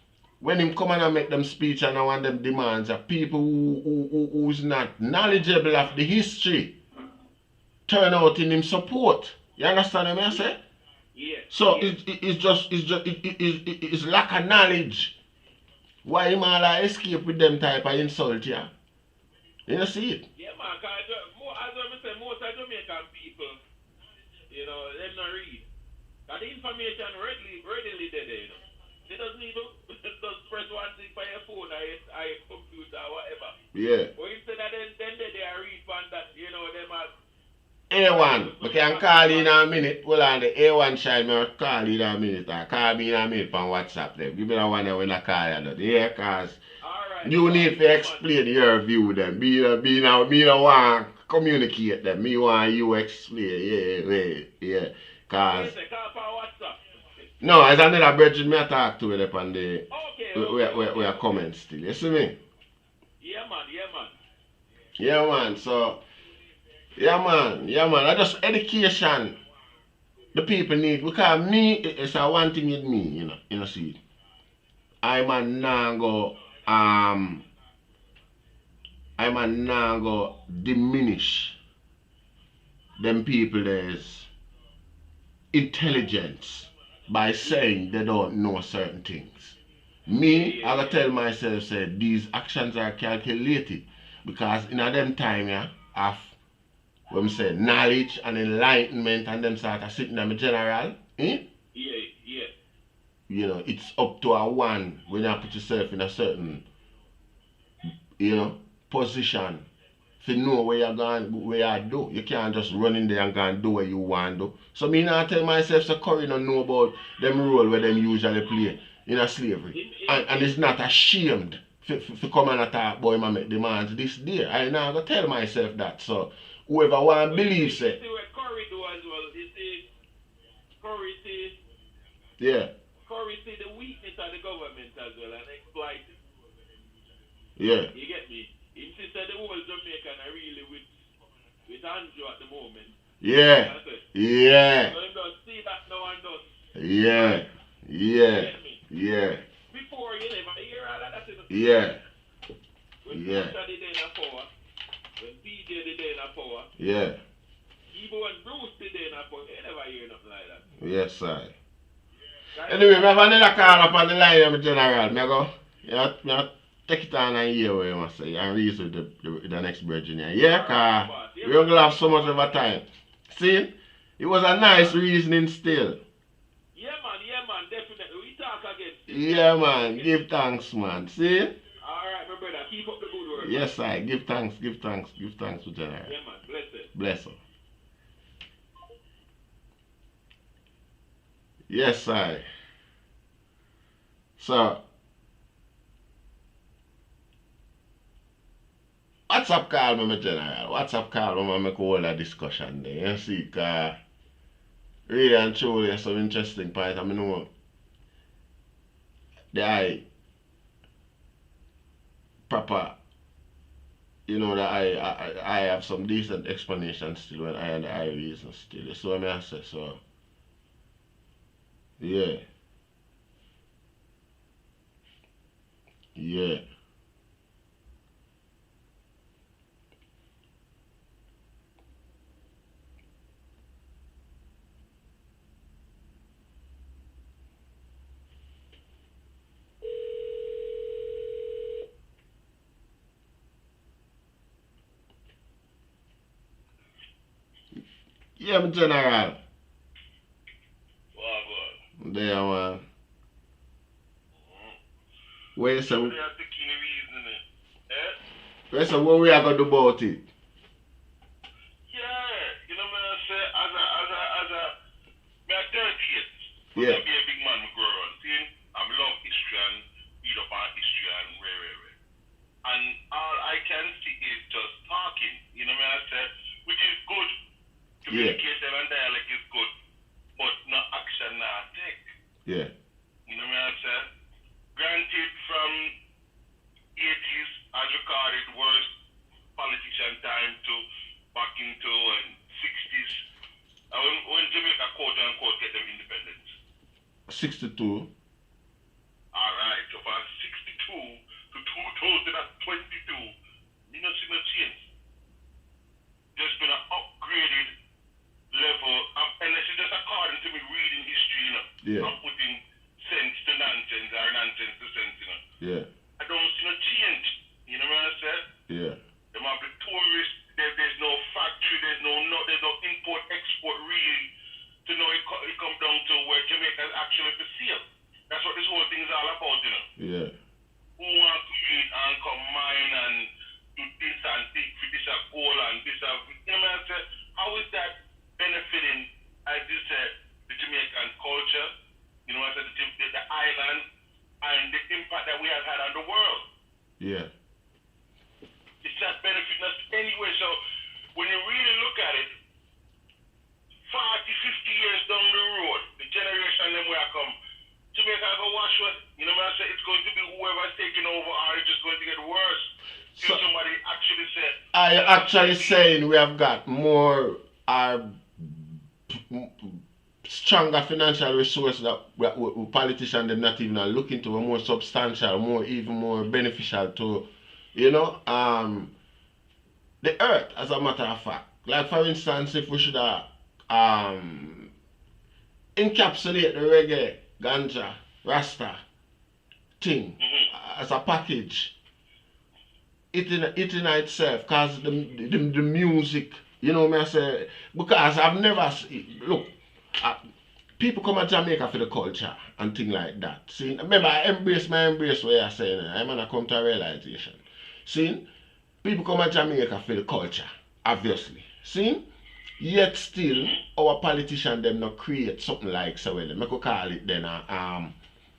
Speaker 1: When him come and make them speech and I want them demands are people who's not knowledgeable of the history turn out in him support. You understand what I say?
Speaker 6: Yeah.
Speaker 1: So it's lack of knowledge. Why him all escape with them type of insult, yeah? You know, see it?
Speaker 6: Yeah, man, because as I say, most of Jamaican people, you know, they don't read. And the information readily there, you know. They don't need to just press one thing for your phone or your computer or whatever.
Speaker 1: Yeah.
Speaker 6: But instead of then they are read one that, you know, them are.
Speaker 1: A1, we can call you in a minute. Well, on the A1 child, me call you in a minute. Or call me in a minute on WhatsApp. Them. Give me that one when I call you. Yeah, because you need to explain your view. Them. Me no want to communicate them. Me want you explain. Yeah. Cause no, as another brethren me I talk to it upon the we are comments still. You see me?
Speaker 6: Yeah man.
Speaker 1: Yeah man, so yeah man. I just education the people need, because me it's a one thing with me, you know see. I'm a now go diminish them people there's intelligence by saying they don't know certain things. Me, I gotta tell myself, say these actions are calculated, because in a them time, yeah, of when we say knowledge and enlightenment and them sort of sitting in general,
Speaker 6: Yeah.
Speaker 1: You know, it's up to a one when you put yourself in a certain, position to know where you're going, where you do. You can't just run in there and go and do what you want to do. So me now tell myself, so Currie don't know about them role where them usually play in a slavery. And it's not ashamed to come and talk about him and make demands this day. I now go tell myself that. So whoever want to believe it.
Speaker 6: You see what Currie do as well. You see, Currie see.
Speaker 1: Yeah.
Speaker 6: Currie see the weakness of the government as well and exploit it.
Speaker 1: Yeah.
Speaker 6: You get me? He said the whole Jamaican are really with Andrew at the moment.
Speaker 1: Yeah. Yeah.
Speaker 6: So he does see that now and does.
Speaker 1: Yeah. Yeah. Yeah.
Speaker 6: Before you never hear all of that.
Speaker 1: Yeah.
Speaker 6: When
Speaker 1: Yeah.
Speaker 6: Pusha did in a power, when PJ did in a power,
Speaker 1: Yeah.
Speaker 6: even when Bruce did in a power, you never hear nothing like that.
Speaker 1: Yes, sir. Anyway, I have another call up on the line, my general. Me go, you take it on and hear what you must say and reason with the next Virginia. Yeah, because we don't have so much of a time. See, it was a nice reasoning still.
Speaker 6: Yeah, man, definitely. We talk again.
Speaker 1: Yeah, man, give thanks, man. See?
Speaker 6: Alright, my brother, keep up the good work.
Speaker 1: Yes, I give thanks, to general.
Speaker 6: Yeah, man, bless it.
Speaker 1: Bless her. Yes, I. So, WhatsApp call me, my general. WhatsApp call me, I make all the discussion there. You see, because really and truly, there's some interesting point. I mean, know the I proper, you know, that I have some decent explanations still when I and the I reason still. So what I say, so, yeah. Yeah. Yeah, my general.
Speaker 6: Well,
Speaker 1: There, man. Where so,
Speaker 6: they are taking the reasoning. Eh?
Speaker 1: where so what we are going to do about it?
Speaker 6: Yeah, you know what I say, as a, me a 30 years.
Speaker 1: Yeah.
Speaker 6: Be a big man, me grow on. See, I'm love history and read up on history and where. And all I can see is just talking, you know what I say, which is good. Communication and dialogue is good, but no action, no take.
Speaker 1: Yeah.
Speaker 6: You know what I say? Granted, from 80s, as recorded, worst politician time to back into 60s. When Jamaica quote unquote get them independence.
Speaker 1: 62.
Speaker 6: Alright, so from 62 to 2022, you know, see no change. There's been an upgraded level, and this is just according to me reading history, you know.
Speaker 1: Yeah.
Speaker 6: I'm putting sense to nonsense or nonsense to sense, you know.
Speaker 1: Yeah.
Speaker 6: I don't see no change. You know what I said?
Speaker 1: Yeah.
Speaker 6: There might be tourists, there's no factory, there's no import, export really to know it come down to where Jamaica is actually for sale. That's what this whole thing is all about, you know.
Speaker 1: Yeah.
Speaker 6: Who want to eat and come mine and do this and take for this and gold and this and, you know what I said? How is that benefiting, as you said, the Jamaican culture, you know what I said, the island, and the impact that we have had on the world?
Speaker 1: Yeah.
Speaker 6: It's not benefiting us anyway. So when you really look at it, 40, 50 years down the road, the generation them where I come, Jamaica go wash what, you know what I say, it's going to be whoever's taking over or it's just going to get worse. So somebody actually said,
Speaker 1: are you actually saying we have got more stronger financial resources that we politicians them not even are looking to, more substantial, even more beneficial to, you know, the earth, as a matter of fact. Like for instance, if we should encapsulate the reggae, ganja, rasta thing as a package, it in itself, because the music, you know me I say, because I've never look, people come to Jamaica for the culture and things like that. See, remember I embrace what I say, I'm gonna come to a realization. See, people come to Jamaica for the culture, obviously. See, yet still our politicians them not create something like so well. I could call it then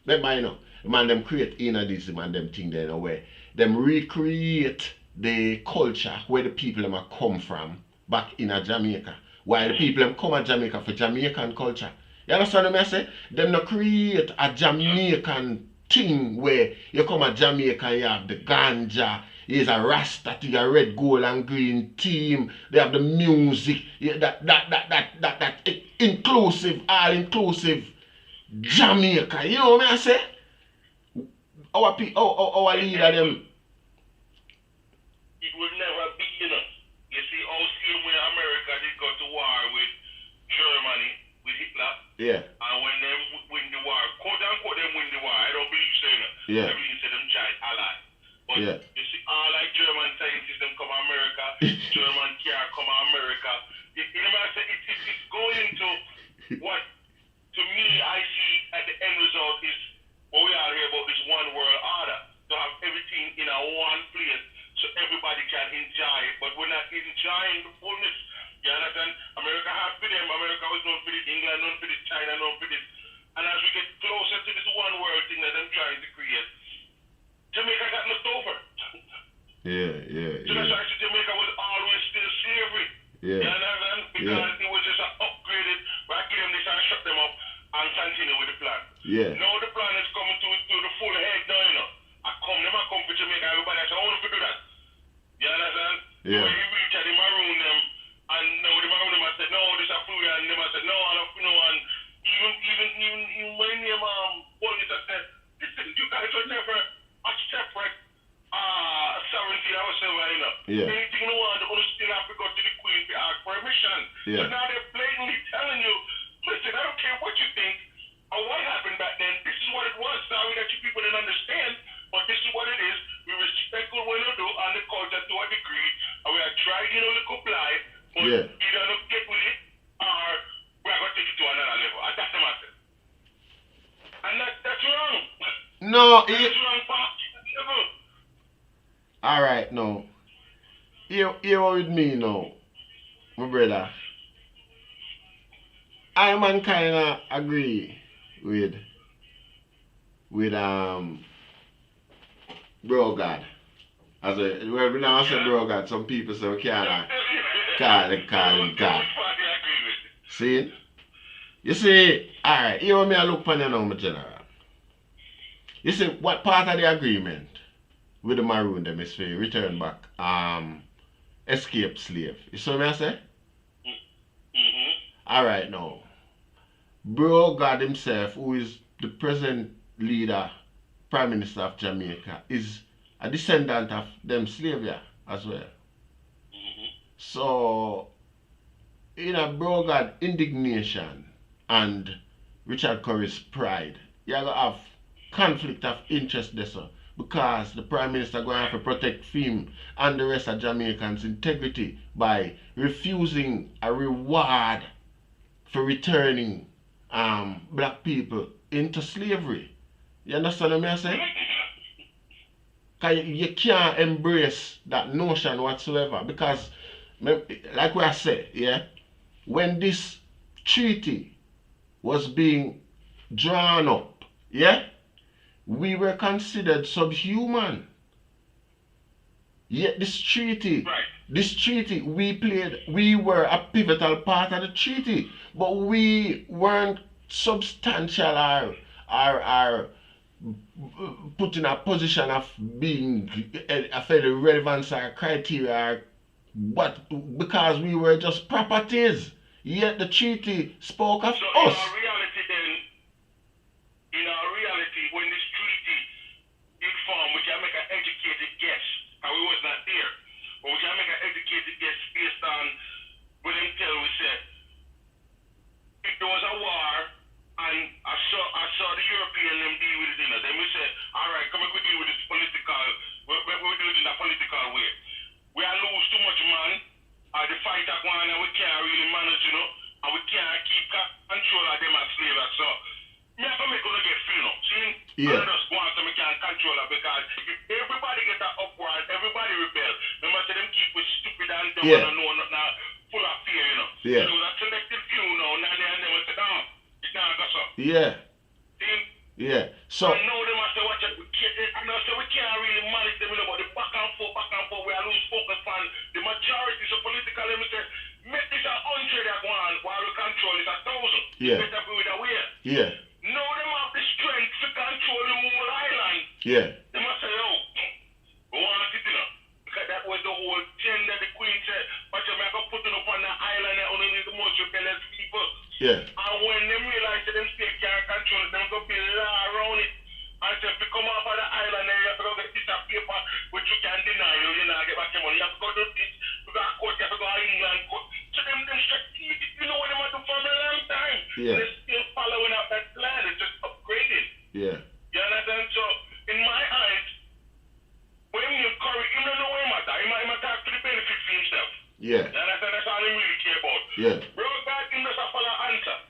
Speaker 1: remember, you know, man them create inadism and them thing then where them recreate the culture where the people them are come from back in a Jamaica. While the people them come to Jamaica for Jamaican culture. You understand what I say? Them not create a Jamaican thing where you come to Jamaica and you have the ganja, is a Rasta thing, a red, gold and green team. They have the music, that inclusive, all inclusive Jamaica. You know what I say? Our leader them.
Speaker 6: it will never be, you know. You see, all same way America did go to war with Germany, with Hitler.
Speaker 1: Yeah.
Speaker 6: And when they win the war quote unquote them win the war. I don't believe so.
Speaker 1: Yeah.
Speaker 6: I believe so them try ally. But
Speaker 1: Yeah.
Speaker 6: you see, all like German scientists them come to America, German care come to America. It's going into what to me I see at the end result is what we are here about this one world order. To have everything in a one place so everybody can enjoy it, but we're not enjoying the fullness. You understand? America has for them, America was known for this, England known for this, China known for this. And as we get closer to this one world thing that I'm trying to create, Jamaica got left over. So that's why Jamaica was always still slavery.
Speaker 1: Yeah.
Speaker 6: You understand? Because it was just an upgraded, right? Give them this and shut them up and continue with the plan.
Speaker 1: Yeah.
Speaker 6: Now the plan is coming to the full head now, you know. I come for Jamaica, everybody I say, I want to do that. You understand?
Speaker 1: Yeah.
Speaker 6: When he reached the Maroon them, and now the Maroon them I said, no, this is a food, and them I said, no, I don't know, and even when them police I said, listen, you guys were never a separate sovereignty ourselves, you know.
Speaker 1: Yeah.
Speaker 6: Anything you want, they're going to still have to go to the Queen to ask permission.
Speaker 1: Yeah.
Speaker 6: So now they're blatantly telling you, listen, I don't care what you think or what happened back then, this is what it was. Sorry that you people didn't understand, but this is what it is. We respect what we do and the culture to a degree, and we are trying, you know, to comply, but either not get with it or we're going to take it to another level. And that's the matter. And that's wrong.
Speaker 1: No,
Speaker 6: that's wrong, Pop.
Speaker 1: Alright, no. Here with me now, my brother. I man kinda agree with Bro God. Well, we don't say Bro God. Some people say we can't call him God. See? You see, alright, here me I look upon you now, my general. You see, what part of the agreement with the Maroon them is for return back escape slave. You see what I say? Alright now. Bro God himself, who is the present leader, Prime Minister of Jamaica, is a descendant of them slaves as well. So, in a Bro God indignation and Richard Currie's pride, you're going to have conflict of interest there, sir, because the Prime Minister going to have to protect him and the rest of Jamaicans' integrity by refusing a reward for returning black people into slavery. You understand what I'm saying? Because you can't embrace that notion whatsoever, because like what I said, yeah, when this treaty was being drawn up, yeah, we were considered subhuman. Yet this treaty, we were a pivotal part of the treaty, but we weren't substantial or put in a position of being a fairly relevance or criteria, because we were just properties. Yet the treaty spoke of us.
Speaker 6: In our reality, when this treaty is formed, we can make an educated guess, and we was not there, but we can make an educated guess based on what they tell we said. If there was a war, and I saw the European them deal with it, you know, then we said, all right, come on, we deal with this political, we do it in a political way. We are lose too much man, the fight that one, and we can't really manage, you know, and we can't keep control of them as slaves. So, me have to make them get free now. See?
Speaker 1: Yeah.
Speaker 6: I just go on so we can't control it, because if everybody get that upward, everybody rebel. Remember, say them keep with stupid and don't want to know, not full of fear, you know.
Speaker 1: Yeah.
Speaker 6: So that selective few now, now they and them will say, no, it's not going to.
Speaker 1: Yeah.
Speaker 6: See?
Speaker 1: Yeah. So.
Speaker 6: I know them, I say, watch it. I know, so we can't really manage them, you know, but the back and forth, we are lose focus on the majority. So political, let me say, make this 100 at one while we control it 1,000.
Speaker 1: Yeah.
Speaker 6: Better be with a way.
Speaker 1: Yeah.
Speaker 6: Now them have the strength to control the whole island.
Speaker 1: Yeah.
Speaker 6: They must say, oh, we want it, you know. Because that was the whole thing that the Queen said, but you make a put it up on the island and only need the most rebellious people.
Speaker 1: Yeah.
Speaker 6: And when they realize that them still can't control it, they're going to build law around it. And so if you come off of the island, then you have to go get this paper, which you can deny you, you know, get back your money. You have to go to this, you got court, you have to go to England court. So them strategic, you know what they want to do for a long time.
Speaker 1: Yeah.
Speaker 6: They're still following up that plan, it's just upgraded.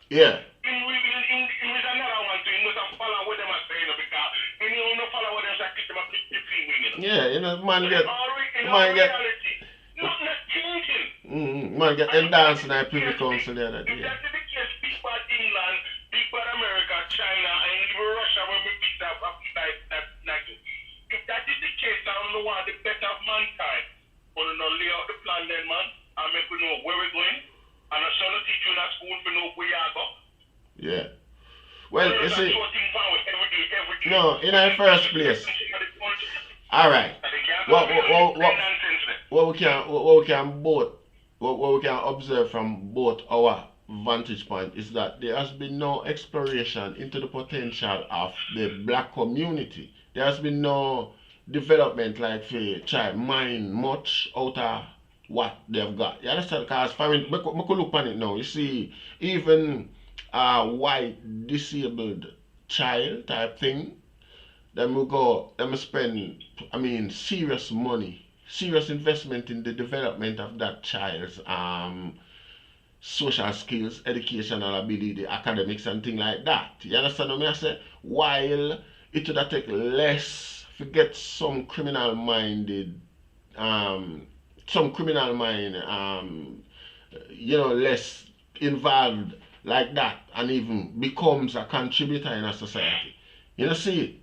Speaker 1: Yeah.
Speaker 6: In with another one too, you must follow what them are saying because you don't follow what them say, keep them a keep the feeling, you know.
Speaker 1: Yeah, you know, man
Speaker 6: In
Speaker 1: get
Speaker 6: reality, not changing.
Speaker 1: man get them dancing at Privy Council the other
Speaker 6: If
Speaker 1: day.
Speaker 6: that is the case, big bad England, big bad America, China, and even Russia when we beat up like if that is the case, I don't know what the better of mankind. Want to know lay out the plan then, man, and make we know where we're going. And I shall teach you in that school for know where you go.
Speaker 1: Yeah. Well, you see,
Speaker 6: every day.
Speaker 1: no, in our first place. All right. What we can observe from both our vantage point is that there has been no exploration into the potential of the black community. There has been no development like for try mine much out of what they've got. You understand? Because for me, I could look on it now. You see, even a white disabled child type thing, them will go, them will spend, I mean, serious money, serious investment in the development of that child's social skills, educational ability, academics and things like that. You understand what I say? While it would take less to get some criminal minded, less involved like that and even becomes a contributor in a society. You know, see?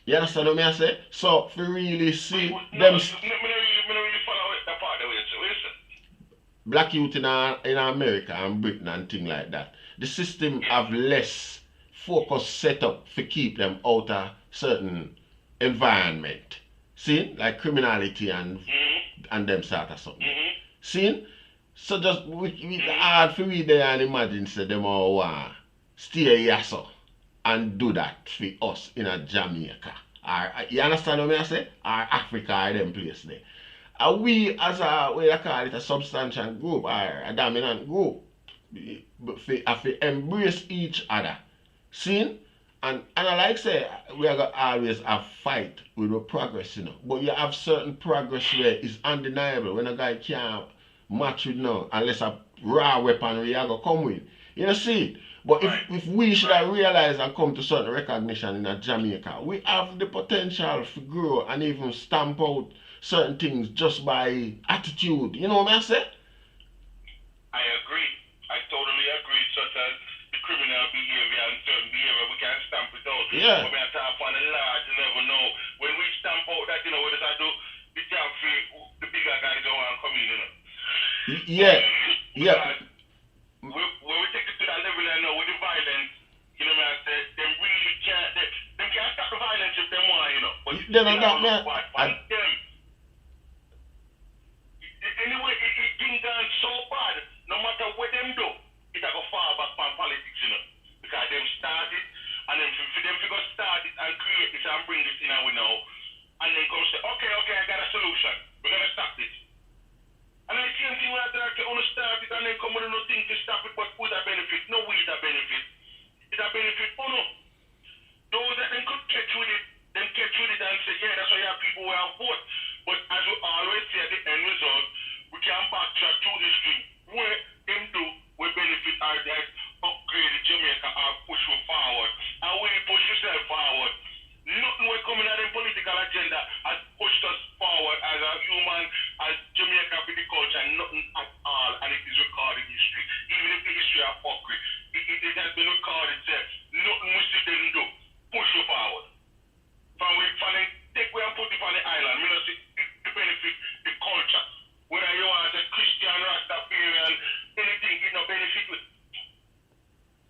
Speaker 1: You understand what I say? So, if you really see them black youth in America and Britain and things like that, the system have less focus set up to keep them out of certain environment. See? Like criminality and them sort of something. See? So just we hard for we there and imagine say them all want stay here so and do that for us in a Jamaica. Or you understand what I say? Or Africa or them place there. And we as a we call it a substantial group or a dominant group have to embrace each other. See? And I like say we are gonna always have fight with the progress, you know. But you have certain progress where it's undeniable when a guy can't match with no unless a raw weaponry you gonna come with. You know see? But if we should have realized and come to certain recognition in a Jamaica, we have the potential to grow and even stamp out certain things just by attitude. You know what I say?
Speaker 6: I agree. I totally agree. Such as the criminal behavior and certain behavior, we can stamp it out.
Speaker 1: Yeah.
Speaker 6: But we have to have on a large level now. When we stamp out that, you know, what does that do? The job for the bigger guys don't want to come in, you know.
Speaker 1: Yeah. Yeah.
Speaker 6: When we take it to that level and now with the violence, you know what I say, them really can't, them can't stop the violence if they want, you know. But
Speaker 1: Then I got me.
Speaker 6: them. Anyway, it things done so bad, no matter what them do, it's like a fall back on politics, you know. Because them started, and then for them to go start it and create this and bring this in and we know, and then come say, okay, I got a solution. We're going to stop this. And then the same thing when I start it and then come with nothing to stop it, but who's a benefit? No, we is a benefit. It's a benefit for no. Those that then could catch with it, then catch with it and say, yeah, that's why you have people who have vote. But as we always say at the end result, we can backtrack to history where them do, where benefit are that upgrade Jamaica or push you forward. And when you push yourself forward, nothing will come in at the political agenda has pushed us forward as a human, as Jamaica with the culture, nothing at all, and it is recorded in history. Even if the history of fuckery, it has been recorded there. Nothing we see them do, push you forward. From the take where and put it on the island, we don't see the benefit, the culture. Whether you are a Christian, Rastafarian, anything, it no benefit with.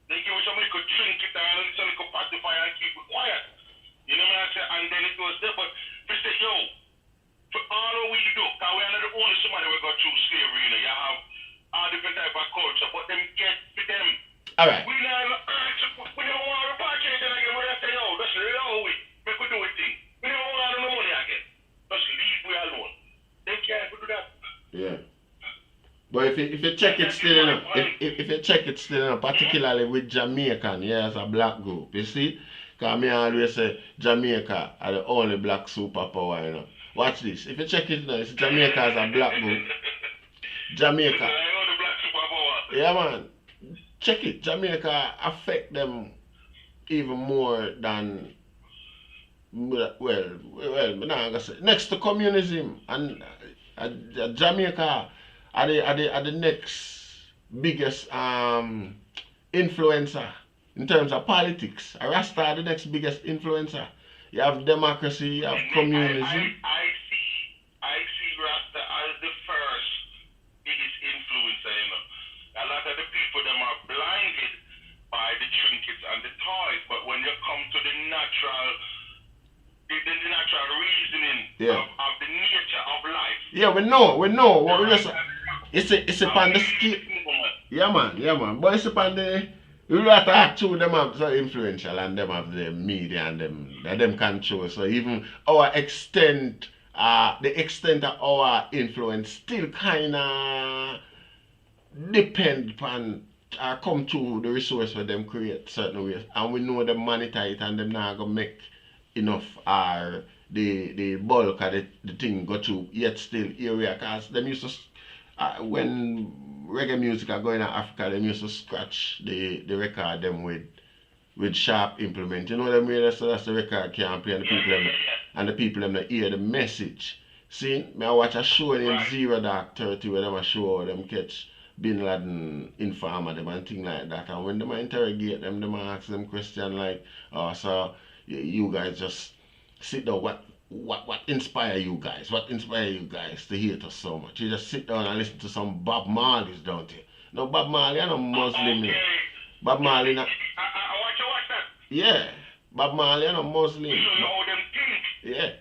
Speaker 6: They give you somebody could drink it and somebody could pacify and keep it quiet. You know what I say? And then it goes there, but we say, yo, for all we do, because we are not the only somebody we got through slavery, you know, you have all different type of culture, but them get for them.
Speaker 1: All right.
Speaker 6: We don't want to repatriate them again, but I say, yo, just allow it, make we do it thing. We don't want no money again. Just leave we alone. They can't do that.
Speaker 1: Yeah. But if you check it still enough, if you check it still enough, particularly with Jamaican, yeah, as a black group, you see? Because I always say Jamaica are the only black superpower, you know. Watch this. If you check it now, it's Jamaica as a black group. Jamaica. Yeah, man. check it. Jamaica affect them even more than me nah gonna say next to communism and Jamaica are the next biggest influencer in terms of politics. Rasta are the next biggest influencer. You have democracy, you have communism.
Speaker 6: I see Rasta as the first biggest influencer, you know. A lot of the people them are blinded by the trinkets and the toys, but when you come to the natural reasoning of the nature of life.
Speaker 1: Yeah, we know. What we just it's upon the scale. Yeah man. But it's upon the you have to act through them have so influential and them have the media and them control. So even our extent the extent of our influence still kinda depend upon come to the resource where them create certain ways. And we know them monetize it and them not gonna make enough or the bulk of the thing go to yet still area because them used to when reggae music are going to Africa them used to scratch the record them with sharp implement. You know them way so that's the record can't play and the people them hear the message. See, me I watch a show in Zero Dark 30 where them a show them catch Bin Laden informer them and things like that, and when them interrogate them ask them question like so you guys just sit down. What inspire you guys? What inspire you guys to hate us so much? You just sit down and listen to some Bob Marley's, don't you? No, Bob Marley, I'm not Muslim.
Speaker 6: Okay.
Speaker 1: Bob Marley, not.
Speaker 6: I watch that.
Speaker 1: Yeah, Bob Marley, I'm not Muslim.
Speaker 6: So you know how them think.
Speaker 1: Yeah.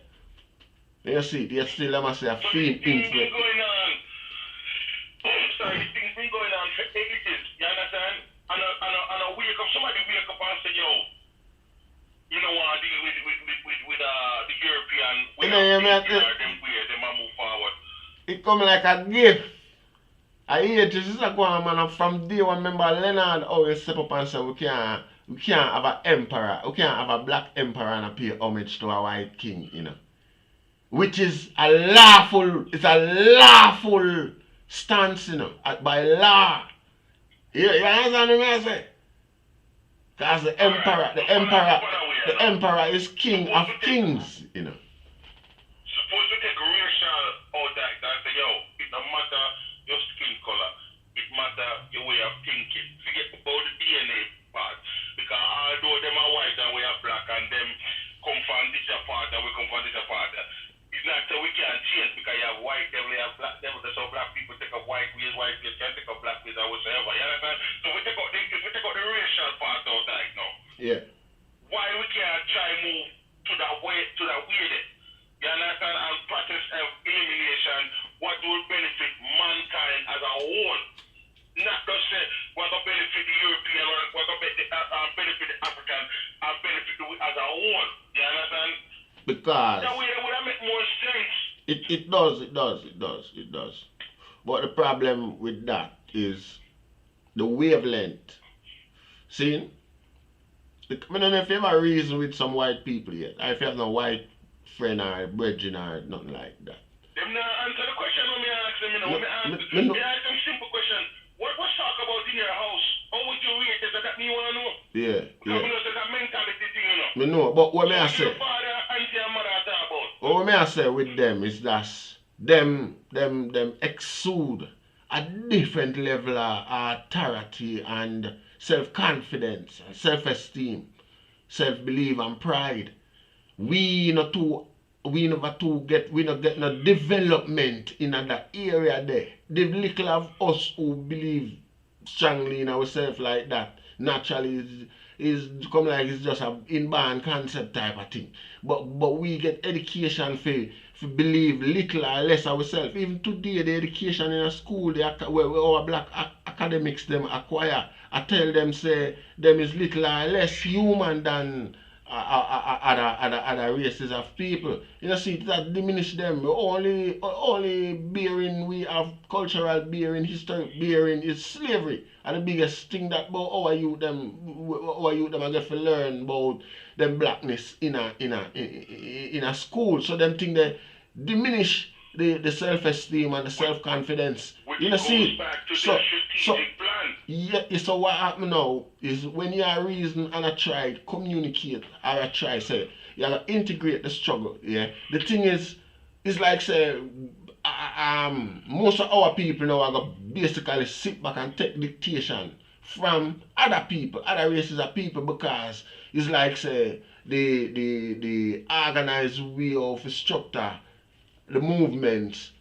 Speaker 1: You see, you still let me say a
Speaker 6: So
Speaker 1: fiend
Speaker 6: this thing been
Speaker 1: influence.
Speaker 6: going on. This thing's been going on for ages. You understand? And I wake up. Somebody wake up and say, yo. You know what I deal with the European way them move forward.
Speaker 1: It come like a gift. I hear it is a go on man from day one remember Leonard always step up and say we can't have an emperor, we can't have a black emperor and pay homage to a white king, you know. Which is a lawful stance, you know, by law. You understand what I say? Because the emperor is king of kings, you know.
Speaker 6: Supposed to take racial out that say, yo, it don't matter your skin color, it matter your way of thinking. Forget about the DNA part. Because although them are white and we are black and them come from this part and we come from this part, it's not so we can't change because you have white devil, you have black devil, so black people take up white ways can't take up black ways or whatsoever. You understand? So we take out the racial part out that now.
Speaker 1: Yeah.
Speaker 6: Why we can't try move to that way there? You understand? And practice elimination, what will benefit mankind as a whole. Not just say what will benefit the European or what will benefit the African and benefit we as a whole. You understand?
Speaker 1: Because
Speaker 6: that way would make more sense.
Speaker 1: It does. But the problem with that is the wavelength. See? I don't know if you have a reason with some white people yet. If you have no white friend or brethren or nothing like that.
Speaker 6: Them not answer the question when me ask them, you know. Me ask them simple question. What talk about in your house? How would you rate it? That me want to know.
Speaker 1: Yeah.
Speaker 6: Because we know it's a mentality thing, you know.
Speaker 1: Me know, but what may I say?
Speaker 6: Your father, auntie and mother talk about.
Speaker 1: What may I say with them is that them exude a different level of authority and self-confidence, self-esteem, self-belief and pride. We not get no development in that area there. The little of us who believe strongly in ourselves like that naturally is come like it's just a inborn concept type of thing. But we get education for believe little or less ourselves. Even today the education in a school where our black academics them acquire, I tell them say them is little or less human than other races of people. You know, see that diminish them. Only bearing we have cultural bearing, historic bearing is slavery. And the biggest thing that about our youth them are get to learn about them blackness in a school. So them think they diminish the self-esteem and the self-confidence.
Speaker 6: Which
Speaker 1: you know,
Speaker 6: goes
Speaker 1: see
Speaker 6: back to
Speaker 1: so
Speaker 6: the strategic plan.
Speaker 1: Yeah, so what happen now is when you are reason and I try to communicate or I try say you gotta integrate the struggle. Yeah. The thing is, it's like say most of our people now are gonna basically sit back and take dictation from other people, other races of people because it's like say the organized way of structure the movements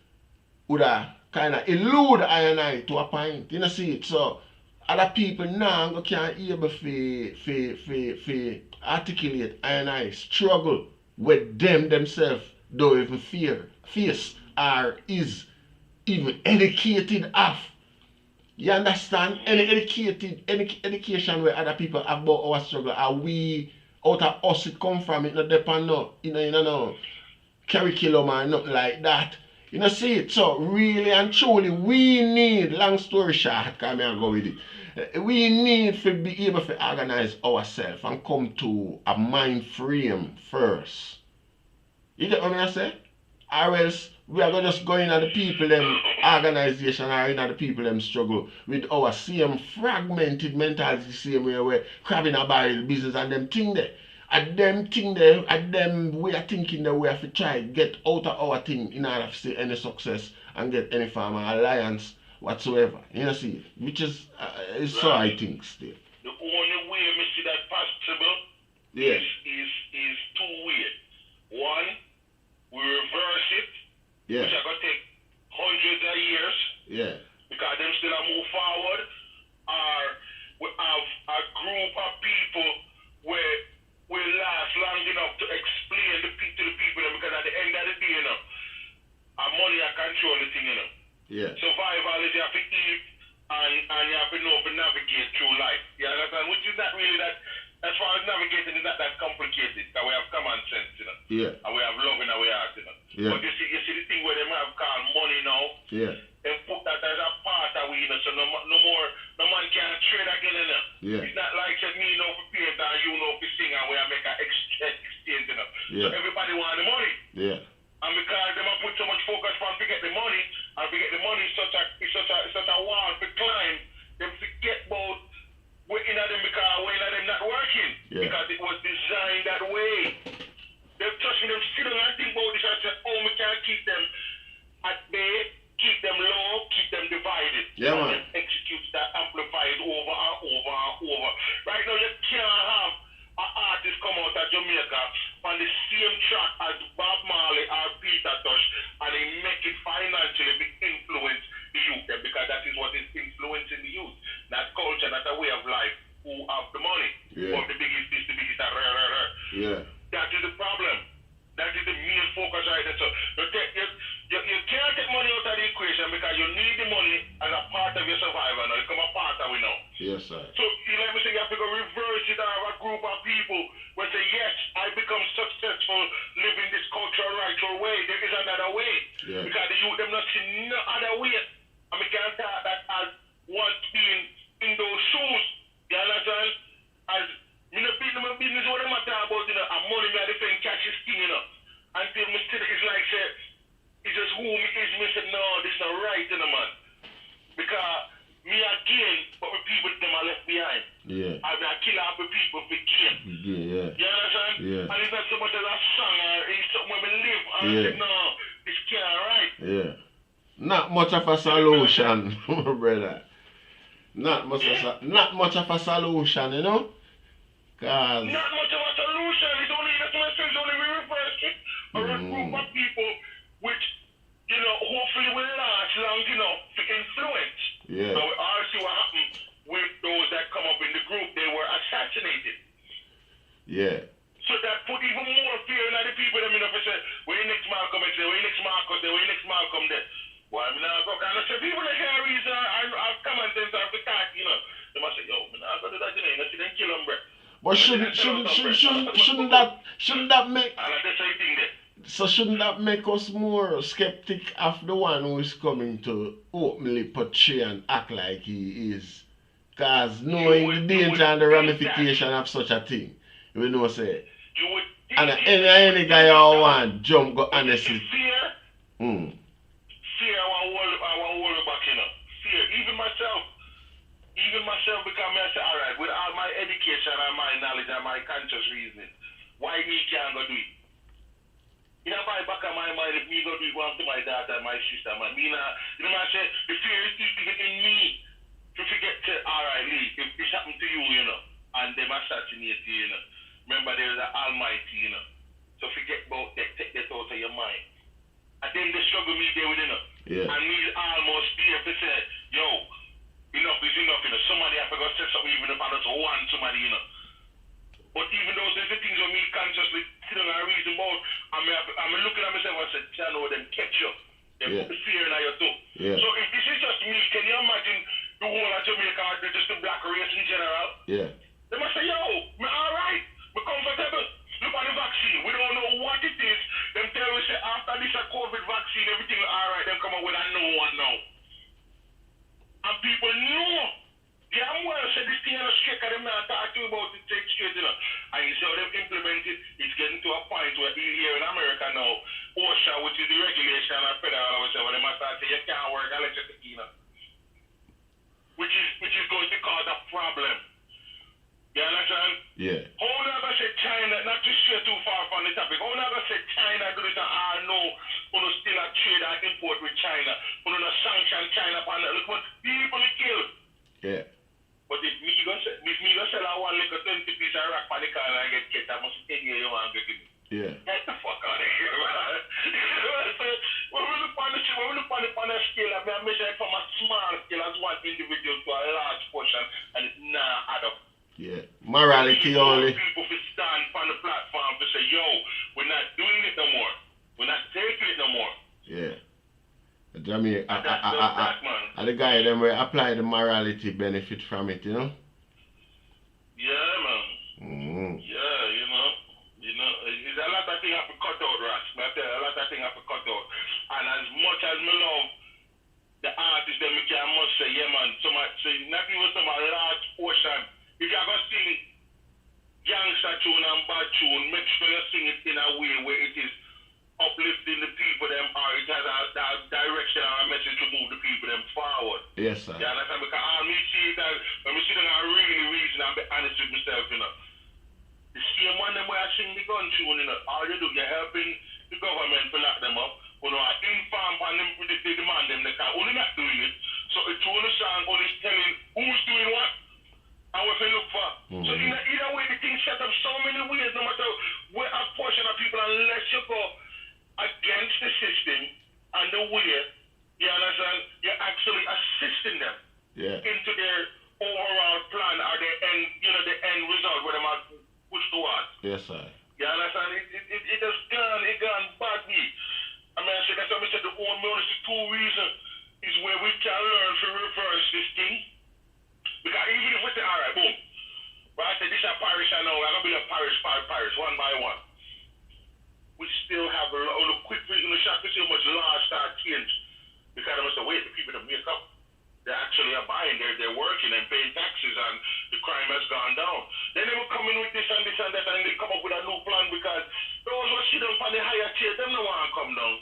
Speaker 1: would have kind of elude I and I to a point. You know see it. So other people now can't able to articulate I and I struggle with them themselves don't even face or is even educated of. You understand? Any education where other people have about our struggle are we out of us it come from it not depend no no curriculum or nothing like that. You know see it? So really and truly we need, long story short, come here and go with it. We need to be able to organize ourselves and come to a mind frame first. You get what I say? Or else we are gonna just go in at the people them organization or in at the people them struggle with our same fragmented mentality, same way we're crabbing a barrel business and them thing there. At them thing there, at them we are thinking that we have to try get out of our thing in order to see any success and get any farmer alliance whatsoever. You know see, which is so I think still.
Speaker 6: The only way we see that possible
Speaker 1: Yeah.
Speaker 6: is two ways. One, we reverse it,
Speaker 1: Yeah.
Speaker 6: which are going to take hundreds of years
Speaker 1: Yeah.
Speaker 6: because them still a move forward, or we have a group of people where will last long enough to explain to the people because at the end of the day, you know, our money are control the thing, you know.
Speaker 1: Yeah.
Speaker 6: Survival is you have to eat and you have to know to navigate through life. You understand? Which is not really that, as far as navigating is not that complicated. Because we have common sense, you know.
Speaker 1: Yeah.
Speaker 6: And we have love in our heart, you know.
Speaker 1: Yeah.
Speaker 6: But you see the thing where they have called money now,
Speaker 1: Yeah.
Speaker 6: they put that as a part of we, you know, so no more, no man can trade again, you know.
Speaker 1: Yeah.
Speaker 6: It's not like say, me know for paint and you know for sing and we have make an exchange, you know.
Speaker 1: Yeah.
Speaker 6: So everybody want the money.
Speaker 1: Yeah.
Speaker 6: And because them have put so much focus on to get the money, and to get the money is such a wall to climb, them forget about waiting at them because waiting at them not working.
Speaker 1: Yeah.
Speaker 6: Because it was designed that way. They're touching them, sit down and think about this and say, oh, we can't keep them at bay, keep them low, keep them divided.
Speaker 1: Yeah, man.
Speaker 6: And then execute that, amplify it over and over and over. Right now, you can't have an artist come out of Jamaica on the same track as Bob Marley or Peter Tosh and they make it financially influence the youth then, because that is what is influencing the youth. Not culture, not a way of life. Who have the money? Who
Speaker 1: Yeah.
Speaker 6: have the biggest this, the biggest that,
Speaker 1: Yeah.
Speaker 6: That is the problem. That is the main focus right there. So you can't take money out of the equation because you need the money as a part of your survival now. It become a part of it now.
Speaker 1: Yes, sir.
Speaker 6: So you let me say you have to go reverse it and have a group of people where say, yes, I become successful living this cultural rightful way. There is another way.
Speaker 1: Yeah.
Speaker 6: Because the youth them not see no other way. And we can't talk that as once being in those shoes. You understand? As me no business what I'm talking about, you know, and money me I defend catch this thing, you know. Until me still it's like say it's just who me is, me say no, this not right, you know, man. Because me again, but the people them are left behind.
Speaker 1: Yeah.
Speaker 6: I mean I kill off the people for gain.
Speaker 1: Yeah.
Speaker 6: You understand?
Speaker 1: Yeah.
Speaker 6: And it's not so much as a song or it's something where we live and I
Speaker 1: Yeah.
Speaker 6: say no, this can't right.
Speaker 1: Yeah. Not much of a solution, brother. Not much of a solution, you know? Cause
Speaker 6: Not much of a solution. It's only that's what I say, it's only we reverse it. Or a group of people which, you know, hopefully will last long enough to influence.
Speaker 1: Yeah.
Speaker 6: So we all see what happened with those that come up in the group. They were assassinated.
Speaker 1: yeah.
Speaker 6: So that put even more fear in the people. I mean, if I say, where next Malcolm X, where next Marcus, where next Malcolm there. Well, I mean, I go, and I say, people like Harry's are common sense of the cat, you know. They must say, yo, man, I go to that, you know, I see them kill them, bro.
Speaker 1: But shouldn't that make
Speaker 6: And I just say thing there.
Speaker 1: so shouldn't that make us more skeptic of the one who is coming to openly portray and act like he is? Cause knowing the danger and the ramification of such a thing, we know say
Speaker 6: You would
Speaker 1: and any guy who want jump go honestly.
Speaker 6: Fear, fear I want to back, you know. Fear. Even
Speaker 7: myself because I say, all right, with all my education and my knowledge and my conscious reasoning, why me can't go do it? You know, my back of my mind, if me go do it, one to my daughter and my sister, man. Me not, you know what I say? The fear is eating in me to forget to, all right, Lee, if this happened to you, you know, and them assassinate you, you know. Remember, there's an Almighty, you know. So forget about that, take that out of your mind. And then they struggle me there with, you know.
Speaker 1: Yeah.
Speaker 7: And me almost there to say, yo, enough is enough, you know. Somebody have to go say something even if I don't want somebody, you know. But even though there's the things that me consciously sit down and reason about, I'm looking at myself and say, I know them catch you. They put the fear in your too.
Speaker 1: Yeah.
Speaker 7: So if this is just me, can you imagine the whole of Jamaica, just the black race in general?
Speaker 1: Yeah.
Speaker 7: They must say, yo, me alright, me comfortable. Look at the vaccine. We don't know what it is. Them tell us say after this COVID vaccine, everything alright, them come up with a no one now. And people know. Yeah, I'm well said this thing on a straight and them not talk to you about it take straight, you know. And you see how them implement it, it's getting to a point where here in America now, OSHA, which is the regulation and federal, when they must start saying you can't work electricity, you know. Which is going to cause a problem. You understand?
Speaker 1: Yeah.
Speaker 7: How never say China, not to stray too far from the topic, how never say China do this and no, who still a trade and import with China, who no sanction China upon that. Look what people kill.
Speaker 1: Yeah.
Speaker 7: But if me go sell a one little 20 piece of rock for the car and I get kicked, I must 10 years you want to get it.
Speaker 1: Yeah.
Speaker 7: Get the fuck out of here, man. So, when we look on the scale, I measure it from a small scale as one individual to a large portion, and it's not add up.
Speaker 1: Yeah. Morality only.
Speaker 7: People to stand on the platform to say, yo, we're not doing it no more. We're not taking it no more.
Speaker 1: Yeah. Jamaica,
Speaker 7: man.
Speaker 1: the guy them will apply the morality benefit from it, you know?
Speaker 7: Yeah, man.
Speaker 1: Mm-hmm.
Speaker 7: Yeah, you know, it's a lot of things have to cut out, Rash. I tell you, a lot of things have to cut out. And as much as me love the artists, then I must say, yeah, man, so not even some a large portion. If you're going to sing gangster tune and bad tune, make sure you sing it in a way where it is uplifting the people them, or it has a direction or a message to move the people them forward.
Speaker 1: Yes, sir.
Speaker 7: Yeah, understand? Because all me see it as, when we sit down and really reason and be honest with myself, you know. The same one them where I sing the gun tune, you know, all you do, you're helping the government to lock them up. You know, I inform on them, they demand them, they can't, only not doing it. So it's only song, only telling who's doing what and what they look for. Mm-hmm. So either way, the thing set up so many ways, no matter where a portion of people, unless you go against the system and the way, you understand, you're actually assisting them into their overall plan or their end, you know, the end result where they might push towards.
Speaker 1: Yes, sir.
Speaker 7: You understand? It has gone badly. I mean, I said that's why I said the only two reasons is where we can learn to reverse this thing. Because even if we say, all right, boom, but I said this is a parish, I know, I'm going to build a parish, one by one. We still have a lot of quick, you know, shock to see how much laws start change. Because I must wait the people to make up. They actually are buying, they're working and paying taxes, and the crime has gone down. Then they will come in with this and this and that, and they come up with a new plan because those who sit up on the higher tier, them no want to come down.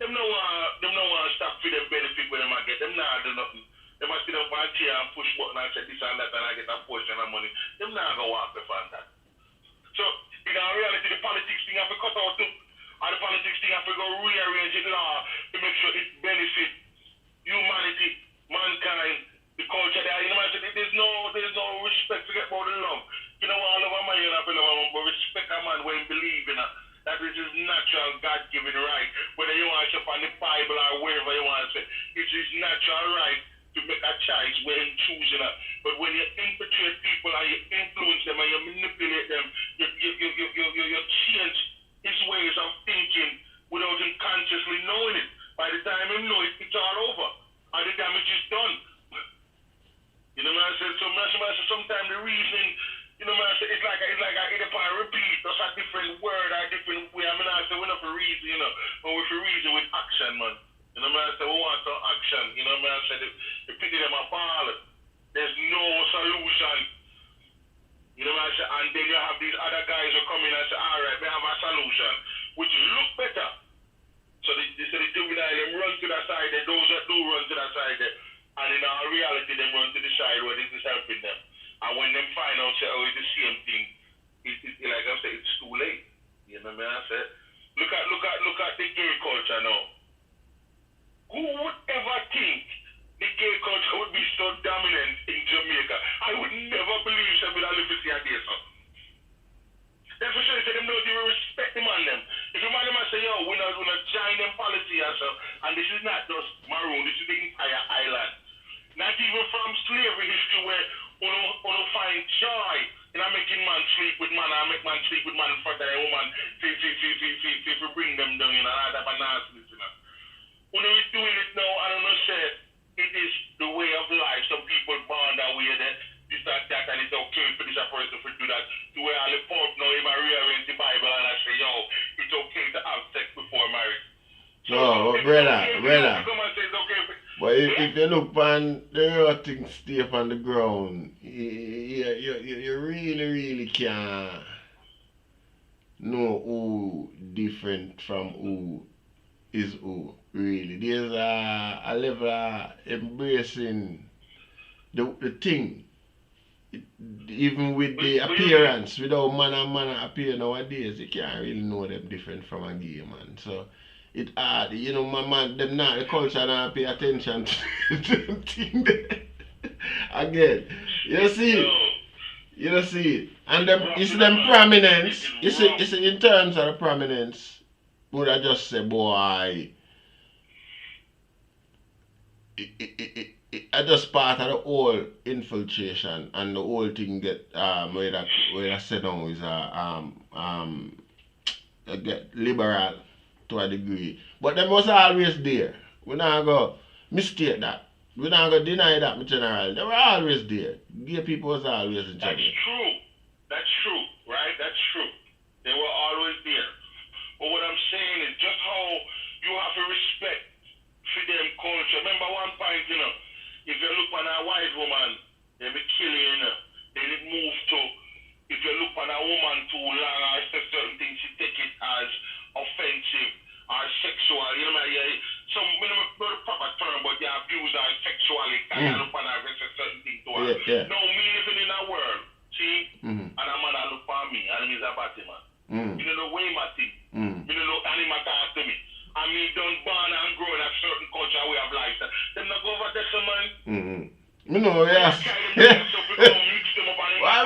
Speaker 7: Them no want to stop for them benefit when they might get. Them not do nothing. They must sit up on chair and push button and say this and that, and I get a portion of money. Them not going to walk the front that. So, in reality, the politics thing have to cut out too. And the politics thing have to go rearrange the law to make sure it benefits humanity, mankind, the culture there. You know what I said? There's no respect to get about the love. You know, all over my but respect a man when he believe in it. That is his natural God-given right. Whether you want to on the Bible or wherever you want to say, it's his natural right to make a choice when choosing it. But when you infiltrate people and you influence them and you manipulate them, you change his ways of thinking without him consciously knowing it. By the time he know it, it's all over. And the damage is done. You know what I said? So sometimes the reasoning, you know what I said, it's like a repeat, that's a different word, a different way. I mean, I said, we're not for reason, you know, but we're for reason with action, man. You know what I said? We want some action. You know what I said? The pity them apart. There's no solution. You know what I said? And then you have these other guys who come in and say, all right, we have a solution, which look better. So the juvenile, them run to the side there, those that do run to the side there. And in our reality, them run to the side where this is how say, oh, it's the same thing. Like I said, it's too late. You know what I say? Look at the gay culture now. Who would ever think the gay culture would be so dominant in Jamaica? I would never believe somebody that live to see a day, so. That's for sure. They say them know they will respect them on them. If you man them and say, yo, we're not join them policy and so, and this is not just Maroon, this is the entire island. Not even from slavery history where you find joy in making man sleep with man and make man sleep with man in front of a woman to bring them down, you know, and that nonsense, you know. When we doing it now, I don't know, say, it is the way of life. Some people born that way, that this, that, and it's okay for this person to do that. The way I report now, if I rearrange the Bible and I say, yo, it's okay to have sex before marriage. So,
Speaker 1: No, brother.
Speaker 7: Come and say it's okay.
Speaker 1: But if you look on the real thing stay up on the ground, you really can't know who different from who is who, really. There's a level of embracing the thing. Even with the appearance, without man and man appear nowadays, you can't really know them different from a gay man. So it hard, you know, my man, them not the culture not pay attention to them thing there. Again, you see it, and them it's them prominence. You see in terms of the prominence, would I just say, boy, I just part of the whole infiltration and the whole thing get where I say now is get liberal to a degree. But them was always there. We not go mistake that. We not go deny that, my general. They were always there. Gay people was always in
Speaker 7: That's
Speaker 1: Jamaica.
Speaker 7: true. That's true, right? That's true. They were always there. But what I'm saying is just how you have to respect for them culture. Remember one point, you know, if you look on a white woman, they be killing, you know. Then it move to, if you look on a woman too long or say certain things, she take it as offensive or sexual. You know, some, you know, not the proper term, but they abuse her sexually. And you look on her, say certain things to her.
Speaker 1: Yeah.
Speaker 7: No, me living in a world, see, and a man that look for me, and he's a batty man. You know the way my thing. You know the animal talk to me. And me done born and grow in a certain culture way of life. Them not go over there, man.
Speaker 1: Me know, yes.
Speaker 7: I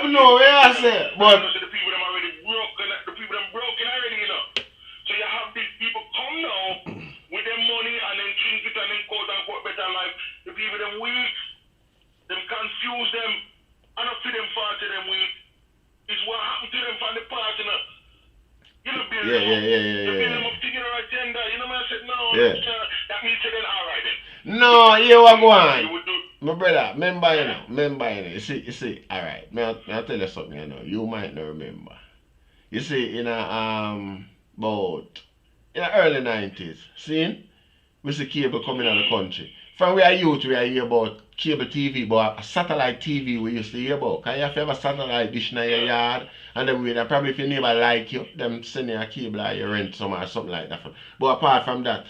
Speaker 1: know, yes, but
Speaker 7: the people them already broken. The people them broken already, you know. So you have these people come now with their money and then think it and then quote unquote better life. The people them weak, them confuse them, and not for them far to them weak. It's what happened to them from the past, you know. You know, build them up to get our agenda. You know what I said? No, that means then alright then.
Speaker 1: no, you what go on. My brother, remember, you know. You see, alright, I'll tell you something, you know. You might not remember. You see, in the early 90s, see, we see cable coming out of the country. From we are youth, we are hear about cable TV, but a satellite TV we used to hear about. Can you have a satellite dish in your yard? And then we probably if your neighbor like you, them send you a cable or you rent somewhere or something like that. But apart from that,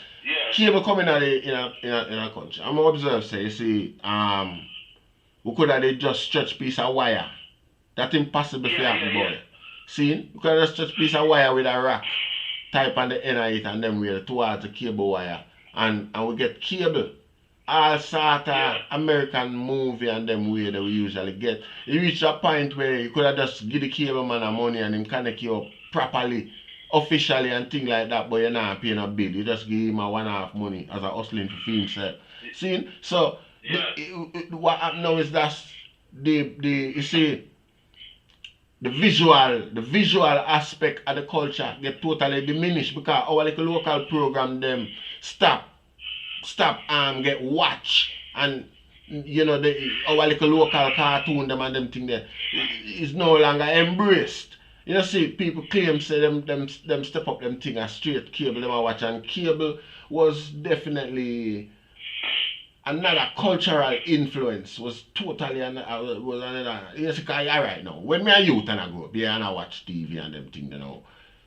Speaker 1: cable coming out in a country. I'm observe say, you see, we could have just stretch piece of wire. That's impossible for happen, boy. See? We could have just stretch piece of wire with a rack, type on the end of it, and then we're towards the cable wire. And we get cable. All sort of American movie and them way that we usually get. You reach a point where you could have just give the cable man a money and him connect you up properly, officially and things like that, but you're not paying a bill. You just give him a one-half money as a hustling for himself. See? So what happened now is that you see the visual aspect of the culture get totally diminished because our little local program them stop get watch, and you know our little local cartoon them and them thing there is no longer embraced. You know, see people claim say them step up them thing as straight cable them a watch, and cable was definitely another cultural influence, was totally another. You see, alright now, when me a youth and I grow up, and I watch TV and them thing, you know.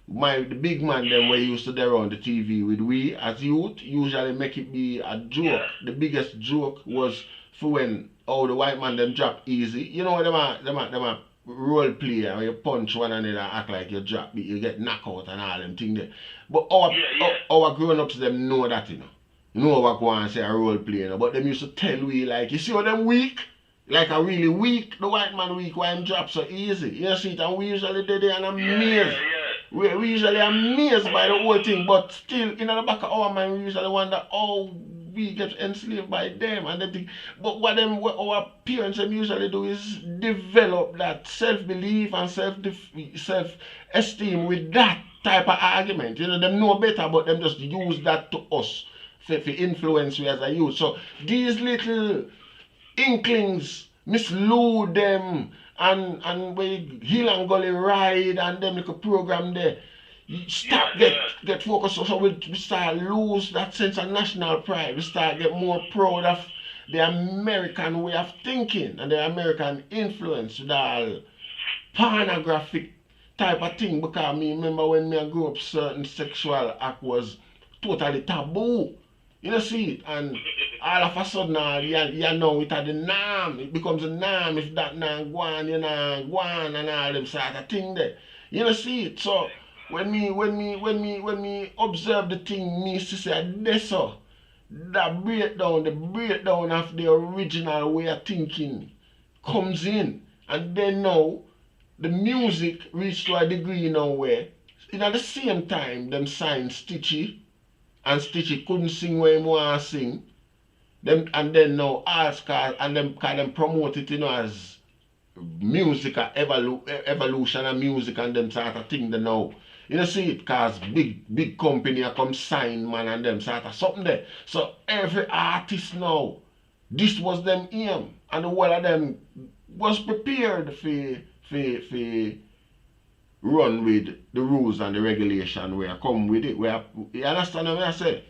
Speaker 1: The big man them we used to there on the TV with we as youth usually make it be a joke. The biggest joke was for when the white man them drop easy. You know them role play or you punch one another and act like you drop beat, you get knocked out and all them things there. But our grown ups them know that, you know. You know what go and say a role play, you know, but them used to tell we like, you see how them weak? Like a really weak, the white man weak, why him drop so easy. You see it, and we usually did it and amazed. We usually amazed by the whole thing, but still in the back of our mind we usually wonder how we get enslaved by them and everything. But what our parents usually do is develop that self-belief and self-esteem with that type of argument. You know, them know better, but them just use that to us for influence we as a youth. So these little inklings mislead them and we Hill and Gully ride and them little program there. Get focused, so we start lose that sense of national pride. We start get more proud of the American way of thinking and the American influence with all pornographic type of thing. Because me remember when me grew up, certain sexual act was totally taboo. You know, see it, and all of a sudden you know it at the norm. It becomes a norm. If that not go on, you know, go on and all them sort of thing there. You know, see it. So when me observe the thing, me say this so that breakdown of the original way of thinking comes in, and then now the music reached to a degree now where at the same time them sign Stitchy. And Stitchy couldn't sing where he want to sing. Them, and then now Oscar and them kind of promote it, you know, as music, evolution of music and them sort of thing. They know. You know, see it, cause big company come sign man and them sort of something there. So every artist now, this was them aim, and the whole of them was prepared for run with the rules and the regulation where I come with it. Where you understand what I say?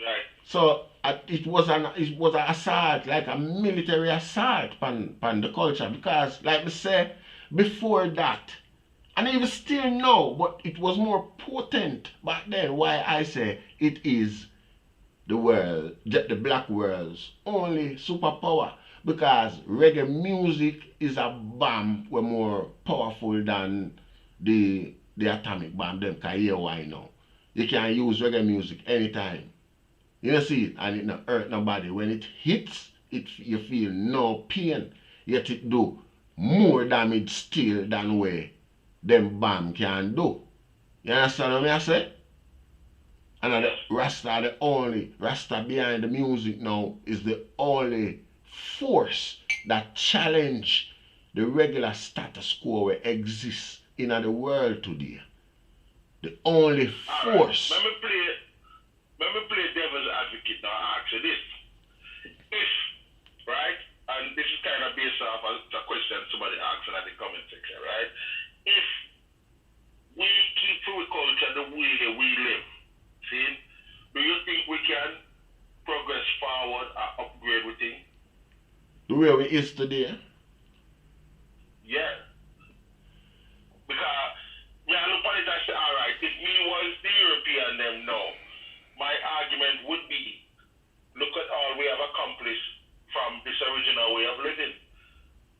Speaker 7: Right.
Speaker 1: So it was an assault, like a military assault upon the culture, because like me say before that, and even still now, but it was more potent back then. Why I say it is the black world's only superpower. Because reggae music is a bomb way more powerful than the atomic bomb. Them can hear why now. You can use reggae music anytime. You see it, and it not hurt nobody. When it hits, you feel no pain. Yet it do more damage still than where them bomb can do. You understand what I say? And Rasta behind the music now is the only force that challenge the regular status quo that exists in the world today. The only force.
Speaker 7: Right. Let me play devil's advocate now. Ask you this: if, right, and this is kind of based off a question somebody asked in the comment section, right? If we keep through culture the way that we live, see, do you think we can progress forward or upgrade with things?
Speaker 1: The way we is today?
Speaker 7: Yeah. Because I look at it and say, alright, if me was the European them no, my argument would be, look at all we have accomplished from this original way of living.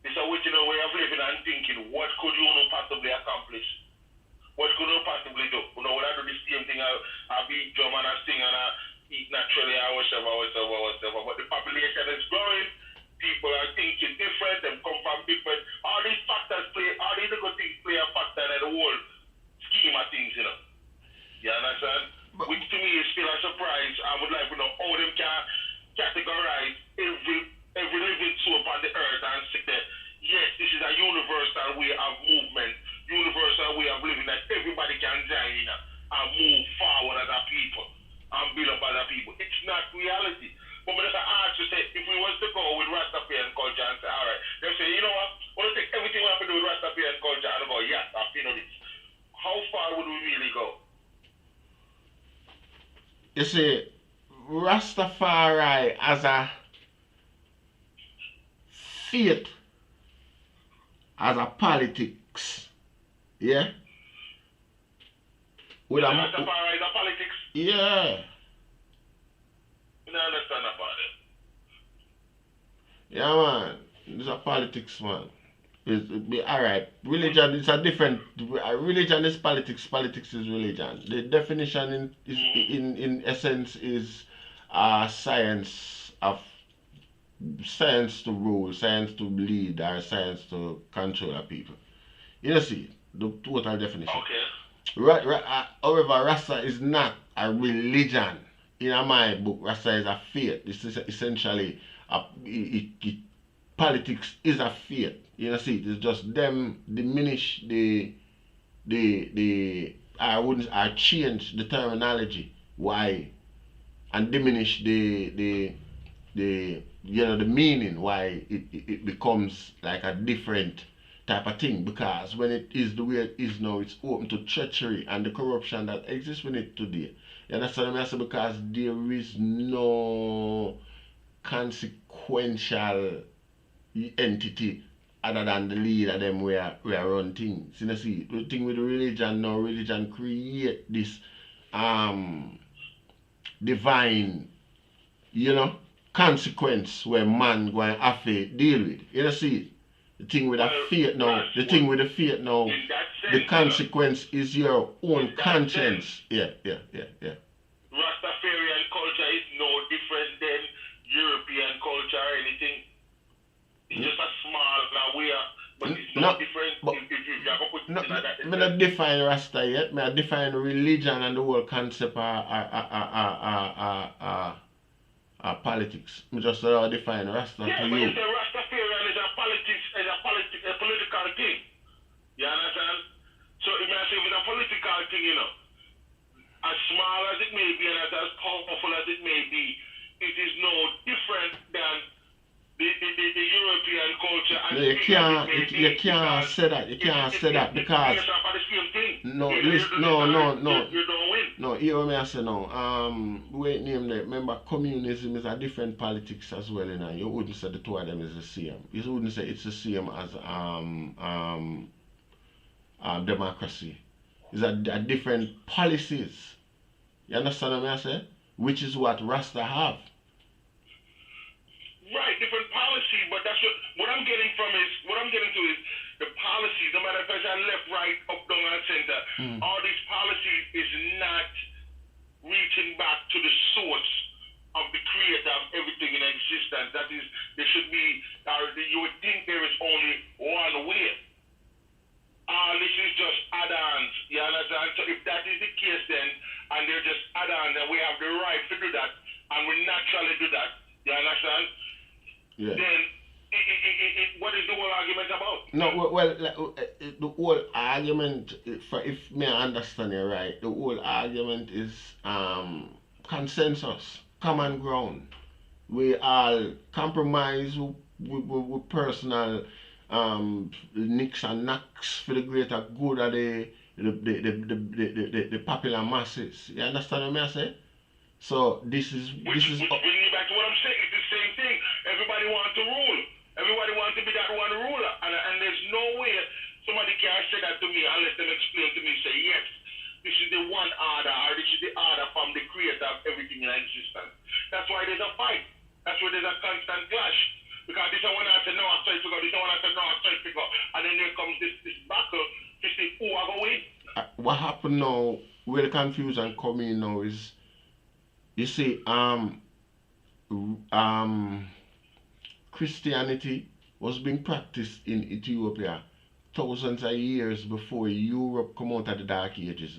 Speaker 7: This original way of living and thinking, what could you possibly accomplish? What could you possibly do? You know, when I do the same thing, I beat drum and I sing and I eat naturally or whatever. But the population is growing. People are thinking different, them come from different. All these factors all these little things play a factor in the whole scheme of things, you know. You understand? Which to me is still a surprise. I would like to know how them can categorize every living soul upon the earth and say that, yes, this is a universal way of movement, universal way of living that everybody can join and move forward as a people and build up as a people. It's not reality. But when I ask you, say, if we was to go with Rastafarian culture and say, all right, they say, you know what, we'll take everything we have to do with Rastafarian culture and go, yes, I've seen this. How far would we really go?
Speaker 1: You see, Rastafari as a faith, as a politics, yeah? With
Speaker 7: Rastafari is a politics?
Speaker 1: Yeah.
Speaker 7: I understand about it.
Speaker 1: Yeah, man. It's a politics, man. Alright, religion is a different. Religion is politics. Politics is religion. The definition in essence is science to rule, science to lead, or science to control a people. You see the total definition.
Speaker 7: Okay.
Speaker 1: However, Rasta is not a religion. In my book, Rasta is a faith. This is essentially politics is a faith. You see, it's just them diminish I change the terminology why and diminish the the meaning why it becomes like a different type of thing, because when it is the way it is now, it's open to treachery and the corruption that exists with it today. You understand what I say? Because there is no consequential entity other than the leader them where run things. You know, see, the thing with religion now, religion create this divine, consequence where man going have to deal with. You know, see, the thing with the faith now, the consequence is your own conscience. Yeah.
Speaker 7: Rastafarian culture is no different than European culture or anything. It's just a small way, but it's no different if you have to put it in that.
Speaker 1: I don't define Rasta yet. I define religion and the whole concept politics. I just define Rasta to
Speaker 7: but
Speaker 1: you.
Speaker 7: you say Rastafarian is a political thing. You understand? So if I say it's a political thing, as small as it may be and as powerful as it may be, it is no different than the European culture. And
Speaker 1: you can't say that. You can't say that because no.
Speaker 7: You don't win.
Speaker 1: No, hear me I say now. Wait, name that. Remember, communism is a different politics as well. You wouldn't say the two of them is the same. You wouldn't say it's the same as democracy. It's a different policies. You understand what I say? Which is what Rasta have.
Speaker 7: Right, different policy, but that's what I'm getting to is the policies, no matter if it's left, right, up, down, and center, all these policies is not reaching back to the source of the creator of everything in existence. That is, there should be, you would think there is only one way. This is just add-ons, you understand? So if that is the case then, and they're just add-ons, and we have the right to do that, and we naturally do that, you understand?
Speaker 1: Yeah.
Speaker 7: Then, what is the whole argument about?
Speaker 1: No, well, the whole argument, if me understand it right, the whole argument is consensus, common ground. We all compromise with personal nicks and knacks for the greater good of the popular masses. You understand what I say? So this is
Speaker 7: Which brings me back to what I'm saying. It's the same thing. Everybody wants to rule. Everybody wants to be that one ruler. And there's no way somebody can say that to me unless they explain to me, say, yes, this is the one order, or this is the order from the creator of everything in existence. That's why there's a fight. That's why there's a constant clash. Because this one I said, no, I try to go. This one I said, no, I try to go. And then there comes this battle to see who are going to win.
Speaker 1: What happened now, where the confusion come in now is, you see, Christianity was being practiced in Ethiopia thousands of years before Europe come out of the Dark Ages.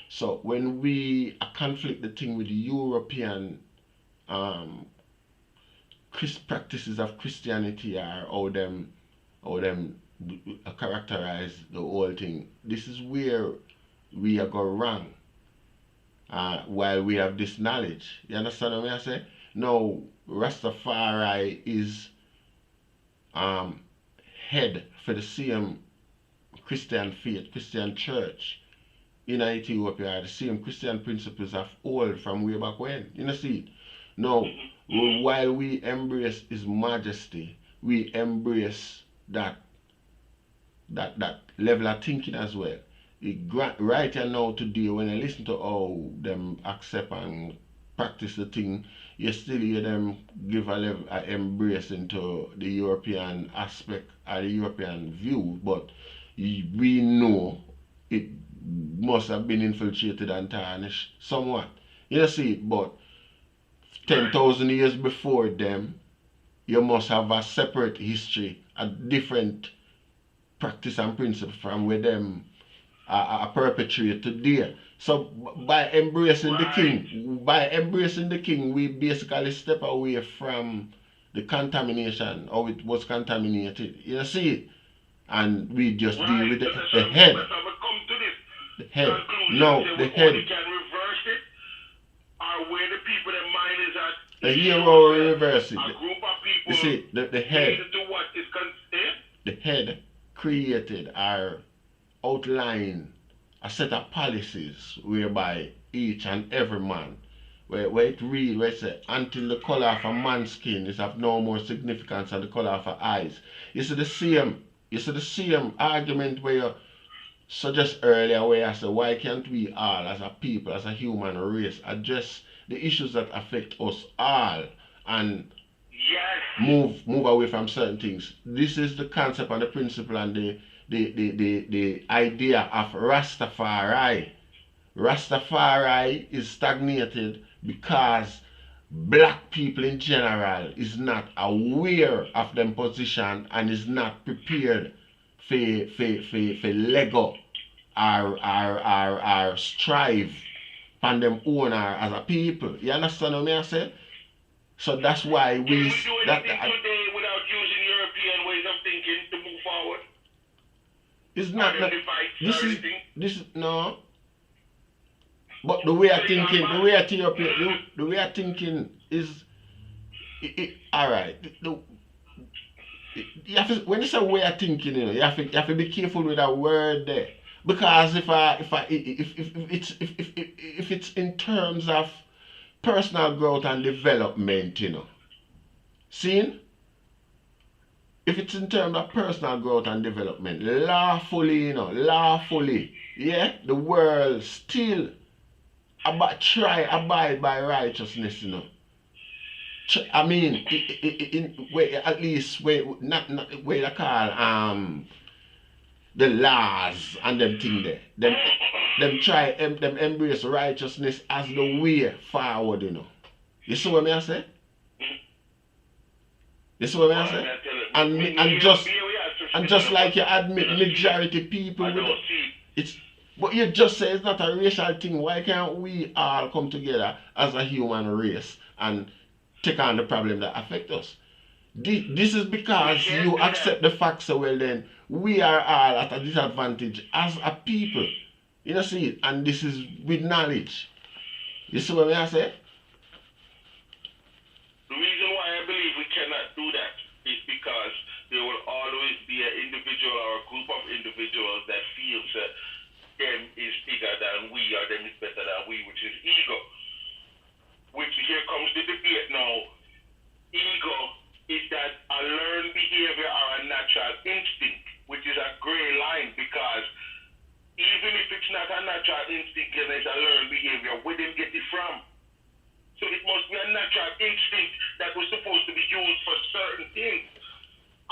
Speaker 1: So when we conflict the thing with the European practices of Christianity or how them characterize the whole thing, this is where we are going wrong. While we have this knowledge, you understand what I say? Now Rastafari is head for the same Christian faith, Christian church in Ethiopia, the same Christian principles of old from way back when. You know, see it? Now, while we embrace His Majesty, we embrace that level of thinking as well. Right now today, when I listen to how them accept and practice the thing, you still hear them give a embrace into the European aspect or the European view, but we know it must have been infiltrated and tarnished somewhat. You see, but 10,000 years before them, you must have a separate history, a different practice and principle from where them are perpetrate today. So by embracing the king, we basically step away from the contamination, or it was contaminated. You see, and we just deal with the head. The head. No, the head.
Speaker 7: Can reverse it, or where the people that mind is at.
Speaker 1: The hero reverse it.
Speaker 7: A group of people.
Speaker 1: You see, the head.
Speaker 7: To what is
Speaker 1: the head created or outlined a set of policies whereby each and every man, where it reads, where it says, until the color of a man's skin is of no more significance than the color of her eyes. You see the same argument where you suggest earlier, where I said, why can't we all as a people, as a human race, address the issues that affect us all and move away from certain things? This is the concept and the principle and the idea of Rastafari. Rastafari is stagnated because black people in general is not aware of them position and is not prepared for Lego or strive on them own as a people. You understand what I say? So that's why we.
Speaker 7: Can we do anything today without using European ways of thinking to move forward?
Speaker 1: It's not. This is no. But the way I thinking, the way I thinking is, all right. You have to, when you say way of thinking, you know, you have to be careful with that word there, because if it's in terms of personal growth and development, you know, seeing. If it's in terms of personal growth and development, lawfully, yeah, the world still abide by righteousness, you know. I mean, at least not where they call the laws and them thing there. Them embrace righteousness as the way forward, you know. You see what I say? You see what I say? And just like you admit majority people with it's, but you just say it's not a racial thing. Why can't we all come together as a human race and take on the problem that affect us? This is because you accept the fact, so well then we are all at a disadvantage as a people. You know, see, and this is with knowledge. You see what I say?
Speaker 7: The reason why I believe we cannot do that is because there will always be an individual or a group of individuals that feels that them is bigger than we or them is better than we, which is ego. Which here comes the debate now. Ego is that a learned behavior or a natural instinct, which is a gray line, because even if it's not a natural instinct and it's a learned behavior, where them get it from? So it must be a natural instinct that was supposed to be used for certain things.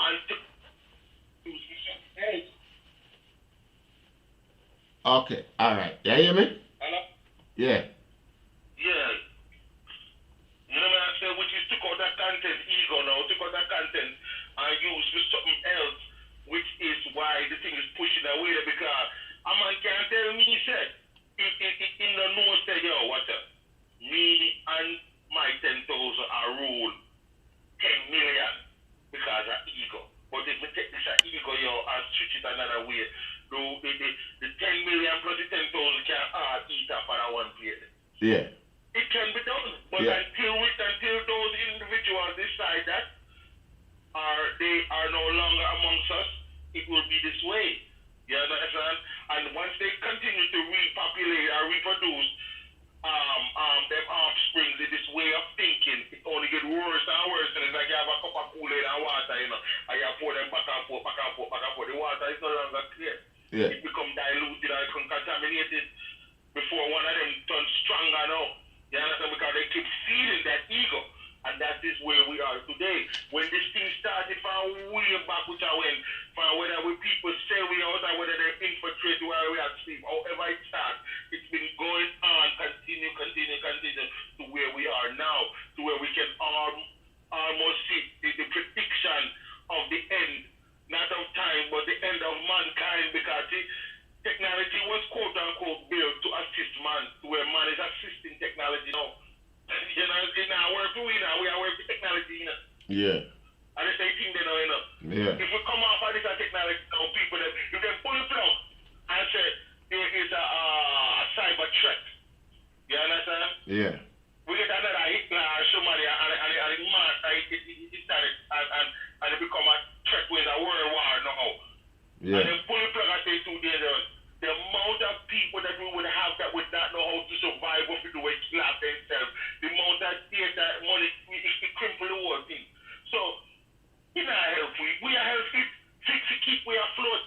Speaker 7: And to use for certain things.
Speaker 1: Okay, alright. You hear me?
Speaker 7: Hello?
Speaker 1: Yeah.
Speaker 7: Yeah. You know what I said? Which is took out that content, ego now, took out that content and use for something else, which is why the thing is pushing away there, because a man can't tell me, said, in the no say, yo, what's up? Me and my 10,000 are rule 10 million because of ego. But if we take this ego, yo, and switch it another way, the 10 million plus the 10,000 can all eat up on one plate.
Speaker 1: Yeah.
Speaker 7: It can be done. But until those individuals decide that they are no longer amongst us, it will be this way. You understand? And once they continue to repopulate or reproduce, them offsprings in this way of thinking, it only get worse and worse. And it's like you have a cup of Kool-Aid and water, you know, and you pour them back and forth. The water is no longer clear.
Speaker 1: Yeah.
Speaker 7: It becomes diluted or it becomes contaminated before one of them turns stronger now. You understand? Because they keep feeding that ego. started from way back, which I went from whether we people sell we out or whether they infiltrate while we are asleep. However it starts, it's been going on, continue to where we are now, to where we can almost see the prediction of the end, not of time, but the end of mankind, because technology was quote unquote built to assist man, to where man is assisting technology now. You know, in our work, we are working technology, you know.
Speaker 1: Yeah.
Speaker 7: And the same thing they know, you know.
Speaker 1: Yeah.
Speaker 7: If we come off of this technology now, people, if they pull the plug and say there is a cyber threat, you understand?
Speaker 1: Yeah.
Speaker 7: We get another Hitler or somebody and it started and it become a threat with a world war now.
Speaker 1: Yeah.
Speaker 7: And then pull the plug and say 2 days ago, the amount of people that we would have that would not know how to survive what we do is slap themselves. The amount of data, money, it cripple the whole thing. So, we're not helpful. We are helpful to keep we afloat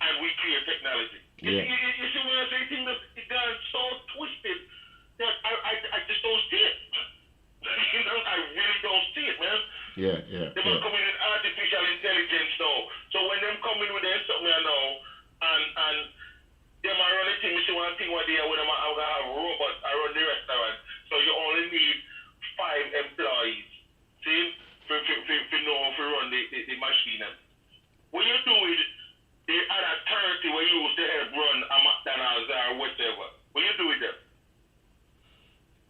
Speaker 7: and we create technology.
Speaker 1: Yeah.
Speaker 7: You see when I say things that it got so twisted that I just don't see it. You know, I really don't see it, man.
Speaker 1: Yeah.
Speaker 7: They might come in with artificial intelligence now. So when them come in with something I know, and them are running things, you see one thing what they are with them, I'm going to have robots around the restaurant. So you only need 5 employees. See? For know how to run the machine. When you do it, the other 30 where you used to help run a McDonald's or whatever. When you do it there.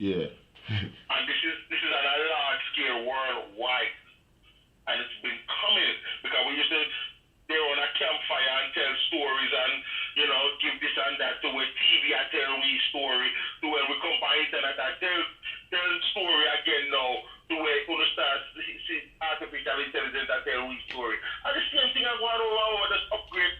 Speaker 1: Yeah.
Speaker 7: And this is on a large scale worldwide. And it's been coming because we used to they're on a campfire and tell stories and, you know, give this and that to where TV I tell we story, to where we come by internet and tell story again now, to where you start see artificial intelligence and tell we story. And the same thing I want over just upgrade.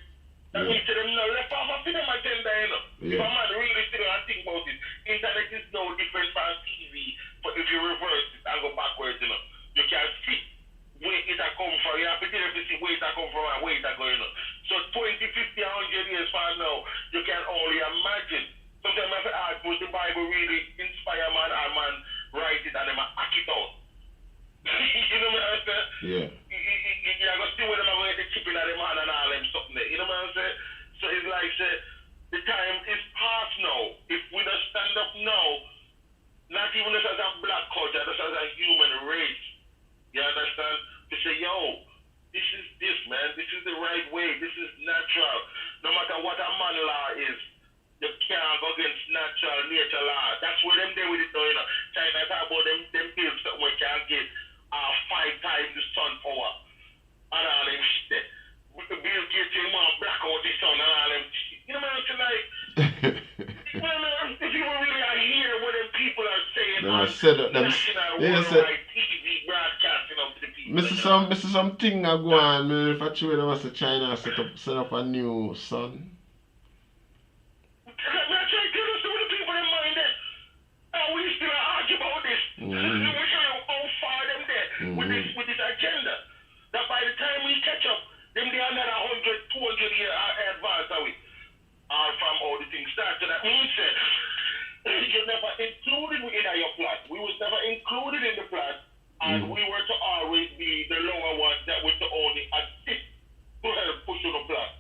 Speaker 7: That means to them now, left off of them agenda, you know. If a man really sit down and think about it, internet is no different from TV, but if you reverse it and go backwards, you know, you can see where it come from. You have to see where it come from and where it going on. So 20, 50, 100 years from now, you can only imagine. Sometimes I ask, was the Bible really inspire man or man write it and then act it out? You know what I'm saying?
Speaker 1: Yeah.
Speaker 7: You're going to see where them are going to chip in at them hand and all them something there. You know what I'm saying? So it's like, say, the time is past now. If we don't stand up now, not even just as a black culture, just as a human race, you understand? To say, yo, this is this, man. This is the right way. This is natural. No matter what a man law is, you can't go against natural nature law. That's where them there with it, you know. China talk about them build something where you can get 5 times the sun power. And all them shit. Bill Gates, you want to black out the sun and all them shit. You know what I'm saying? Like, if you really are hear what them people are saying on national worldwide TV broadcasting up to the people.
Speaker 1: Mr. Something I go on, if I show them as a China set up a new sun.
Speaker 7: I'm trying to tell us some of the people in mind that we still argue about this. We show you how far them there with this agenda. That by the time we catch up, them they are another 100, 200 years advanced away. From all the things start. So that means you're never included in your plot. We was never included in the plot, and we were to always be the lower ones that were to only assist to help push on the plot.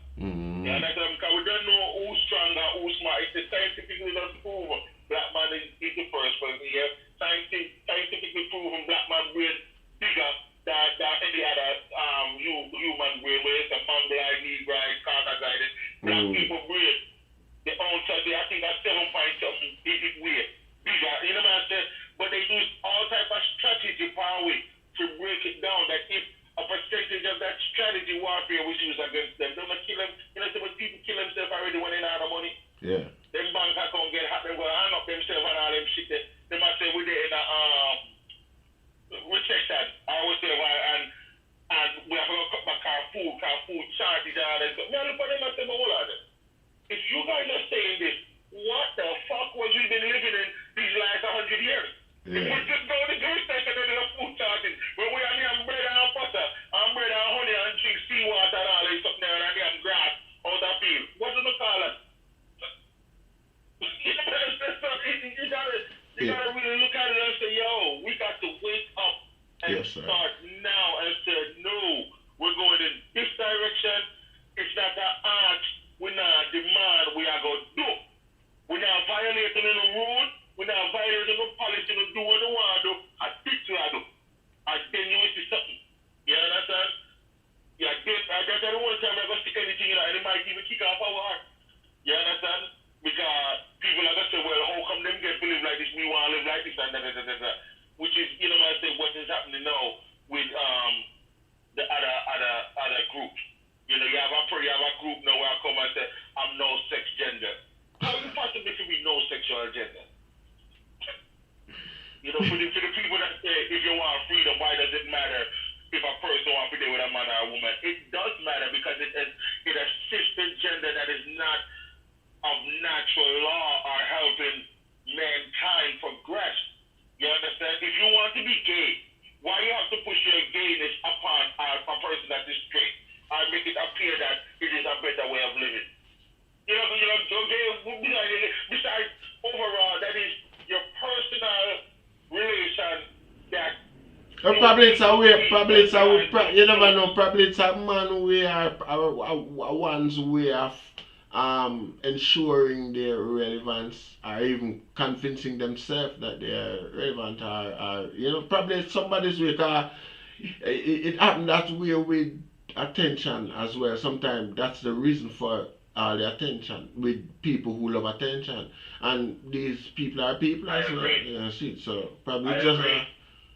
Speaker 7: Yeah, because we don't know who's stronger, who's smart. It's the scientifically just proven black man is the first person here. Scientifically proven black man brain bigger than any other human brain, where it's a mongolid, negroid, Carter guided. Black people brain, the answer I think that's 7 point something bigger. You know what I'm saying? But they use all type of strategy power to break it down. That if a percentage of that strategy warfare was used against them, they're gonna kill them. You know, some people kill themselves already when they don't have the money.
Speaker 1: Yeah.
Speaker 7: Them bank account get hacked, they're gonna hang up themselves and all them shit there. They might say we're in a recession or whatever, and we have to cut back our food charges and all that stuff. Now look at them and say, hold on. If you guys are saying this, what the fuck was we been living in these last 100 years?
Speaker 1: Yeah.
Speaker 7: If we just go to the grocery store and do food charges, where we are near bread and butter, and bread and honey and drink seawater and all that stuff there, and near grass out the field. What do we call it? You gotta really look at it and say, yo, we got to wake up and start now and say, because the one time I'm going to stick anything in, and it might even kick off our heart. You understand? Because people are going to say, well, how come them get to live like this, me want to live like this, and da. Which is, you know what I say, what is happening now with the other groups. You know, you have a group now where I come and say, I'm no sex gender. How you possibly to be no sexual gender? You know, for the people that say, if you want freedom, why does it matter if a person wants to be with a man or a woman? It does matter because it assists the gender that is not of natural law or helping mankind progress. You understand? If you want to be gay, why you have to push your gayness upon a person that is straight? Or make it appear that it is a better way of living. Besides, overall, that is your personal relation that...
Speaker 1: Probably it's a way, you never know, probably it's a man way or one's way of ensuring their relevance or even convincing themselves that they are relevant or you know, probably it's somebody's way, because it happened that way with attention as well. Sometimes that's the reason for all the attention with people who love attention, and these people are people as well. Yeah, see, so probably just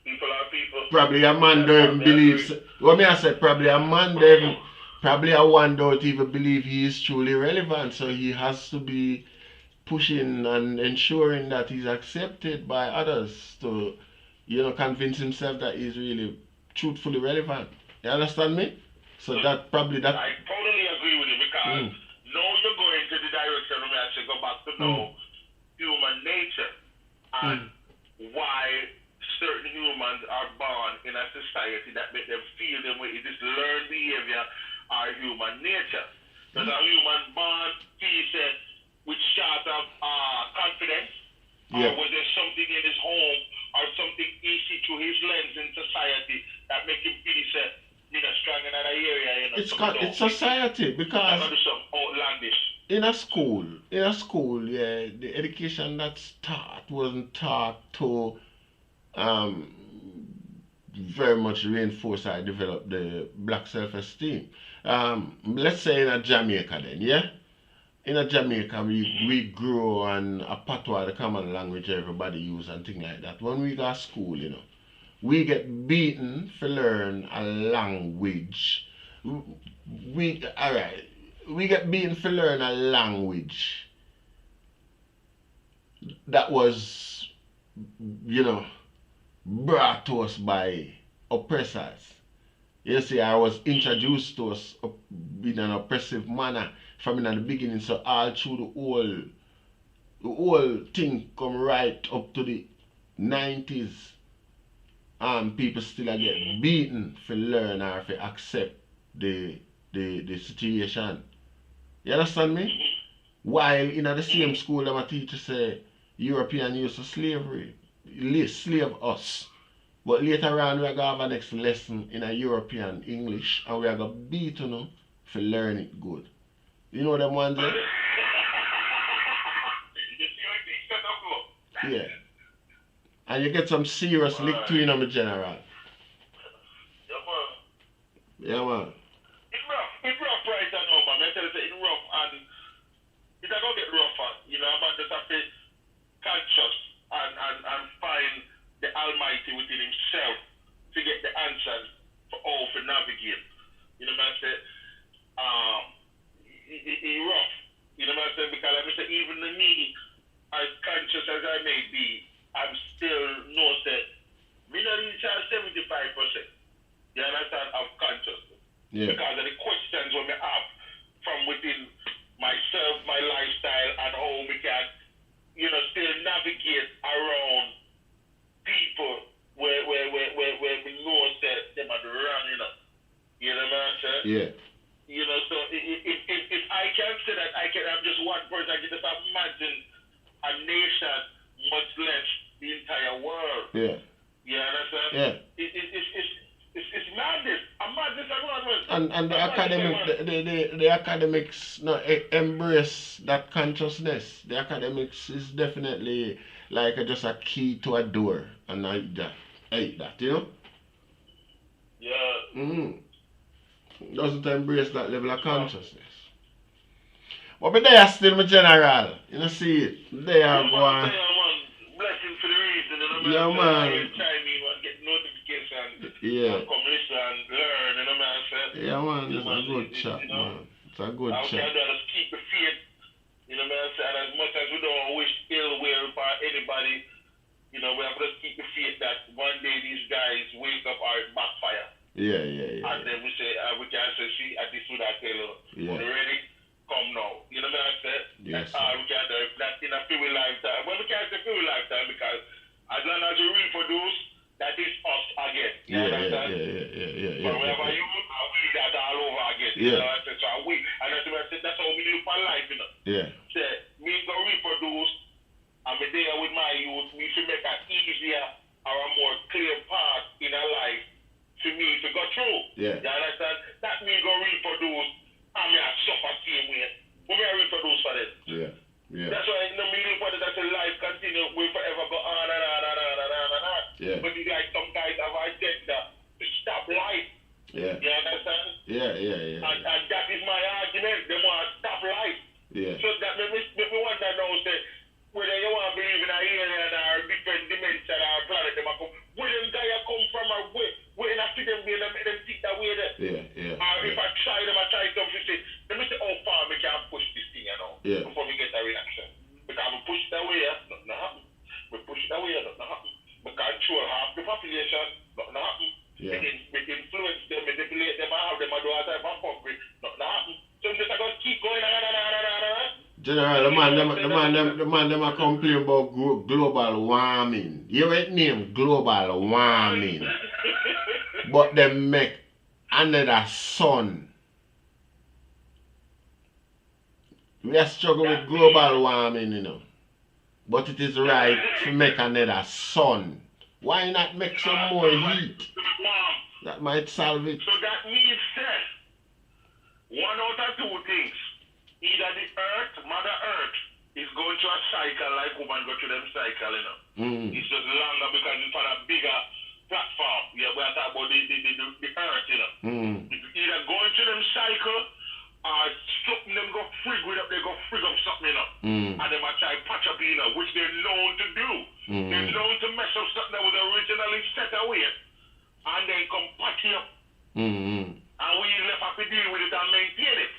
Speaker 7: people are people.
Speaker 1: Probably a man don't believe. What me I said, probably a man don't. Probably a one don't even believe he is truly relevant, so he has to be pushing and ensuring that he's accepted by others to, you know, convince himself that he's really truthfully relevant. You understand me? So that probably that.
Speaker 7: I totally agree with you, because now you're going to the direction of me actually go back to know human nature and why certain humans are born in a society that make them feel them way. It is learned behavior or human nature. Because a human born feels with sort of confidence, or was there something in his home or something he see through his lens in society that make him feel you know, strong in that area, you know.
Speaker 1: It's society, because
Speaker 7: some outlandish.
Speaker 1: in a school, yeah, the education that's taught wasn't taught to very much reinforce or develop the black self-esteem. Let's say in a Jamaica then, yeah? In a Jamaica, we grow on a patois, the common language everybody use and things like that. When we go to school, you know, we get beaten for learn a language. We get beaten for learn a language that was, you know, brought to us by oppressors. You see, I was introduced to us in an oppressive manner from in the beginning, so all through the whole thing come right up to the 90s. People still get beaten for learn or for accept the situation. You understand me? While in the same school, my teacher say European used to slavery, slave us. But later on, we are going to have a next lesson in a European English, and we are going to beat you for learn it good. You know them ones there? Yeah. And you get some serious lick to you, my general. Yeah, man.
Speaker 7: It's rough right now, man. I tell you, it's rough, and it's going to get rougher. You know, man just have to conscious and find the Almighty within himself to get the answers for all to navigate. You know what I say? It's rough. You know what I say? Because I say, even me, as conscious as I may be, I'm still know that me not reach 75%. You understand? Of consciousness.
Speaker 1: Yeah.
Speaker 7: Because of the questions we have from within myself, my lifestyle, and how we can, you know, still navigate around people where we know that they might run, you know. You know what I'm saying?
Speaker 1: Yeah.
Speaker 7: You know, so if I can say that I'm just one person, I can just imagine a nation, much less the entire world.
Speaker 1: Yeah.
Speaker 7: You understand?
Speaker 1: Yeah.
Speaker 7: It's madness. I'm madness.
Speaker 1: And the academics embrace that consciousness. The academics is definitely like just a key to a door, and I hate that, you know?
Speaker 7: Yeah.
Speaker 1: Doesn't embrace that level of consciousness. But they are still my general. You know, see it. They are going.
Speaker 7: Blessing for the reason,
Speaker 1: Yeah, man.
Speaker 7: Time me and get notification.
Speaker 1: Yeah.
Speaker 7: And come listen and learn, you know, man.
Speaker 1: Yeah, man. It's a good chat, man. It's a good chat.
Speaker 7: Just keep the faith, you know, man. And as much as we don't wish ill will for anybody, you know, we have to just keep the faith that one day these guys wake up or it backfire.
Speaker 1: Yeah.
Speaker 7: And then we say, we can say, see, at this would I tell you,
Speaker 1: Yeah.
Speaker 7: ready? Come now. You know what I said?
Speaker 1: Yes.
Speaker 7: That's all we can do. That's in a few lifetime. Well, we can't say few lifetime because as long as you reproduce, that is us again. You understand?
Speaker 1: Yeah.
Speaker 7: Wherever you are, we that all over again.
Speaker 1: Yeah.
Speaker 7: You know what I said? So we, and that's how we live our life, you know.
Speaker 1: Yeah.
Speaker 7: Say, me go reproduce, and me there with my youth, we should make an easier or a more clear path in our life to me to go through.
Speaker 1: Yeah.
Speaker 7: You understand? That me go reproduce, and me I suffer same way. But me I reproduce for them.
Speaker 1: Yeah.
Speaker 7: That's why you know, me live for that life continue, we forever go on and on.
Speaker 1: Yeah.
Speaker 7: But it's like some guys have a agenda to stop life.
Speaker 1: Yeah.
Speaker 7: You understand?
Speaker 1: Yeah.
Speaker 7: And that is my argument. They want to stop life.
Speaker 1: Yeah.
Speaker 7: So that make me wonder now, say, whether you want to believe in a alien or different dimension or planet, they come. Where them guys come from or where I see them being, make them think that way there.
Speaker 1: Yeah.
Speaker 7: Or if I try something, say, let me say how far we can push this thing, you know, before we get a reaction. Because we push it away, nothing happen. We push it away, nothing happen. We control half the population, nothing happen.
Speaker 1: Yeah.
Speaker 7: We influence them, manipulate them, have them, do all type of country, nothing happen. So we just going to keep going on.
Speaker 1: General, the man them are complaining about global warming. You hear it name global warming. But they make another sun. We are struggling with global warming, you know. But it is right to make another sun. Why not make some more heat? That might solve it.
Speaker 7: So that means one out of two things. Either the earth, Mother Earth, is going through a cycle like women go through them cycle, you know. It's just longer because it's on a bigger platform. Yeah, we're talking about the earth, you know. It's either going through them cycle or something them go frig with up, they go frig up something, you know. And they might try patch up, you know, which they're known to do. They're known to mess up something that was originally set away and then come patch it up. And we left have to deal with it and maintain it.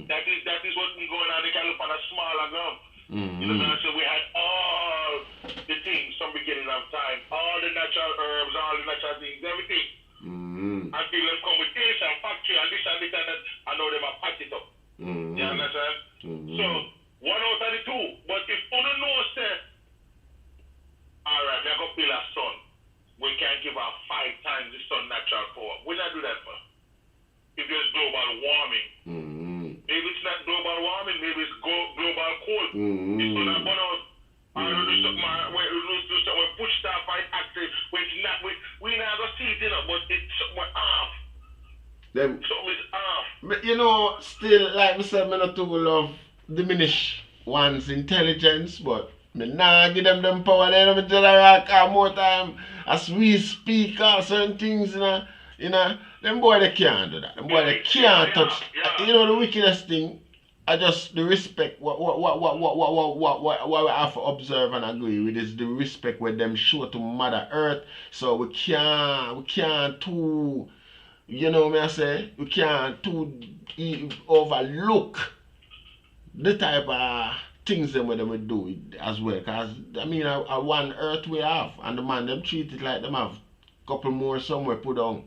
Speaker 7: That is what's been going on. They can look on a smaller ground. You know what I'm saying? We had all the things from beginning of time, all the natural herbs, all the natural things, everything. Until them come with this and factory and this and that, and now them are patch it up. You understand? So, one out of the two. But if you don't know, say, alright, we're going to build a sun. We can't give her 5 times the sun natural power. We not do that for. If there's global warming. Maybe it's not global warming, maybe it's global cold. It's going to burn out. Or we do something, we push stuff by active, which not, we not going to see it, you know, but it's something off. Something is off.
Speaker 1: You know, still, like I said, I not too love diminish one's intelligence, but me nah give them power, they don't general car more time as we speak or certain things, you know, them boy they can't do that. Them boy they can't touch. You know the wickedest thing, I just the respect what we have to observe and agree with is the respect where them show to Mother Earth. So we can't too, you know me I say, we can't too overlook the type of things them where they would do it as well. Cause I mean a one Earth we have, and the man them treat it like them have couple more somewhere put on.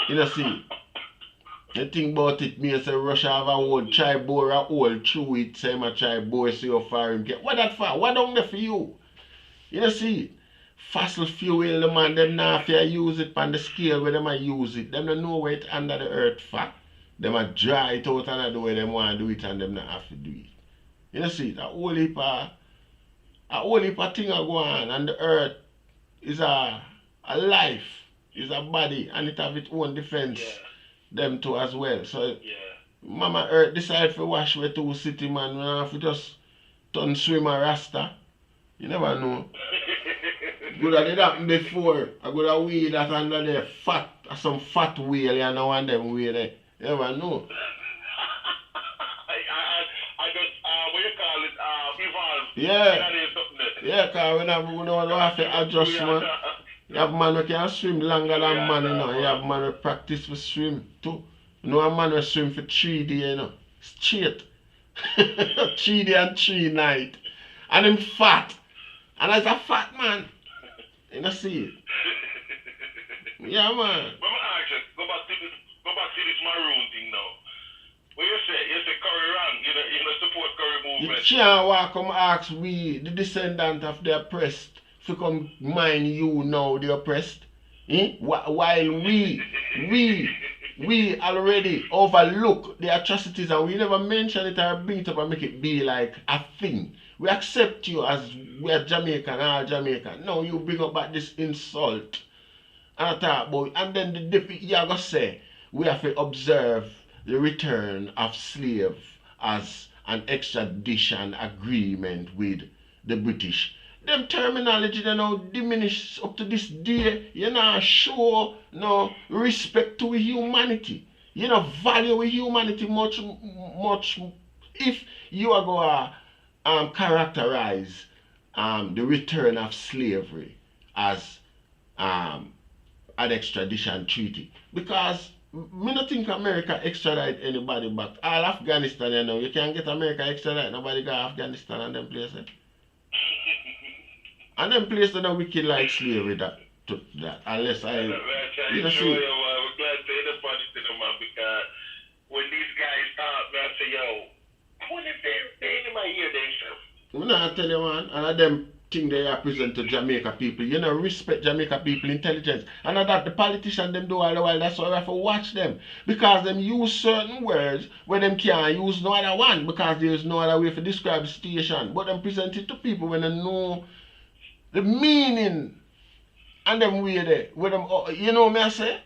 Speaker 1: You know see. The thing about it, me say Russia have a whole try bore a hole through it, say my try bore see how far him get. What that for? What down there for you? You know see, fossil fuel the man them not fair use it on the scale where them a use it. Them don't know where it under the earth for. Them a dry it out and the way them want to do it and them not have to do it. You know see, a whole heap of thing a go on, and the earth is a life, is a body, and it have its own defense. Them too as well. So Mama Earth decide to wash with 2 city man. We have to just turn swimmer rasta. You never know. Good that it happened before. I got a weed that under there fat some fat whale, you know, and them whale there. You never know.
Speaker 7: I just, what you call it, evolve.
Speaker 1: Yeah. Yeah, because we don't have to adjust, man. You have man who can swim longer than man, you know. You have man who practice for swim too. You know, a man who swim for 3 days, you know. Straight. 3 days and 3 nights. And him fat. And as a fat man, you know, see it. Yeah, man.
Speaker 7: But I ask you, go back to this Maroon thing now. What you say Curry wrong, you know support Curry
Speaker 1: You
Speaker 7: movement.
Speaker 1: can't walk come ask we, the descendant of the oppressed, to come mind you now, the oppressed. While we already overlook the atrocities and we never mention it or bring it up and make it be like a thing. We accept you as we are Jamaican, all Jamaican. No, you bring up back this insult. And I talk about, and then you are going to say, we have to observe the return of slave as an extradition agreement with the British. Them terminology they now diminish up to this day. You know, show no respect to humanity. You know, value humanity much. If you are going to characterize the return of slavery as an extradition treaty, because me not think America extradite anybody back. All Afghanistan, you know, you can't get America extradite, nobody got Afghanistan and them places. And them places that we kill like slavery that unless I you know see.
Speaker 7: I'm glad to hear the funny thing, man, because when these guys talk, man, I say, yo, when if they ain't my ear themselves.
Speaker 1: I'm not tell you, man, and them thing they represent to Jamaica people. You know, respect Jamaica people intelligence. And that the politicians them do all the while, that's why we have to watch them. Because them use certain words where them can't use no other one because there's no other way to describe the situation. But them present it to people when they know the meaning and them way there. Where them, you know me I say?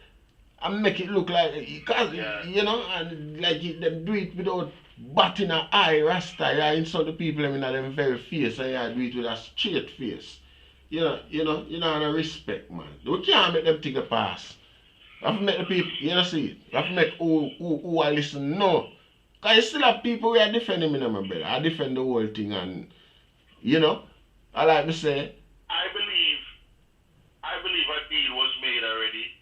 Speaker 1: And make it look like, because, you know, and like them do it without batting an eye, rasta, you insult the people in them very face and you do it with a straight face. You know, no respect, man. We can't make them take a pass. We have to make the people, you know, see it. We have to make who are listen know. Because you still have people who are defending me, my brother. I defend the whole thing and, you know, I like to say.
Speaker 7: I believe a deal was made already.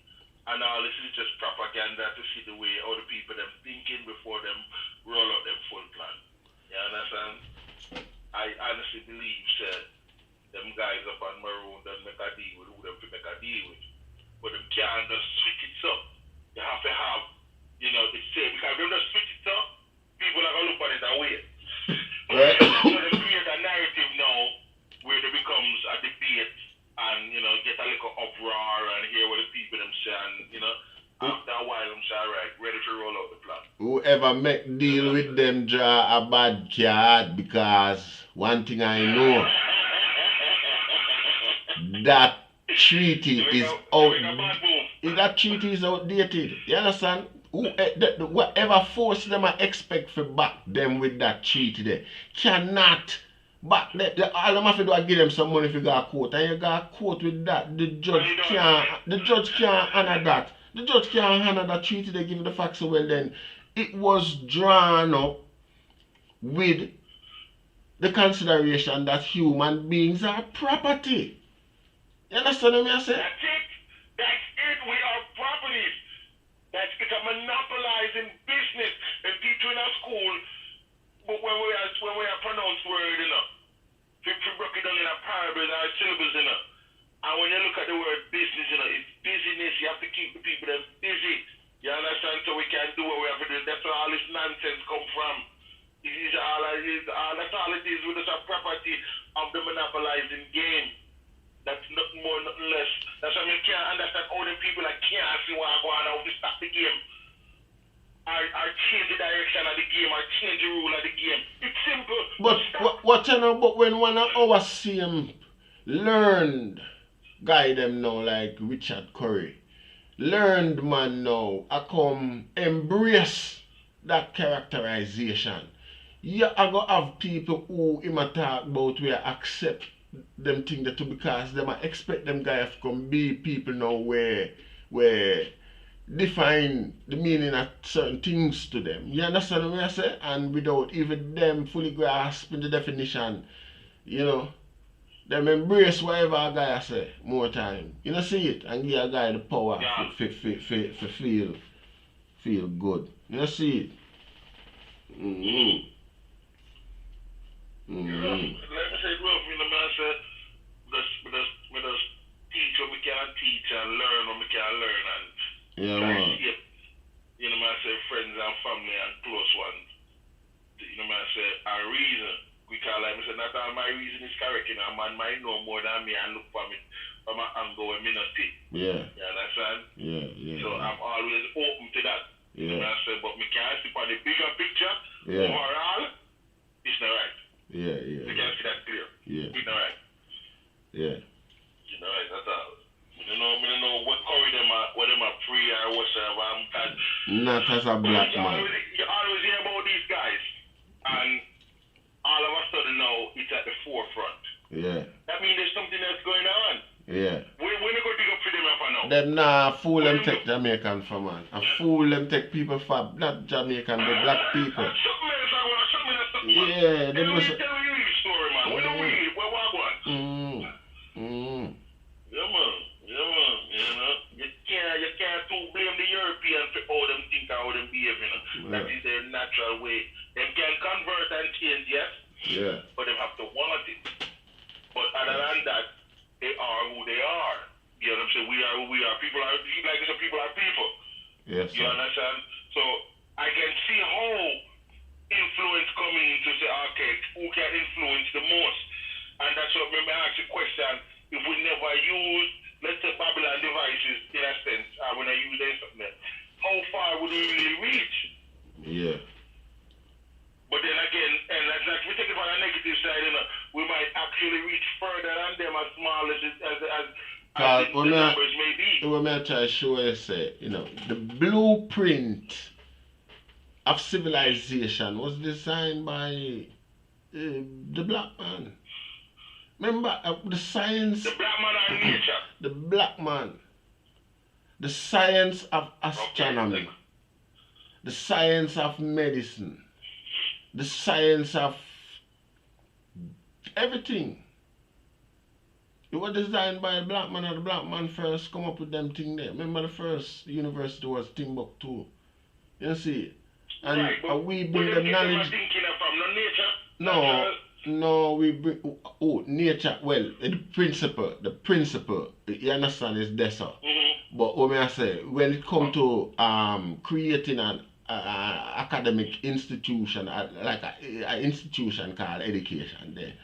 Speaker 7: And all this is just propaganda to see the way all the people them thinking before them roll out them full plan. You understand? I honestly believe that them guys up on Maroon don't make a deal with who them to make a deal with. But them can't just switch it up. You have to have, you know, the same. Because if they just switch it up, people are going to look at it and wait.
Speaker 1: Right.
Speaker 7: So they create a narrative now where there becomes a debate and, you know, get a little uproar and hear what the people them say and, you know, after a while I'm saying, alright, ready to roll out the plan.
Speaker 1: Whoever make deal with them draw a bad card because one thing I know, that treaty is outdated. You understand? Whatever force them I expect for back them with that treaty there cannot back them. All them have to do is give them some money if you got a court. And you got a court with that. The judge can't honor that. The judge can't honor that treaty they give the facts. So well then it was drawn up with the consideration that human beings are property. You understand what I say?
Speaker 7: That's it. We are properties. It's a monopolizing business. And teaching in a school, but when we are pronounced word, you know, if you break it down in a parable or syllables, you know, and when you look at the word business, you know, it's business. You have to keep the people them busy. You understand? So we can do what we have to do. That's where all this nonsense come from. That's all it is. We're just a property of the monopolizing game. That's nothing more, nothing less. That's why we can't understand all the people that can't see what going on to stop the game. I change the direction of the game. I change the rule of the game. It's simple.
Speaker 1: But you know, but when one of our same learned guy them now like Richard Currie, learned man now, I come embrace that characterization. You are going to have people who him a talk about where accept them thing that too because them expect them guys to come be people now where define the meaning of certain things to them. You understand what I say? And without even them fully grasping the definition, you know, them embrace whatever a guy say more time. You know, see it and give a guy the power to feel good. You know, see it. Mm-hmm.
Speaker 7: Let me say it well, you know, man, I said, we just teach what we can teach and learn what we can learn and
Speaker 1: yeah,
Speaker 7: try
Speaker 1: man.
Speaker 7: to shape, you know, man, I say friends and family and close ones. You know, man, I say a reason. We call like I said, not all my reason is correct, you know, a man might know more than me and look for me from an angle when me not see.
Speaker 1: Yeah.
Speaker 7: You understand?
Speaker 1: Yeah.
Speaker 7: So I'm always open to that. You know,
Speaker 1: Yeah.
Speaker 7: I say, but me can't see on the bigger picture.
Speaker 1: Yeah.
Speaker 7: Overall, it's not right.
Speaker 1: Yeah.
Speaker 7: You can see that clear.
Speaker 1: Yeah.
Speaker 7: It's not right.
Speaker 1: Yeah.
Speaker 7: You know, right, that's all. I don't know what Curry them are, what them are free or whatsoever.
Speaker 1: Not as a black
Speaker 7: you
Speaker 1: man.
Speaker 7: you always hear about these guys, and all of a sudden now it's at the forefront.
Speaker 1: Yeah.
Speaker 7: That means there's something else going on.
Speaker 1: Yeah.
Speaker 7: We're going to dig up for them up now.
Speaker 1: Them nah fool them take Jamaican for man. A fool them take people for not Jamaican, but black people. Yeah, them was.
Speaker 7: Tell me your story, man. When do we leave? Where we going? Yeah, man. You know, you can't too blame the Europeans for how them think and how them behave, you know.
Speaker 1: Yeah.
Speaker 7: That is their natural way. Them can convert and change, yes.
Speaker 1: Yeah.
Speaker 7: But they have to want it. But other than that, they are who they are. You know what I'm saying? We are who we are. People are, like I said, people are people.
Speaker 1: Yes.
Speaker 7: You understand? So I can see how influence coming into say, okay, who can influence the most? And that's what made me ask the question, if we never use, let's say, Babylon devices, in a sense, when I use something, how far would we really reach?
Speaker 1: Yeah.
Speaker 7: But then again, and that's like, we take it on the negative side, you know, we might actually reach further than them as small as the numbers may be.
Speaker 1: What I try to show you, say, you know, the blueprint of civilization was designed by the black man. Remember the science.
Speaker 7: The black man and nature.
Speaker 1: The black man. The science of astronomy.
Speaker 7: Okay.
Speaker 1: The science of medicine. The science of everything. It was designed by the black man, and the black man first come up with them thing there. Remember the first university was Timbuktu. You see? And
Speaker 7: right,
Speaker 1: we bring them knowledge. No, we bring nature. Well, the principle. You understand is there, sir.
Speaker 7: Mm-hmm.
Speaker 1: But what I say, when it comes to creating an academic institution, like an institution called education, there,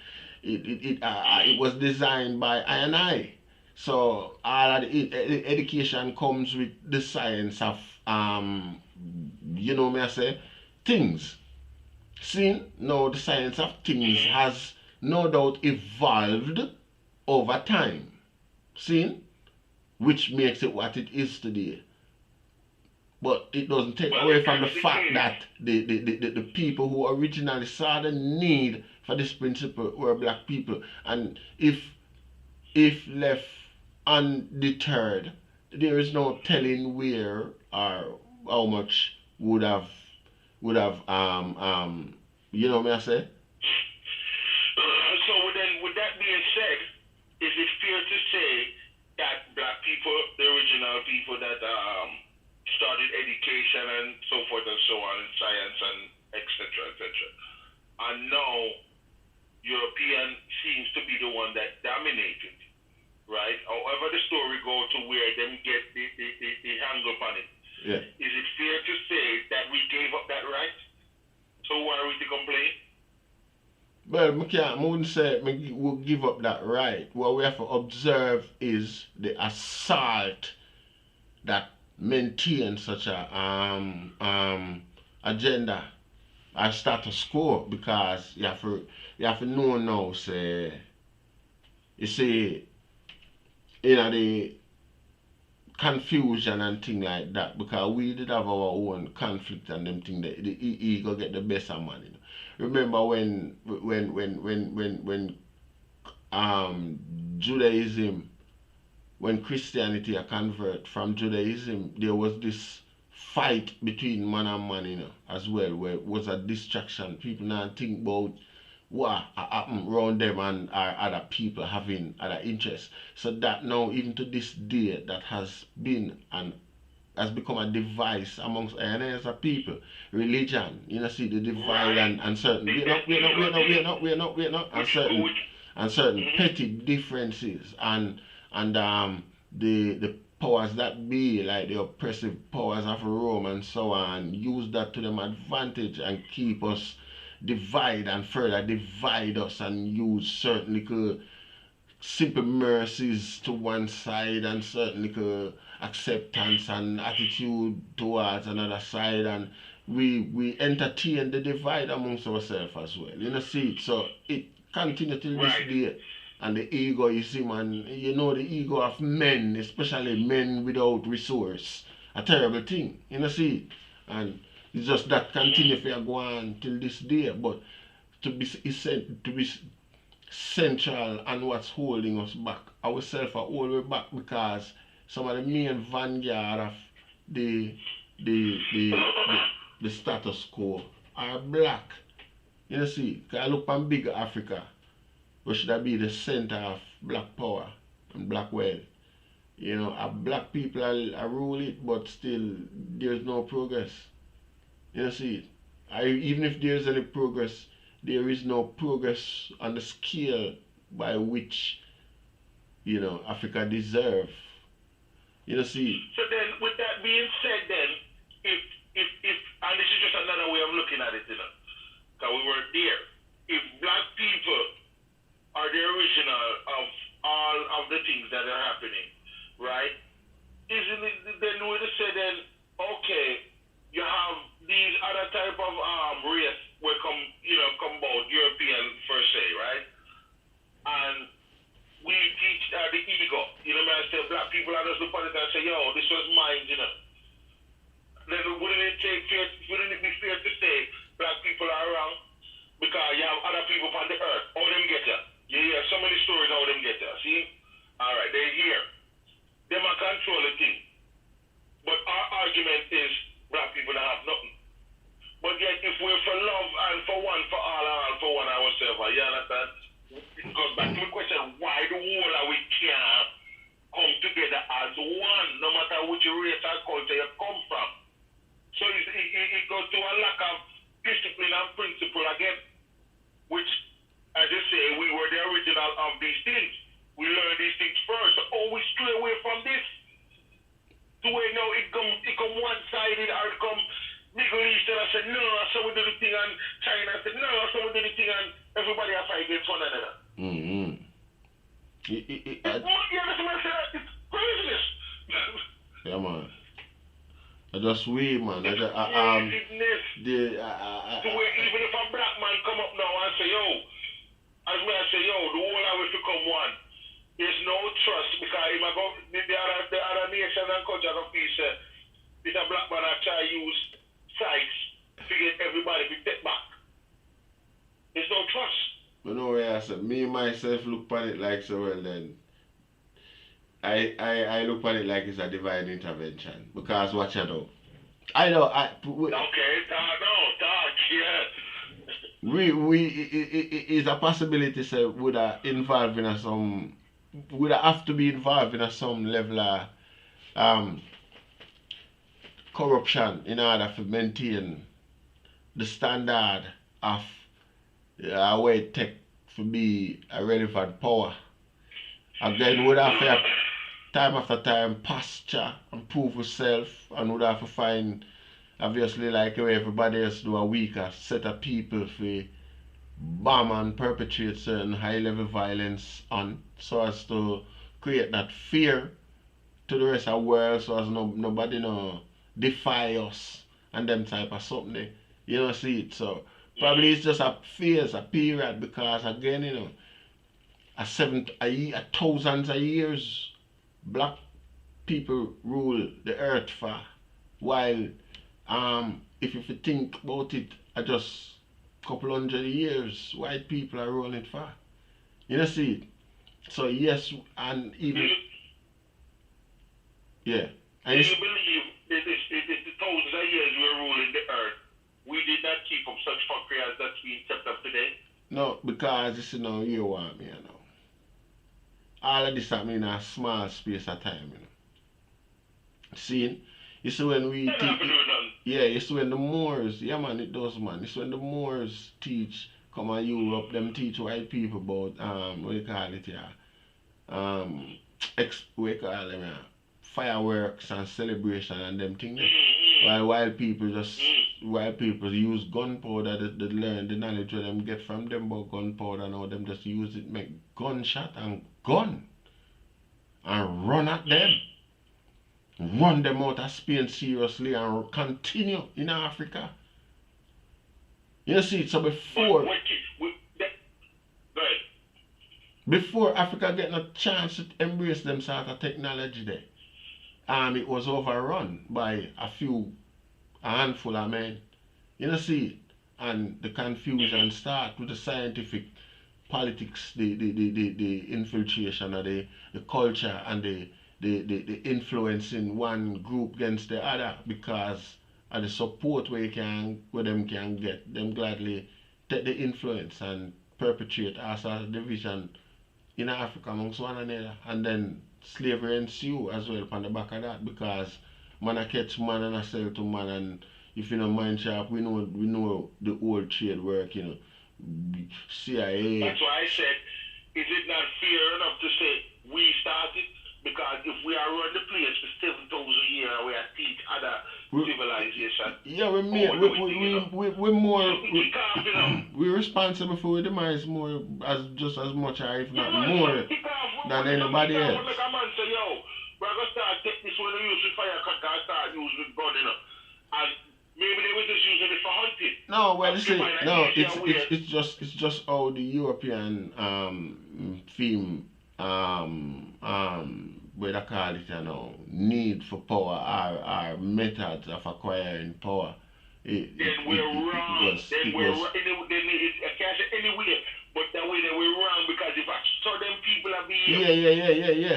Speaker 1: it was designed by I and I. So all of the education comes with the science of you know me I say things. See, now the science of things has no doubt evolved over time. See, which makes it what it is today. But it doesn't take away from the fact that the people who originally saw the need for this principle were black people. And if left undeterred, there is no telling where or how much would have you know what I say?
Speaker 7: So then, with that being said, is it fair to say that black people, the original people that started education and so forth and so on, and science and etc., and now European seems to be the one that dominated, right? However the story goes to where them get the hang up on it.
Speaker 1: Yeah.
Speaker 7: Is it fair to say that we gave up that right? So why are we to complain?
Speaker 1: Well, I wouldn't say we'll give up that right. What we have to observe is the assault that maintains such a agenda or status quo, because you have to know now, say, you see, you know, the confusion and thing like that, because we did have our own conflict and them thing that the ego get the best of man. You know. Remember when Judaism when Christianity a convert from Judaism, there was this fight between man and man, as well, where it was a distraction. People now think about what happened around them and our other people having other interests. So that now, even to this day, that has been and has become a device amongst as a people. Religion, see the divide and certain and certain petty differences and the powers that be, like the oppressive powers of Rome and so on, use that to them advantage and keep us divide and further divide us and use certain little simple mercies to one side and certain little acceptance and attitude towards another side, and we entertain the divide amongst ourselves as well. See, so it continues till this day. And the egoism and the ego of men, especially men without resource, a terrible thing. See, and it's just that continue to go on till this day. But to be central and what's holding us back, ourselves are all the way back because some of the main vanguard of the status quo are black. See, because I look on big Africa, which should be the center of black power and black wealth. Black people are rule it, but still there's no progress. See, even if there's any progress, there is no progress on the scale by which Africa deserve. See.
Speaker 7: So then, with that being said, then, if and this is just another way of looking at it, because we weren't there. If black people are the original of all of the things that are happening, right? Isn't it then we to say then, okay, you have these other type of race will come about European per se, right? And we teach the ego. Man, say black people are just look at it and say, yo, this was mine, Then wouldn't it be fair to say black people are wrong? Because you have other people on the earth, all them get you. You hear so many stories how them get there. See? Alright, they're here. Them are control the thing. But our argument is black people don't have nothing. But yet if we're for love and for one for all and all for one ourselves, you understand? It goes back to the question, why the whole of we can't come together as one, no matter which race or culture you come from. So it goes to a lack of discipline and principle again, which, as you say, we were the original of these things. We learned these things first. So, we stray away from this. To where now it come one-sided, or it come Middle East and I said, no, so we do the thing, and China said, no, so we do the thing, and everybody has fight against one another.
Speaker 1: Mm-hmm.
Speaker 7: You understand what I said? It's craziness.
Speaker 1: Yeah, man. Just we, man.
Speaker 7: To where even if a black man come up now and say, yo, as well as say, yo, the whole of it become one. There's no trust because the other nation and culture of peace, if a black man try to use sites to get everybody to take back. There's no trust.
Speaker 1: You know where I said, me myself look at it like so well then. I look at it like it's a divine intervention because watch it out. I know it's a possibility say would have to be involved in some level of corruption in order to maintain the standard of where it take to be a relevant power. Again, would have to time after time posture and prove yourself, and would have to find, obviously, like everybody else do, a weaker set of people for bomb and perpetrate certain high level violence on, so as to create that fear to the rest of the world, so as nobody defy us and them type of something. See it. So probably it's just a phase, a period, because again, thousands of years black people rule the earth for, while if you think about it, just a couple hundred years white people are ruling it for. See it. So yes, and even Yeah.
Speaker 7: Do
Speaker 1: And
Speaker 7: you believe that the thousands of years we were ruling the earth, we did not keep up such fuckery as that's being kept up today?
Speaker 1: no, because you see now you want me, all of this happening in a small space of time, See, you see when we
Speaker 7: That have to
Speaker 1: teach,
Speaker 7: do with nothing.
Speaker 1: yeah, you see when the Moors, yeah man, it does man. You see when the Moors teach, come on Europe, them teach white people about what you call it, yeah, what you call them, fireworks and celebration and them things. While people use gunpowder, they learn the knowledge where them get from them about gunpowder, now them just use it make gunshot and gun and run at them. Run them out of Spain seriously and continue in Africa. You see, so before Africa getting a chance to embrace them sort of technology there, it was overrun by a handful of men. You see, and the confusion start with the scientific politics, the infiltration of the culture and the influencing one group against the other because of the support where them can get, them gladly take the influence and perpetuate as a division in Africa amongst one another, and then slavery ensue as well on the back of that because man a catch man and a sell to man, and if you know mind sharp, we know the old trade work, CIA.
Speaker 7: That's why I said, is it not fair enough to say we started? Because if we are running the place for 7,000 years, we are teach other civilization.
Speaker 1: Yeah, we're more. We're responsible for the demise more just as much, or if not more, than anybody else.
Speaker 7: Like a man say, yo, we're gonna start take this one and use with firecracker and start use with gun, and maybe they were just using it for hunting.
Speaker 1: No, well, you see, no, it's just how the European theme what I call it, need for power or methods of acquiring power.
Speaker 7: Then we're wrong. I can't say anywhere, but that way they were wrong because if I saw them people are being
Speaker 1: yeah.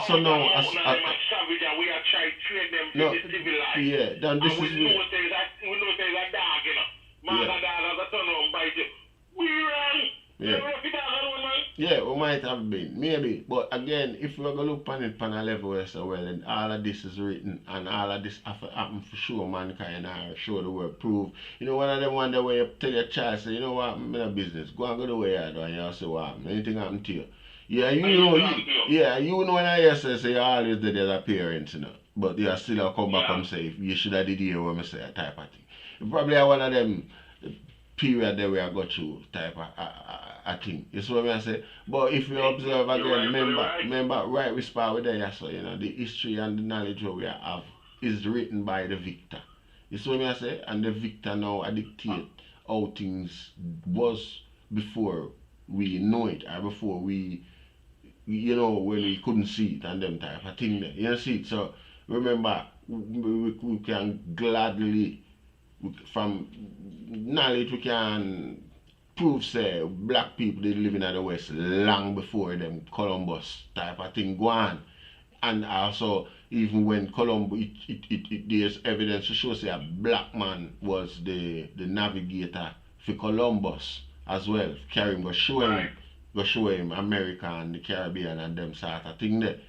Speaker 1: So now
Speaker 7: savage and we are trying to train them to be civilized.
Speaker 1: Yeah, then this is
Speaker 7: we know there's a dog, Man and dog has a turn on bite you. We wrong.
Speaker 1: Yeah, we might have been, maybe. But again, if we're going to look on it on a level where so well, and all of this is written, and all of this happen for sure, mankind, or show the world, prove. One of them wonder where you tell your child, say, you know what, I'm in a business, go and go the way I do, and you'll say, what, anything happen to you? Yeah, you know when I say you always did as a parent, but you still come back and say, you should have did hear what I say, type of thing. Probably one of them period there where I got through type of thing. You see what I say? But if you observe again, remember right we start with there, so the history and the knowledge we have is written by the victor. You see what I say? And the victor now dictate how things was before we know it, or before we when we couldn't see it and them type of thing there. You see it? So remember we can gladly from knowledge we can prove say black people they living in the West long before them Columbus type of thing go on. And also even when Columbus there's evidence to show say a black man was the navigator for Columbus as well, carrying go show him America and the Caribbean and them sort of thing there.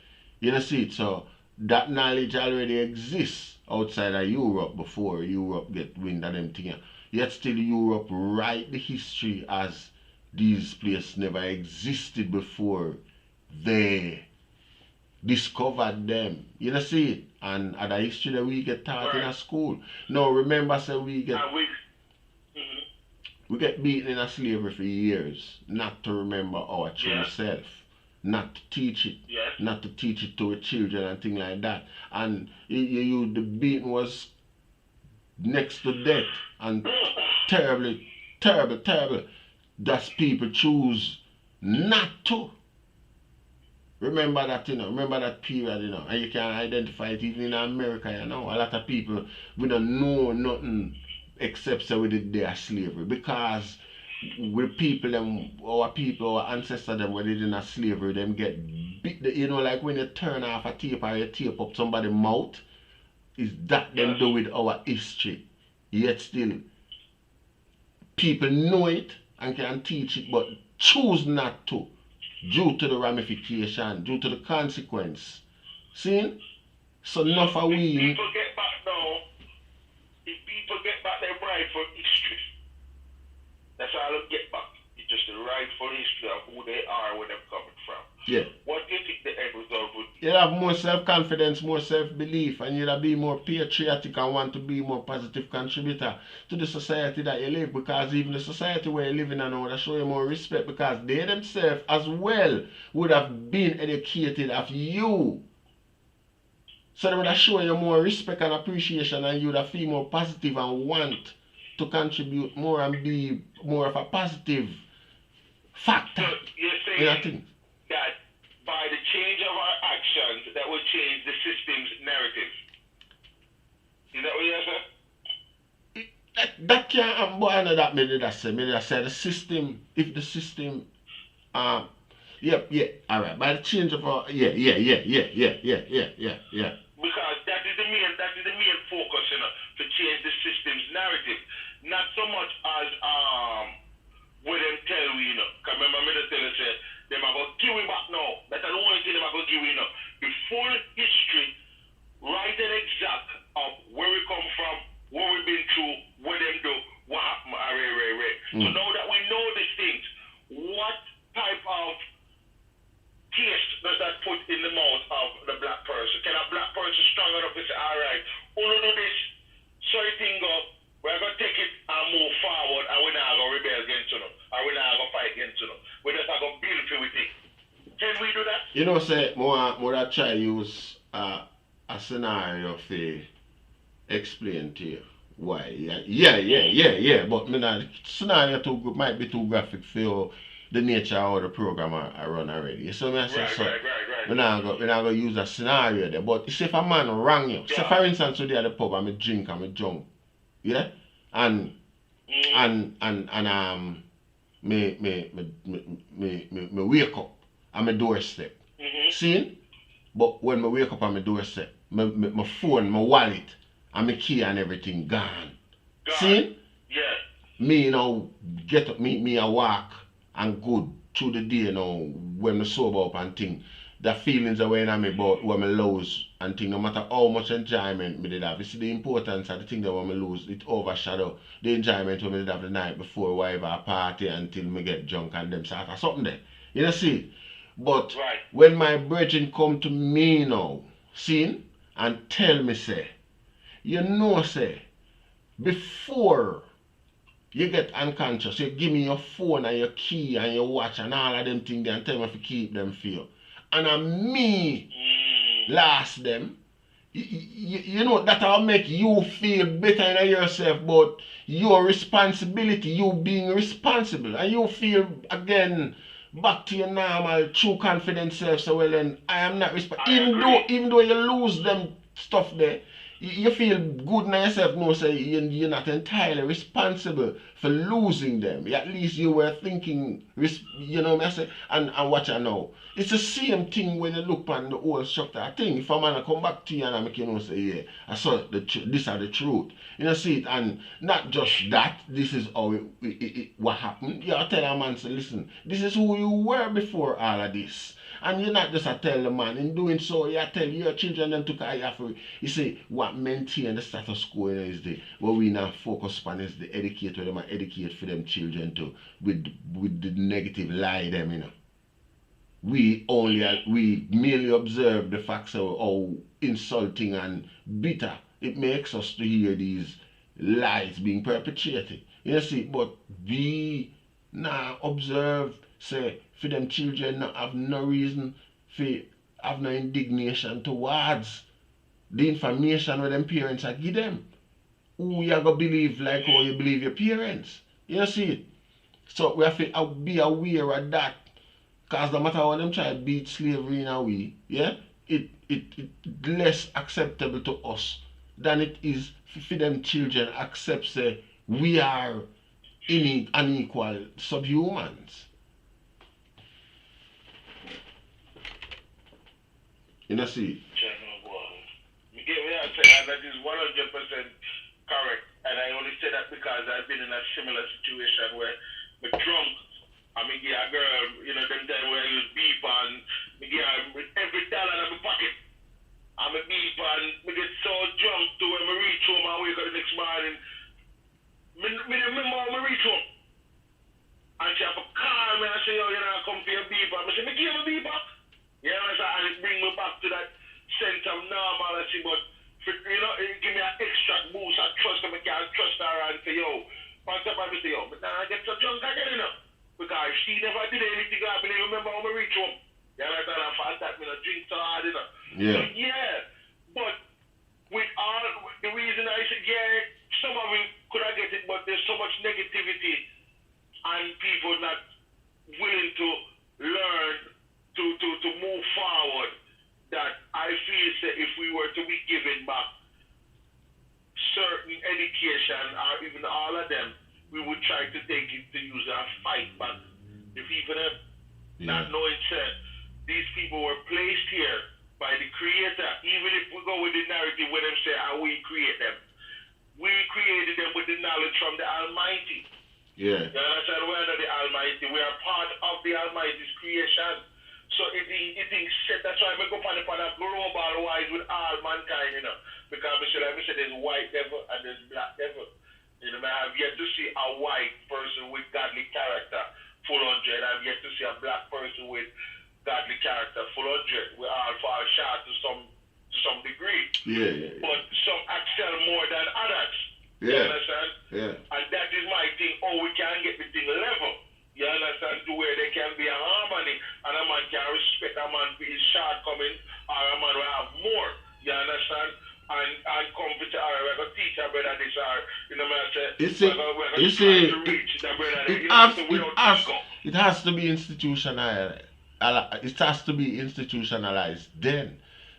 Speaker 1: You know see it, so that knowledge already exists outside of Europe before Europe get wind of them things. Yet still Europe write the history as these places never existed before they discovered them. You know see it? And other history that we get taught in a school. Now remember say we get beaten in a slavery for years not to remember our true self. Not to teach it, not to teach it to our children and things like that. And the beating was next to death and terrible. That's people choose not to. Remember that, remember that period, and you can identify it even in America, A lot of people, we don't know nothing except say we did their slavery because with people them, our ancestors them when they did in slavery, them get bit. You know, like when you turn off a tape or you tape up somebody's mouth, is that them do with our history? Yet still, people know it and can teach it, but choose not to, due to the ramification, due to the consequence. See? So enough of we.
Speaker 7: People get back now. If people get back their rightful history, that's all they get back. It's just the rightful history of who they are, where they're coming from.
Speaker 1: Yeah.
Speaker 7: What do you think the end result would be?
Speaker 1: You'll have more self-confidence, more self-belief, and you'll be more patriotic and want to be more positive contributor to the society that you live, because even the society where you live in now would show you more respect, because they themselves as well would have been educated of you. So they would have shown you more respect and appreciation, and you would have feel more positive and want to contribute more and be more of a positive factor.
Speaker 7: So you're saying that by the change of our actions, that will change the system's narrative. Is that what you're saying?
Speaker 1: That can't, but I know that me did say the system, if the system, yeah, alright, by the change of our, yeah.
Speaker 7: Because that is the main focus, you know, to change the system's narrative. Not so much as what them tell we, you know. Because remember me tell you say them are going to give it back now. That's the only thing them are going to give you, you know. The full history, right and exact of where we come from, what we've been through, what them do, what happened, So now that we know these things, what type of taste does that put in the mouth of the black person? Can a black person strong enough to say, alright, we'll do this, sorry thing go, we're going to take it and move forward, and we're not going to rebel against you, or we're not going to fight against you. We're just going to build with it. Can we do that?
Speaker 1: You know, say, more I try use a scenario to explain to you why. Yeah. But me not, scenario might be too graphic for the nature of how the program I run already. You see me I say?
Speaker 7: Right.
Speaker 1: We're not going to use a scenario there. But say if a man wrong you, say for instance, today at the pub, I'm a drink, I'm a jump. Yeah? And me wake up on my doorstep. See? But when I wake up on my doorstep, my phone, my wallet, and my key and everything gone. See?
Speaker 7: Yeah.
Speaker 1: Me, you know, get up, me a walk and good through the day, you know, when I sober up and thing. The feelings are weighing on me about when I lose and thing, no matter how much enjoyment me did have. You see the importance of the thing that when I lose, it overshadow the enjoyment when I did have the night before, whatever, a party until me get drunk and them sort of something there. You know, see? But when my brethren come to me now, see, and tell me, say, you know, say, before you get unconscious, you give me your phone and your key and your watch and all of them things and tell me to keep them for you. And me last them, you know, that will make you feel better in yourself, but your responsibility, you being responsible, and you feel again back to your normal true confident self. So well then I am not responsible. Even though you lose them stuff there, you feel good in yourself, no, say you're not entirely responsible for losing them. At least you were thinking, you know what I say, and what I know. It's the same thing when you look on the whole structure. I think if a man come back to you and I make you know say, yeah, I saw this are the truth. You know, see it, and not just that, this is how what happened. You tell a man, say, listen, this is who you were before all of this. And you're not just a tell the man. In doing so, you tell your children them to carry for you see what maintain the status quo is the what we now focus on is the educate them and educate for them children to with the negative lie them, you know. We merely observe the facts of how insulting and bitter it makes us to hear these lies being perpetrated. You see, but we now observe, say, for them children not have no reason for have no indignation towards the information where them parents are give them. Who you gonna believe like how you believe your parents. You see it? So we have to be aware of that. Because no matter how them try to beat slavery in a way, yeah, it less acceptable to us than it is for them children accept say we are unequal subhumans. You know, see?
Speaker 7: You get me? I say that is 100% correct. And I only say that because I've been in a similar situation where I'm drunk. I mean, yeah, girl, you know, them time where I use beep and yeah, every dollar in my pocket. I'm a beep and I get so drunk to when I reach home and wake up the next morning. I remember how I reach home. And she have to call me and say, yo, you know, I come for your beep. And I say, me give a beep back. You know, and it bring me back to that sense of normality, but you know, it give me an extra boost. I trust them, I can't trust her and say, yo, once I say, yo, but now I get so drunk again, you know. Because she never did anything, I believe, remember when I reach home. You understand? I found that, me not drink so hard, you know.
Speaker 1: Yeah.
Speaker 7: So, yeah, but with all, the reason I said, yeah, some of it could I get it, but there's so much negativity and people not willing to learn to move forward that I feel that if we were to be given back certain education or even all of them, we would try to take it to use and fight back the people that not knowing that these people were placed here by the Creator. Even if we go with the narrative where them say, how we create them. We created them with the knowledge from the Almighty.
Speaker 1: Yeah.
Speaker 7: You understand? We're not the Almighty. We are part of the Almighty's creation. So it is set. That's why I go upon a global wise with all mankind, you know. Because I say there's white devil and there's black devil. You know, I have yet to see a white person with godly character, full 100. I've yet to see a black person with godly character, full 100. We all fall short to some degree.
Speaker 1: Yeah.
Speaker 7: But some excel more than others.
Speaker 1: Yeah.
Speaker 7: You understand?
Speaker 1: Yeah.
Speaker 7: And that is my thing. Oh, we can get the thing level. You understand? To where there can be a harmony and a man can respect a man for his shortcomings or a man will have more. You understand? And come to we're going to teach a brother this or, you know, I say,
Speaker 1: it has to be institutionalized. It has to be institutionalized then,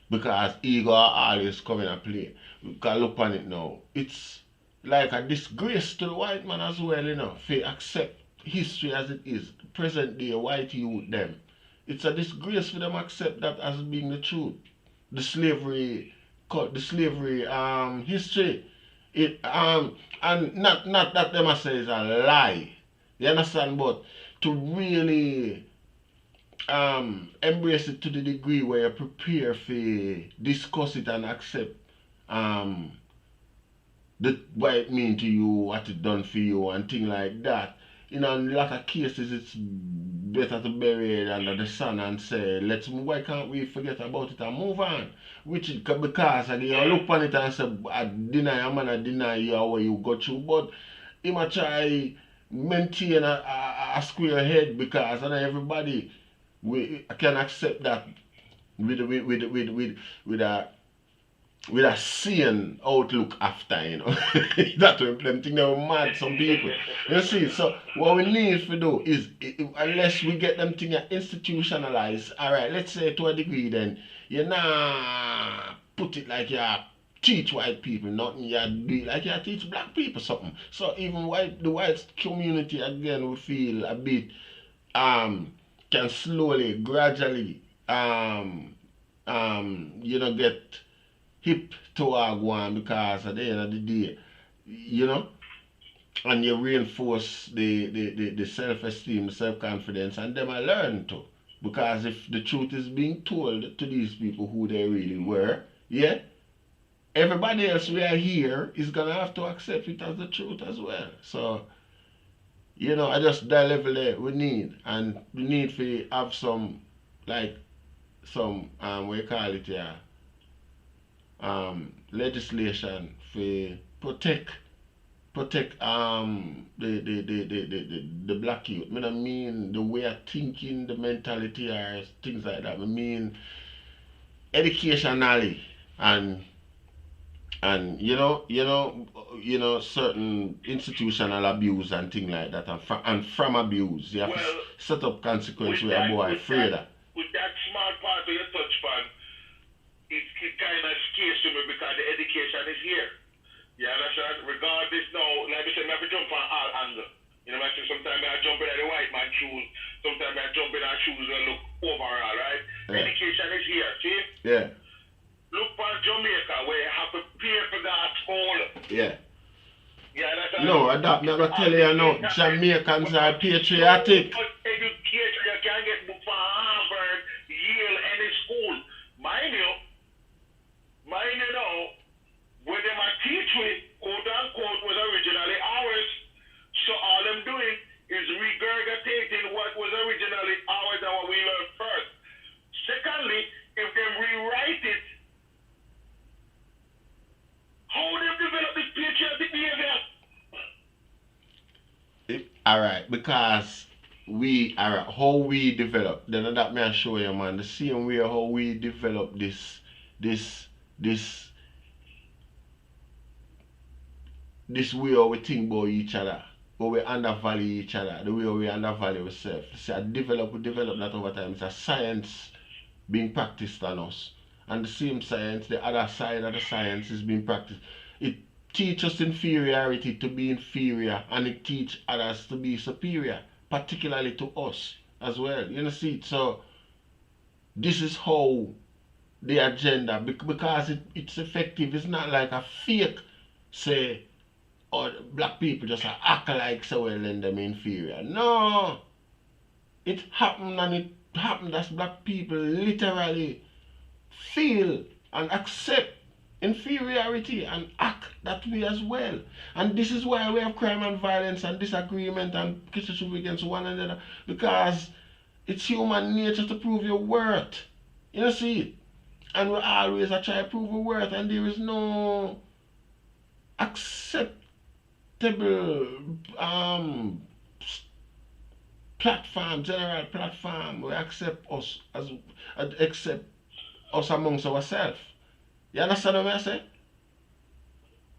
Speaker 1: because ego are always coming and play. We can look on it now. It's like a disgrace to the white man as well, you know, if accept history as it is, present day white youth them. It's a disgrace for them accept that as being the truth. The slavery history. It and not that them say is a lie. You understand? But to really embrace it to the degree where you prepare for discuss it and accept what it mean to you, what it done for you and things like that. In a lot of cases it's better to bury it under the sun and say, why can't we forget about it and move on? Which because again, you look on it and say, I deny you what you got through, but you might try maintain a square head, because not everybody can accept that with a sane outlook after, you know. That way them think they were mad, some people. You see, so what we need to do is, unless we get them things institutionalized, alright, let's say to a degree then, you nah put it like you teach white people nothing, you do it like you teach black people something. So even the white community again will feel a bit can slowly, gradually you know, get hip to our one, because at the end of the day, you know, and you reinforce the self-esteem, the self-confidence, and them I learn to. Because if the truth is being told to these people who they really were, yeah, everybody else we are here is gonna have to accept it as the truth as well. So, you know, I just that level there we need, and we need to have some, like, some what you call it, yeah, legislation to protect the black youth. I mean the way of thinking, the mentality or things like that. I mean educationally and you know certain institutional abuse and things like that, and from abuse you have to set up consequences where a boy afraid of.
Speaker 7: With that small part of your touch pan, it kind of scares to me because the education is here. You understand? Regardless now, like I said, I have to jump on all angles. sometimes I jump in at the white man shoes, sometimes I jump in our shoes and look overall, right?
Speaker 1: Yeah.
Speaker 7: Education is here, see?
Speaker 1: Yeah.
Speaker 7: Look for Jamaica where you have to pay for that school.
Speaker 1: Yeah.
Speaker 7: Yeah, that's
Speaker 1: No, I'm not tell you no. Jamaicans are patriotic.
Speaker 7: Education, you can get book for Harvard, Yale, any school. Mind you now, where they might teach with, quote unquote, was originally ours. So all I'm doing is regurgitating what was originally ours and what we learned first. Secondly, if they rewrite it, how would they develop this patriotic behavior?
Speaker 1: Alright, because how we develop, then that may I show you, man, the same way how we develop this way how we think about each other, how we undervalue each other, the way we undervalue ourselves. See, we develop that over time. It's a science being practiced on us. And the same science, the other side of the science is being practiced. It teaches inferiority to be inferior, and it teaches others to be superior, particularly to us as well. You know, see, so this is how the agenda, because it's effective. It's not like a fake, say, or black people just act like so well and them inferior. No, it happened, and it happened as black people literally feel and accept inferiority and act that way as well. And this is why we have crime and violence and disagreement and criticism against one another, because it's human nature to prove your worth. You know, see it? And we always try to prove our worth, and there is no acceptable platform, general platform. We accept us amongst ourselves. You understand what I say?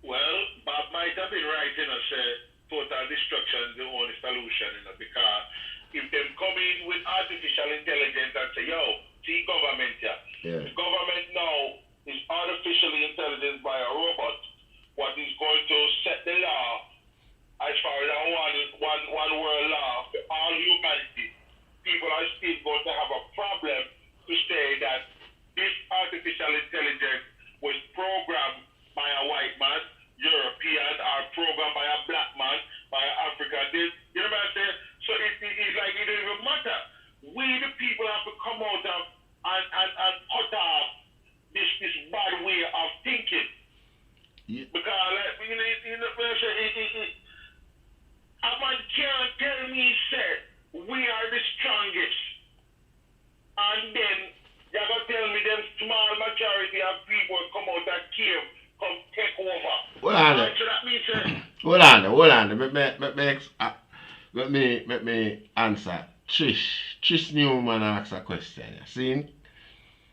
Speaker 7: Well, Bob might have been right, you know, say total destruction is the only solution, you know, because if them come in with artificial intelligence and say, yo, see government here.
Speaker 1: Yeah.
Speaker 7: The government now is artificially intelligent by a robot, what is going to set the law as far as a one world law for all humanity. People are still going to have a problem to say that this artificial intelligence was programmed by a white man, European, or programmed by a black man, by an African. You know what I'm saying? So it's like it doesn't even matter. We the people have to come out and cut off this bad way of thinking.
Speaker 1: Yeah.
Speaker 7: Because like, you know a man can't tell me say we are the strongest, and then you're gonna tell me them small majority of people come out and cave, come take over.
Speaker 1: Hold on.
Speaker 7: So that means
Speaker 1: Hold on. Let me answer. Trish Newman asked a question. You see?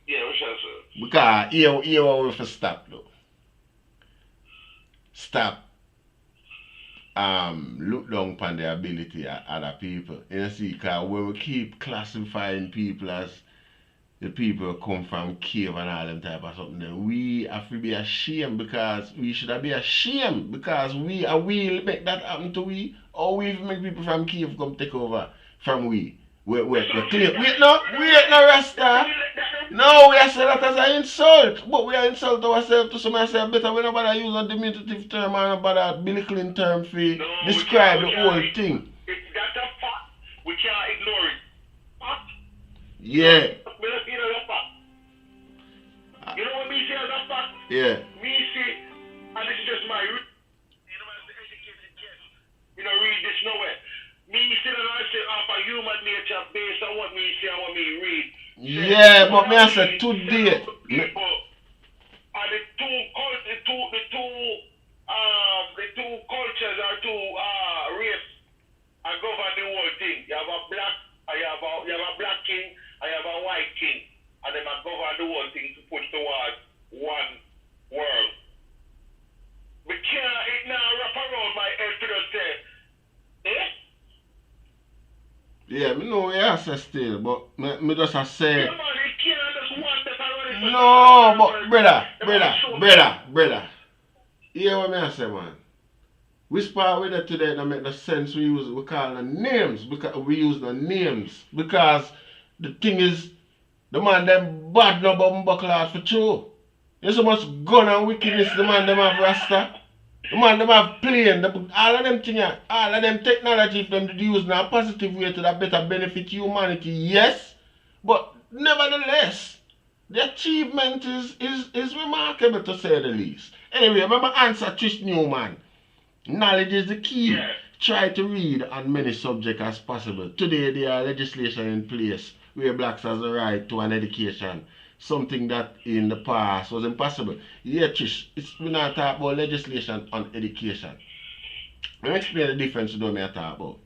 Speaker 7: yeah, we shall say.
Speaker 1: Because here what we have to stop though. Stop look down upon the ability of other people. You know, see, because when we keep classifying people as the people who come from cave and all them type of something, then we have to be ashamed, because we should be ashamed, because we make that happen to we, or we make people from cave come take over from we. We're clear. Wait no Rasta. No, we are saying that as an insult, but we are insult ourselves to some ourselves better. We nobody use a diminutive term and nobody belittling term for describe the whole thing.
Speaker 7: That's a fact. We can't ignore it. Fact.
Speaker 1: Yeah.
Speaker 7: You know what me say as a fact?
Speaker 1: Yeah.
Speaker 7: Me say, and this is just my you know, as the educated guest, you know, read this nowhere. Me say that I say off of human nature based on what me say and what me read.
Speaker 1: Yeah, but me I said today.
Speaker 7: People and the two cultures are two race and govern the whole thing. You have a black, you have a black king, and you have a white king, and then I govern the whole thing to push towards one world. We can't now wrap around my head to just say, eh?
Speaker 1: Yeah, me know what you say still, but me just a say.
Speaker 7: Yeah, man, it can't just want that already.
Speaker 1: No, but brother. You hear what me I say, man? Which part with it today that make the sense we call the names because we use the names because the thing is the man them bad no buckle out for true. There's so much gun and wickedness the man them have rasta. The man them have plane, all of them things, all of them technology if them use in a positive way to that better benefit humanity, yes. But nevertheless, the achievement is remarkable to say the least. Anyway, remember answer Trish Newman. Knowledge is the key.
Speaker 7: Yeah.
Speaker 1: Try to read on many subjects as possible. Today there are legislation in place where blacks has the right to an education. Something that in the past was impossible. Yeah, Trish, we're not talking about legislation on education. Let me explain the difference with what I talk about.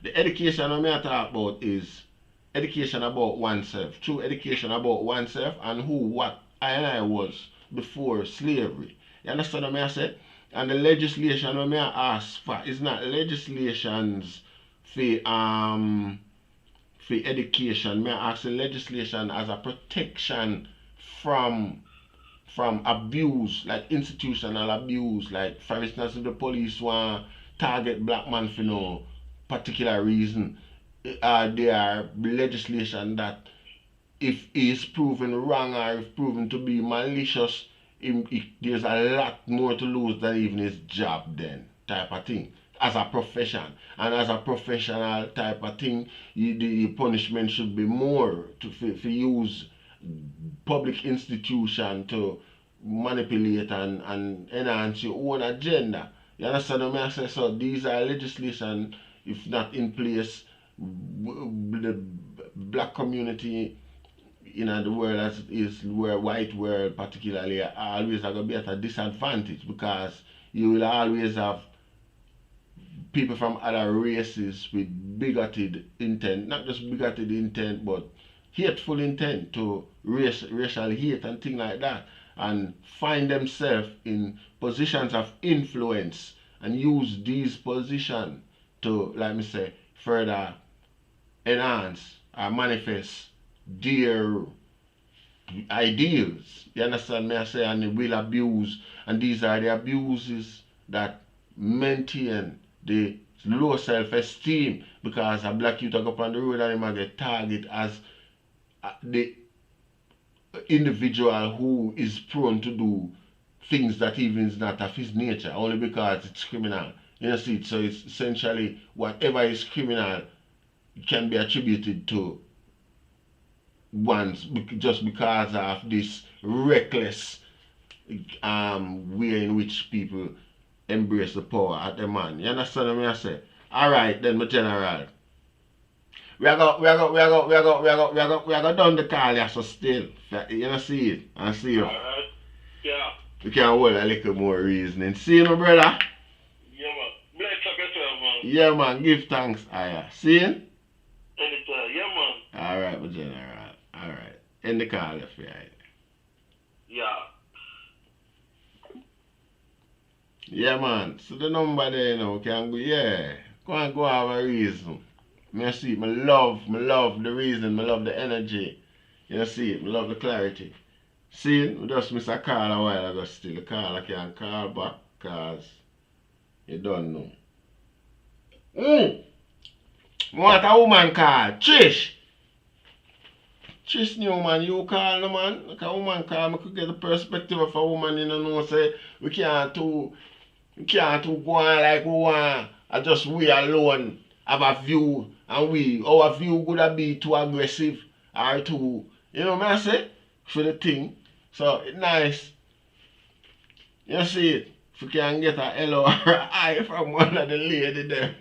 Speaker 1: The education I talk about is education about oneself. True education about oneself and who, what I was before slavery. You understand what I say? And the legislation when I ask for is not legislations for education. Me ask the legislation as a protection from abuse, like institutional abuse. Like for instance, if the police want target black man for no particular reason, there are legislation that if he is proven wrong or if proven to be malicious, there's a lot more to lose than even his job then, type of thing, as a profession. And as a professional type of thing, the punishment should be more to use public institution to manipulate and enhance your own agenda. You understand what I say? So these are legislation, if not in place, the black community in the world as is where white world particularly are always going to be at a disadvantage because you will always have people from other races with bigoted intent, not just bigoted intent but hateful intent to racial hate and things like that, and find themselves in positions of influence and use these positions to, like me say, further enhance or manifest their ideals. You understand me? I say, and they will abuse, and these are the abuses that maintain the low self-esteem because a black youth go up on the road and they get targeted as the individual who is prone to do things that even is not of his nature only because it's criminal. You know, see, so it's essentially whatever is criminal can be attributed to ones just because of this reckless way in which people embrace the power at the man. You understand what I say? Alright then, my general. We are done the call here, so still. You know, see it? I see you.
Speaker 7: Alright. Yeah.
Speaker 1: We can hold a little more reasoning. See you, my brother?
Speaker 7: Yeah, man. Bless up yourself, man.
Speaker 1: Yeah, man. Give thanks. See you?
Speaker 7: Anytime. Yeah, man.
Speaker 1: Alright, my general. Alright. End the call if you right.
Speaker 7: Yeah.
Speaker 1: Yeah, man. So the number there, you know, can go, yeah. Go and go have a reason. Me see it. Me love the reason. Me love the energy. You know, see it. Me love the clarity. See it? We just missed a call a while ago still. The call I can't call back because you don't know. Want a woman call? Trish! Trish Newman, you call the man. Like a woman call, I could get the perspective of a woman, you know, say we can't go on like we want. I just we alone have a view and our view could be too aggressive or too, you know what I say? For the thing. So it's nice. You see it? If you can get a L or an I from one of the lady there.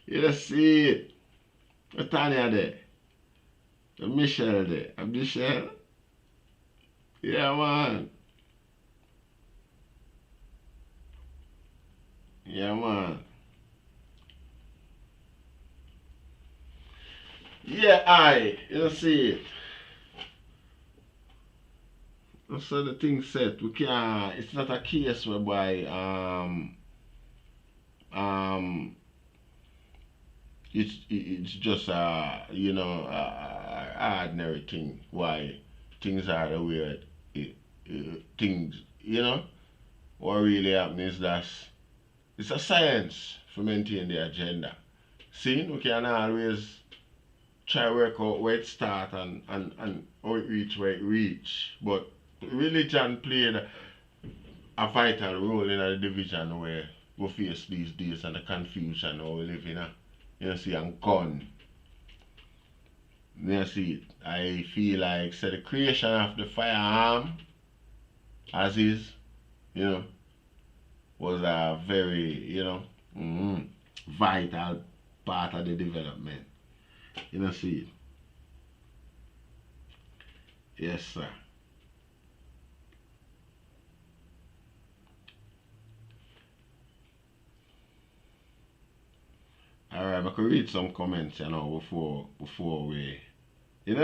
Speaker 1: You see it? The Tanya there. The Michelle there. And Michelle? Yeah, man. Yeah, man. Yeah, you see it. So the thing said, we can't, it's not a case whereby it's just you know, ordinary thing why things are the way things, you know, what really happens is that it's a science to maintain the agenda. See, we can always try to work out where it start and how it reach where it reach. But religion played a vital role in the division where we face these days and the confusion how we live in. You see, and gun. You see it. I feel like the creation of the firearm as is, was a very, vital part of the development. See it. Yes, sir. Alright, I could read some comments, before we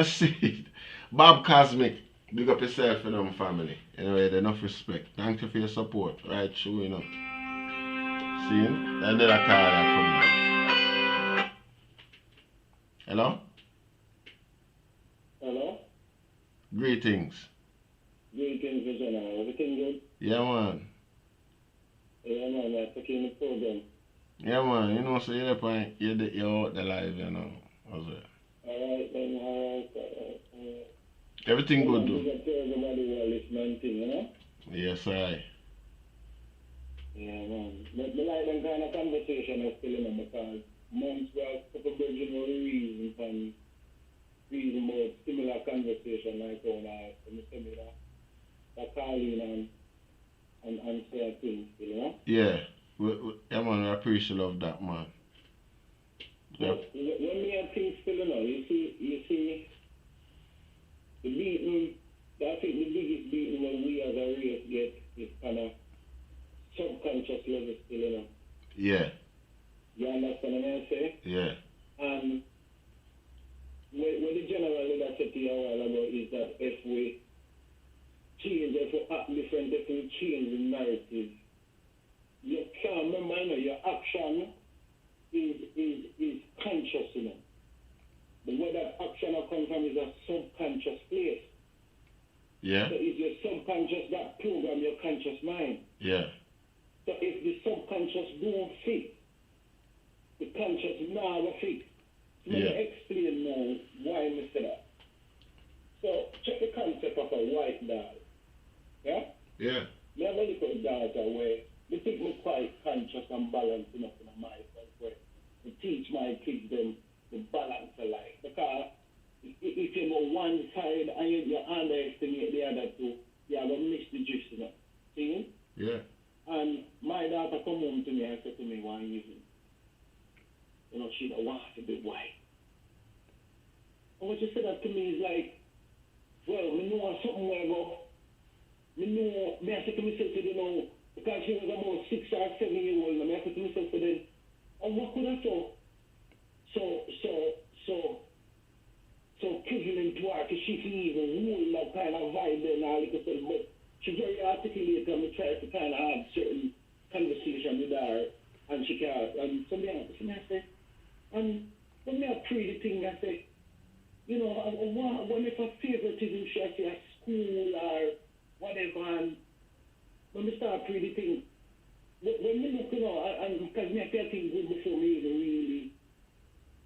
Speaker 1: see it. Bob Cosmic, big up yourself and my family. Anyway, enough respect. Thank you for your support. Right, sure, See him? And then I call that come back. Hello?
Speaker 8: Hello?
Speaker 1: Greetings.
Speaker 8: Greetings, Virginia. Everything good?
Speaker 1: Yeah, man.
Speaker 8: Yeah, man. I'm taking the program.
Speaker 1: Yeah, man. So you're out the live, How's it?
Speaker 8: Alright, then. Alright.
Speaker 1: Everything good, though?
Speaker 8: Everybody well listening thing,
Speaker 1: Yes, I.
Speaker 8: Yeah, man. But the like them kind of conversation is still in because months back, a couple of Virgin were reason about similar conversation like how that calling and say things,
Speaker 1: Yeah. Yeah, man, I appreciate love that, man.
Speaker 8: Yep. When me and things still, you see, the beating, I think the biggest beating when we as a race get is kind of subconscious level still,
Speaker 1: Yeah.
Speaker 8: You understand what I say?
Speaker 1: Yeah.
Speaker 8: And what the general leader said to you a while ago is that if we act different, if we change the narrative, you can't remember, your action is conscious, But where that action comes from is a subconscious place.
Speaker 1: Yeah.
Speaker 8: So it's your subconscious that program your conscious mind.
Speaker 1: Yeah.
Speaker 8: So if the subconscious don't fit, the conscious never fit. So let me explain now why I say that. So check the concept of a white dog. Yeah?
Speaker 1: Yeah.
Speaker 8: Me have a little daughter where I think me quite conscious and balanced enough in my myself where I teach my kids them the balance of life. Because if you go one side and you underestimate the other two, you're going to miss the gist, See?
Speaker 1: Yeah.
Speaker 8: And my daughter come home to me and said to me one evening, she don't want to be white. And what you said that to me is like, well, me know something where I go. Me I said to myself, because she was about 6 or 7 years old, and I said to myself, and what could I do? So equivalent to her, because she can even hold that kind of vibe and all like I said, but she's very articulate and we try to kind of have certain conversation with her, and she can't, and somebody I say, and when I pray the thing, I say, when if a favoritism, she I say a school or whatever, and when we start pray the thing, when we look, and because me I feel things good before me even really,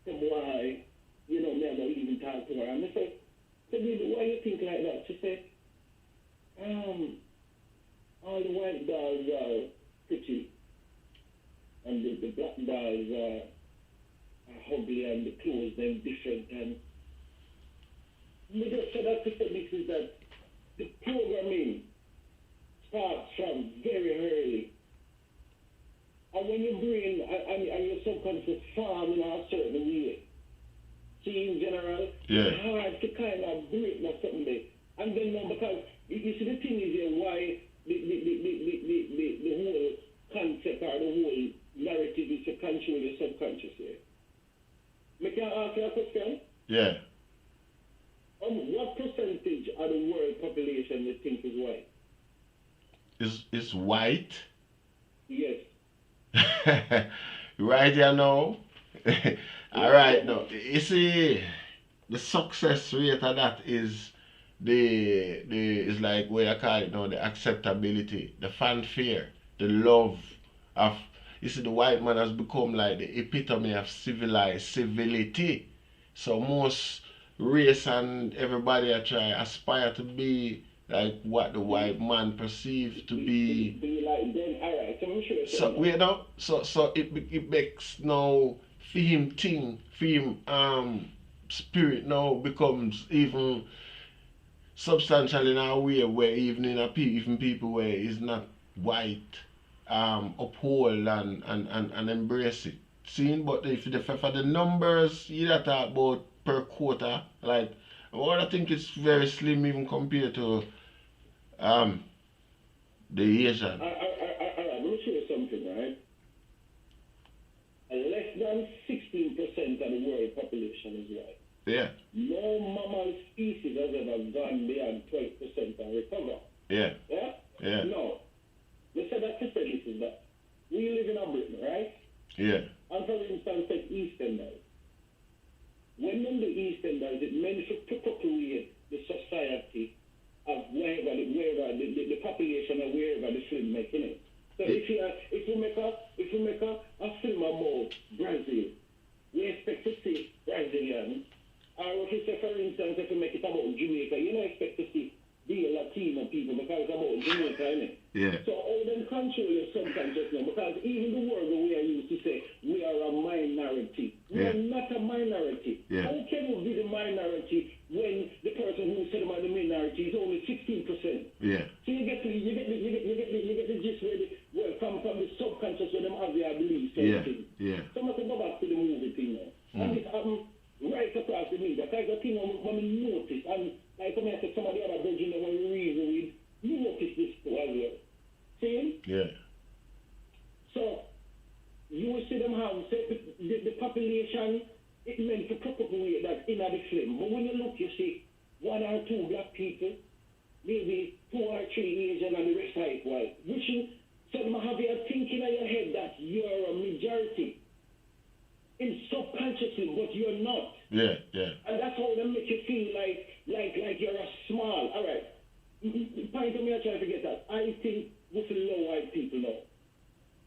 Speaker 8: say why, me I don't even talk to her, and I say, baby, why you think like that? She said, all the white dolls are pretty, and the black dolls are ugly, and the clothes them different, and we just said that to say this is that the programming starts from very early. And when your brain and your subconscious form in a certain way, see in general, it's hard to kind of break that something there. And then because you see the thing is here why the whole concept or the whole narrative is to control your subconscious here. May I ask you a question?
Speaker 1: Yeah.
Speaker 8: What percentage of the world population you think is white?
Speaker 1: Is white?
Speaker 8: Yes.
Speaker 1: Right, All right, now, you see, the success rate of that is the is like what I call it now, the acceptability, the fanfare, the love of, you see, the white man has become like the epitome of civilized civility. So most race and everybody I try aspire to be like what the white man perceived to be.
Speaker 8: Be like them, alright, so I'm sure
Speaker 1: So we know, so it makes now for him thing, for him spirit now becomes even substantial in a way where even in a even people where is not white uphold and embrace it. Seeing, but if for the numbers you that talk about per quarter, like what I think it's very slim even compared to the Asian.
Speaker 8: Let me show you something, right? Less than 16% of the world population is white.
Speaker 1: Yeah.
Speaker 8: No mammal species has ever gone beyond 12% and recover.
Speaker 1: Yeah.
Speaker 8: Yeah?
Speaker 1: Yeah.
Speaker 8: No. Let's say that differently is that we live in a Britain, right?
Speaker 1: Yeah.
Speaker 8: And for instance, take Easterners. When them the Easterners, it meant to perpetuate the society of wherever the population of wherever the film making it. So if you make a film about Brazil, we expect to see Brazilians. Or if you say, for instance, if you make it about Jamaica, you don't expect to see the Latino people because it's about Jamaica, innit?
Speaker 1: Yeah.
Speaker 8: So all them control your subconscious now, because even the word that we are used to say, we are a minority. We are not a minority.
Speaker 1: Yeah.
Speaker 8: How can we be the minority when the person who said about the minority is only 16%?
Speaker 1: Yeah.
Speaker 8: So you get the gist where from the subconscious where them have their beliefs and
Speaker 1: Yeah.
Speaker 8: things.
Speaker 1: Yeah.
Speaker 8: So I can go back to the movie thing now. And this happened right across the media. Because the thing when we notice, and like I said, some of the other virgin when we reason with, you notice this too as well. See?
Speaker 1: Yeah.
Speaker 8: So you will see them have the population, it meant to propagate that in the film. But when you look, you see 1 or 2 black people, maybe 2 or 3 Asian and the rest are white. Which is, so you have your thinking in your head that you're a majority. In subconsciously, but you're not.
Speaker 1: Yeah. Yeah.
Speaker 8: And that's how they make you feel like you're a small. All right. The point of me, I try to get that. I think we feel low white people now.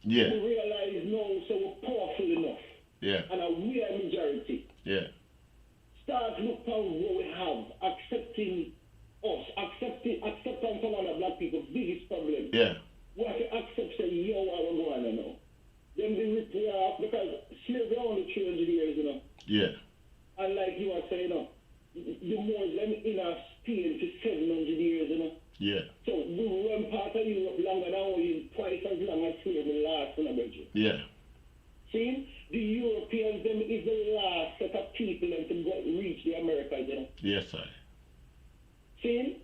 Speaker 1: Yeah.
Speaker 8: We realize now, so we're powerful enough.
Speaker 1: Yeah.
Speaker 8: And we are majority.
Speaker 1: Yeah.
Speaker 8: Start look down what we have, accepting us, acceptance of other black people's biggest problem.
Speaker 1: Yeah.
Speaker 8: We have to accept, say, yo, I don't go on now. Then they rip we off because slavery only 300 years, you know.
Speaker 1: Yeah.
Speaker 8: And like you are saying, you know, the Muslim in our Spain for 700 years, you know.
Speaker 1: Yeah.
Speaker 8: So we run part of Europe longer than we twice as long as slavery last in a budget.
Speaker 1: Yeah.
Speaker 8: See, the Europeans, them is the last set of people them to go reach the Americas, you know.
Speaker 1: Yes, I.
Speaker 8: See?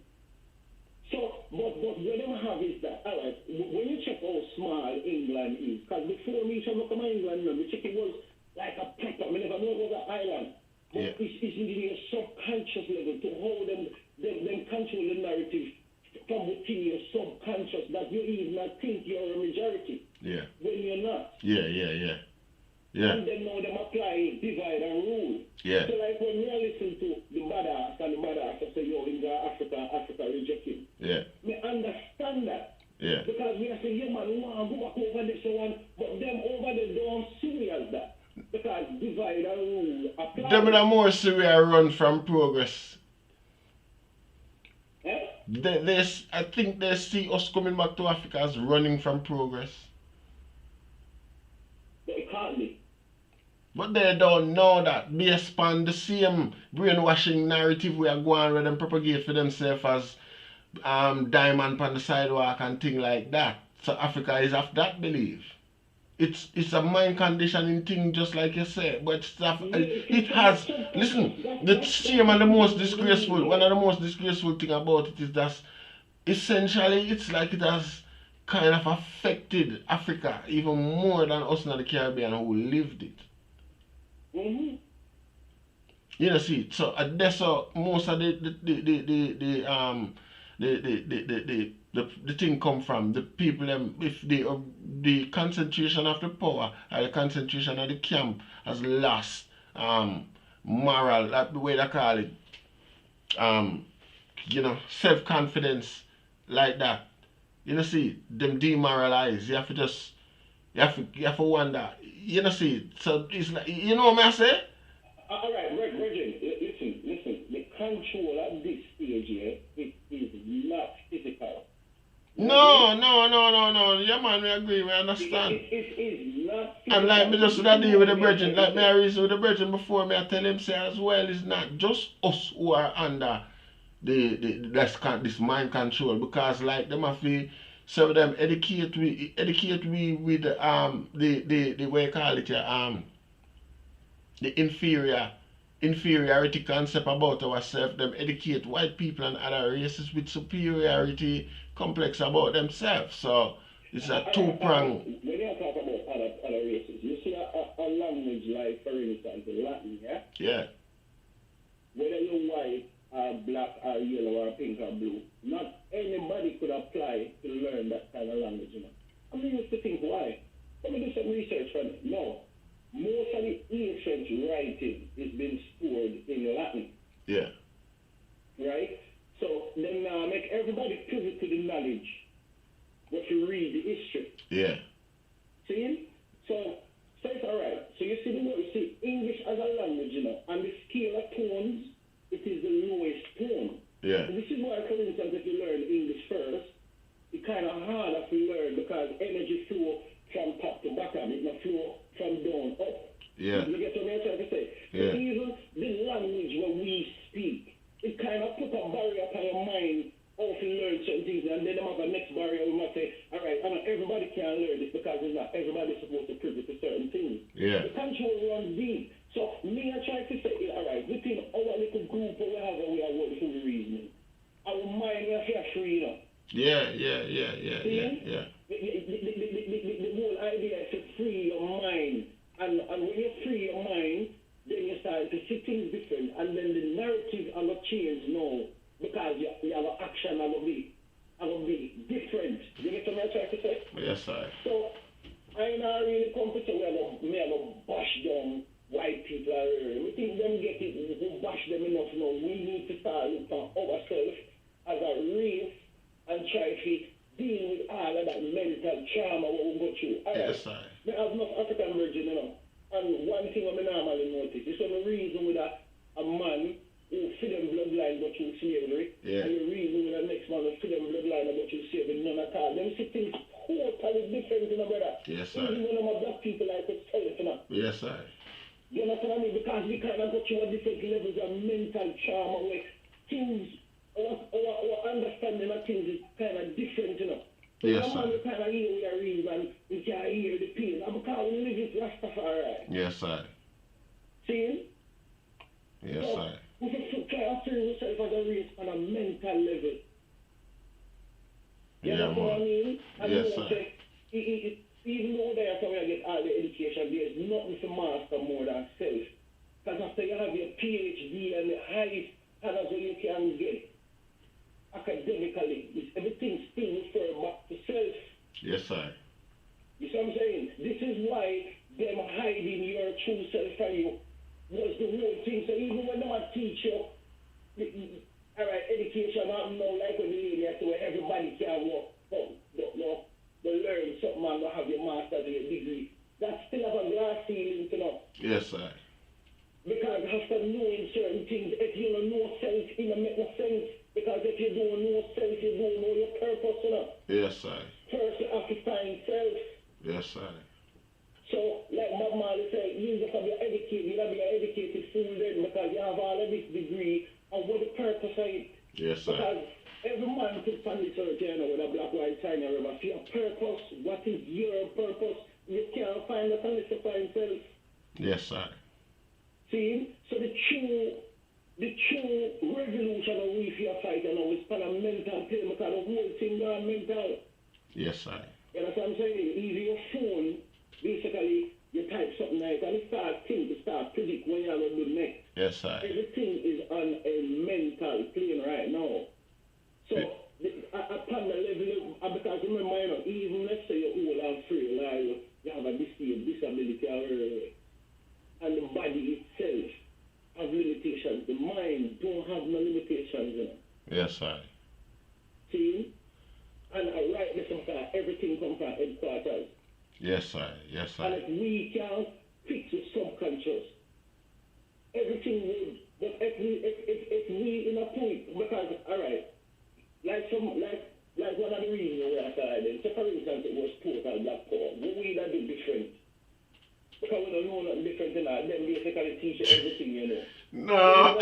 Speaker 8: So, but what them have is that, all right, when you check how small England is, because before me to come to England, we check it was like a proper, I never know it was an island. But
Speaker 1: Yeah.
Speaker 8: it's in your subconscious level to hold them control the narrative from within your subconscious that you even not think you're a majority
Speaker 1: Yeah.
Speaker 8: when you're not.
Speaker 1: Yeah. Yeah. Yeah. Yeah.
Speaker 8: And then now them apply divide and rule.
Speaker 1: Yeah.
Speaker 8: So like when we listen to the badass and the badass say, yo, in Africa reject him.
Speaker 1: Yeah.
Speaker 8: We understand that.
Speaker 1: Yeah.
Speaker 8: Because we are saying, yeah man, we want to go back over this one, but them over there don't see as that. Because divide and rule apply.
Speaker 1: Them in a more serious run from progress.
Speaker 8: Eh?
Speaker 1: I think they see us coming back to Africa as running from progress.
Speaker 8: But it can't be.
Speaker 1: But they don't know that based on the same brainwashing narrative we are going where them propagate for themselves as diamond on the sidewalk and thing like that. So Africa is of that belief. It's a mind conditioning thing just like you said, but stuff it has, listen, the shame and the most disgraceful, one of the most disgraceful thing about it is that essentially it's like it has kind of affected Africa even more than us in the Caribbean who lived it.
Speaker 8: Mm-hmm.
Speaker 1: You know, see, so that's so most of the thing come from the people if the concentration of the power or the concentration of the camp has lost moral, that the way they call it, self-confidence like that. You know, see, them demoralize. You have to wonder. You know, see, so it's like, you know what I say?
Speaker 8: All right, Virgin, listen. The control at this stage here, it is not physical.
Speaker 1: No. Yeah, man, we agree, we understand.
Speaker 8: It is not physical.
Speaker 1: And like me just would deal with the virgin, like me I reason with the virgin before, me I tell him say as well, it's not just us who are under this mind control, because like them have to some of them educate we with the way you call it the inferiority concept about ourselves. Them educate white people and other races with superiority complex about themselves. So it's a two-prong.
Speaker 8: When you talk about other races, you see a language like, for instance, Latin, yeah?
Speaker 1: Yeah.
Speaker 8: Whether you're white, or black, or yellow, or pink, or blue, not anybody could apply to learn that kind of language, you know. I mean, used to think, why? Let me do some research on it. No. Most of the ancient writing is being stored in Latin.
Speaker 1: Yeah.
Speaker 8: Right? So then make everybody privy to the knowledge. What you read, the history.
Speaker 1: Yeah.
Speaker 8: See? So it's alright. So you see the word, you see English as a language, you know, and the scale of tones, it is the lowest tone.
Speaker 1: Yeah.
Speaker 8: And this is why, for instance, if you learn English first, it's kind of harder to learn because energy flow from top to bottom, it not flow from down up.
Speaker 1: Yeah.
Speaker 8: You get what I'm trying to say?
Speaker 1: Yeah.
Speaker 8: So even the language where we speak, it kind of put a barrier upon your mind how to learn certain things, and then have a next barrier we might say, all right, I know everybody can learn this because it's not everybody's supposed to privy to certain things.
Speaker 1: Yeah.
Speaker 8: The control runs deep. So me, I try to say, all right, within our little group we have, we are working for the reasoning. Our mind is here free, you know.
Speaker 1: Yeah.
Speaker 8: The whole idea is to free your mind. And when you free your mind, then you start to see things different. And then the narrative will change now. Because your action will be different. You get what I'm trying to say?
Speaker 1: Yes, sir.
Speaker 8: So, I not really come to say we have to bash down white people. We think them get it, we bash them enough now. We need to start looking for ourselves as a race and try to deal with all of that mental trauma what we go through.
Speaker 1: Yes, sir.
Speaker 8: I have enough African virgin, you know. And one thing I normally notice is when I reason with a man who feed them bloodline go through slavery,
Speaker 1: yeah.
Speaker 8: And you reason with the next man who feed them bloodline go through slavery, none at all. Them see things totally different, you know, brother.
Speaker 1: Yes, sir.
Speaker 8: Even when I'm a black people like it's self, you know.
Speaker 1: Yes, sir.
Speaker 8: You know what I mean? Because we kind of go through a different levels of mental trauma where things, our understanding of things is kind of different, you know.
Speaker 1: Yes,
Speaker 8: sir.
Speaker 1: sir.
Speaker 8: We kind of hear we are reading and we can hear the pain. And because we live it Rastafari.
Speaker 1: Yes, sir.
Speaker 8: See?
Speaker 1: Yes,
Speaker 8: so,
Speaker 1: sir.
Speaker 8: we should try to free ourselves as a race on a mental level. You know what I mean? And
Speaker 1: yes, sir.
Speaker 8: Even though there so we get all the education, there's nothing to master more than self. Because after you have your PhD and the highest honors that you can get academically, everything still refer back to self.
Speaker 1: Yes, sir.
Speaker 8: You see what I'm saying? This is why them hiding your true self from you was the whole thing. So even when they teach you, all right, education, I'm not like when the lady I say where everybody can walk, they learn something and have your master's or your degree. That still have a glass ceiling, you know.
Speaker 1: Yes, sir.
Speaker 8: Because after knowing certain things, if you don't know self, it don't make no sense. Because if you don't know self, you don't know your purpose, you know.
Speaker 1: Yes, sir.
Speaker 8: First, you have to find self.
Speaker 1: Yes, sir.
Speaker 8: So, like Bob Marley said, you just have to be educated. You have to be an educated fool then because you have all of this degree and what the purpose of it.
Speaker 1: Yes, sir.
Speaker 8: Because every man could find this earth, you know, with a black, white, China river. So your purpose, what is your purpose? You can't find that unless you find self.
Speaker 1: Yes, sir.
Speaker 8: See? So the true revolution of we fear fight, you know, is kind of mental thing because the whole thing gone mental.
Speaker 1: Yes, sir.
Speaker 8: You know what I'm saying? Even your phone, basically, you type something like that, and it start predict when you're going to do next.
Speaker 1: Yes, sir.
Speaker 8: Everything is on a mental plane right now. So, upon the level, because remember, you know, even let's say you're old and frail, like you have a disability, and the body itself have limitations. The mind don't have no limitations, you know.
Speaker 1: Yes, Yes, sir.
Speaker 8: See? And I write this from everything comes from headquarters.
Speaker 1: Yes, sir. Yes,
Speaker 8: And
Speaker 1: sir.
Speaker 8: if we can fix the subconscious, everything would. But if we in a point, because alright, like one of the reasons we are starting, so for instance it was total black power. What we that do different? Because we don't know nothing different in that, then basically teach you everything, you know.
Speaker 1: No,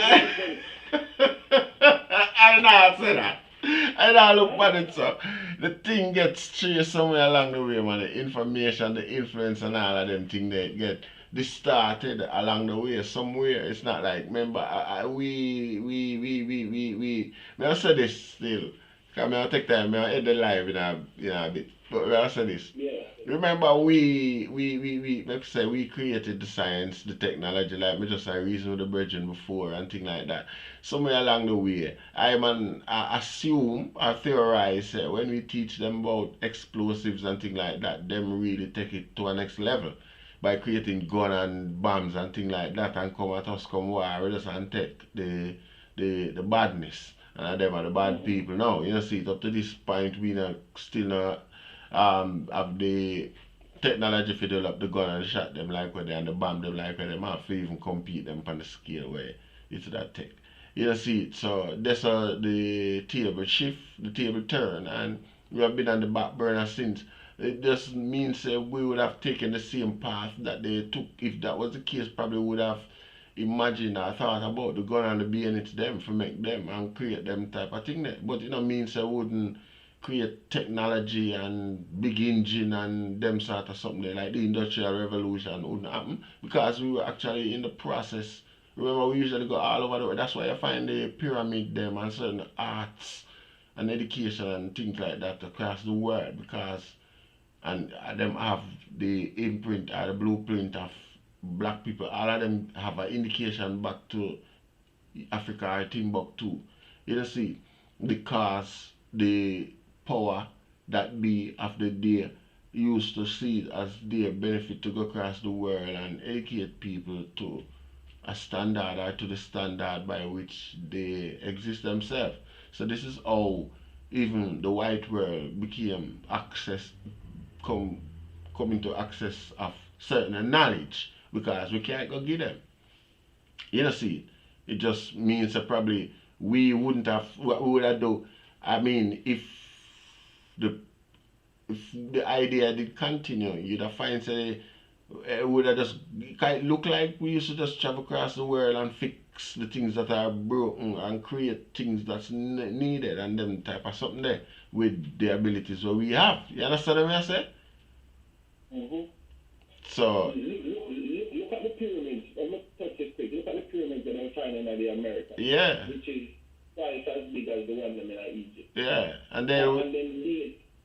Speaker 1: I not say that. I not look at it, so the thing gets straight somewhere along the way, man. The information, the influence, and all of them things they get distorted along the way somewhere. It's not like, remember, may I say this still? Because I take time, I end the live in a bit. But may I say this?
Speaker 8: Yeah.
Speaker 1: Remember, let's say we created the science, the technology, like me just a reason with the virgin before and thing like that. Somewhere along the way, I assume, I theorize, when we teach them about explosives and thing like that, them really take it to a next level by creating gun and bombs and thing like that and come at us, come war with us and take the badness. And them are the bad people now. You know, see, up to this point, we still not have the technology to develop the gun and shot them like where they and the bomb them like where they have to even compete them on the scale where it's that tech. You know, see, so that's the table shift, the table turn, and we have been on the back burner since. It just means we would have taken the same path that they took. If that was the case, probably would have imagined or thought about the gun and the bayonet them for make them and create them type of thing. But it means I wouldn't create technology and big engine and them sort of something there, like the industrial revolution wouldn't happen because we were actually in the process. Remember, we usually go all over the world. That's why you find the pyramid them and certain arts and education and things like that across the world because and them have the imprint or the blueprint of black people. All of them have an indication back to Africa or Timbuktu. You see, because the power that be of the day used to see it as their benefit to go across the world and educate people to a standard or to the standard by which they exist themselves. So this is how even the white world became come into access of certain knowledge because we can't go get them. You know, see, it just means that probably we wouldn't have what we would have done. I mean, if the idea did continue, you'd have find say it would have just look like we used to just travel across the world and fix the things that are broken and create things that's needed and them type of something there with the abilities that we have. You understand what I say? So
Speaker 8: look at the pyramids. I'm not touch this quick. Look at the pyramids that I'm finding in the America.
Speaker 1: yeah,
Speaker 8: Which is twice as big as the one them in Egypt.
Speaker 1: yeah, and
Speaker 8: And
Speaker 1: then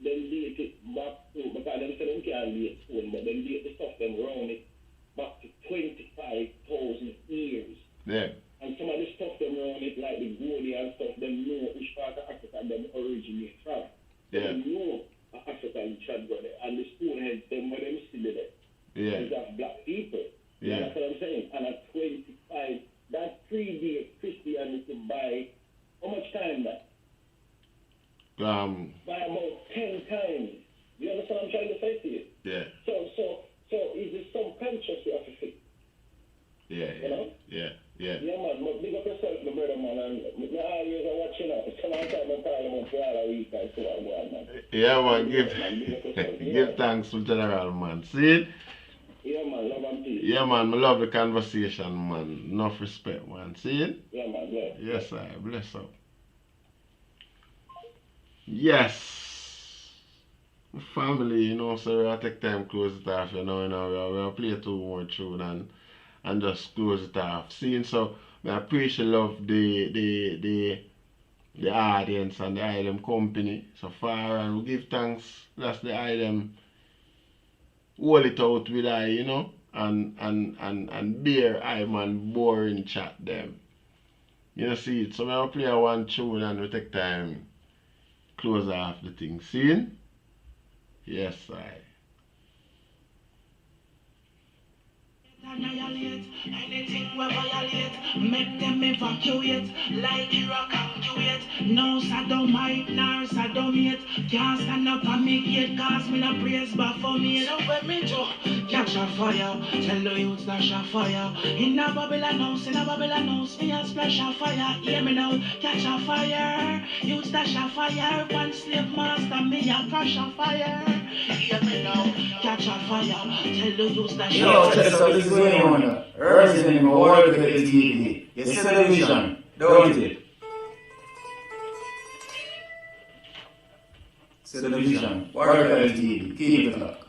Speaker 8: then date it back to, because them say them can't date stone, but them date the stuff them round it back to 25,000 years.
Speaker 1: yeah,
Speaker 8: And some of the stuff them round it, like the Goldie and stuff, them know which part of Africa them originate from.
Speaker 1: yeah,
Speaker 8: Them know African tribe go there, and the Stoneheads them where them still there.
Speaker 1: yeah,
Speaker 8: These are black people. You
Speaker 1: yeah.
Speaker 8: know what I'm saying? And at 25, that predates Christianity by how much time that? By about 10 times. You understand what I'm trying to say to you?
Speaker 1: Yeah,
Speaker 8: So is the subconscious we have to fix?
Speaker 1: yeah,
Speaker 8: You know?
Speaker 1: yeah, yeah.
Speaker 8: Yeah, man. But big up yourself, my brother, man. And me always are watching out. It's a long time I'm calling him for all a week and so on, man.
Speaker 1: Yeah, man,
Speaker 8: Big up yourself.
Speaker 1: give thanks to General, man. See it?
Speaker 8: Yeah, man. Love and peace.
Speaker 1: Yeah, man, I love the conversation, man. Enough respect, man. See it?
Speaker 8: Yeah, man. Yeah.
Speaker 1: Yes, I bless up. Yes. Family, so we'll take time close it off, we'll play 2 more tune and just close it off. Seeing so I appreciate love the audience and the item company so far and we give thanks. That's the item. Hold it out with and bear I man boring chat them. See it. So I'll play 1 tune and we take time close off the thing. See? Yes, I.
Speaker 3: Annihilate anything we violate, make them evacuate like Iraq and Kuwait. No sodomite nor sodomate can't stand up and make it, cause me no praise but for me. Now when me to catch a fire, tell the youths dash a fire. In a Babylon house, me a splash a fire. Hear me now, catch a fire. Youths dash a fire. One slave master, me a crash a fire. Hear me now, catch a fire. Tell the youths dash a fire.
Speaker 9: Yo, check this out, this is going on. Rising in world with the TV. It's television, don't it? Television, world with the TV. Keep it up.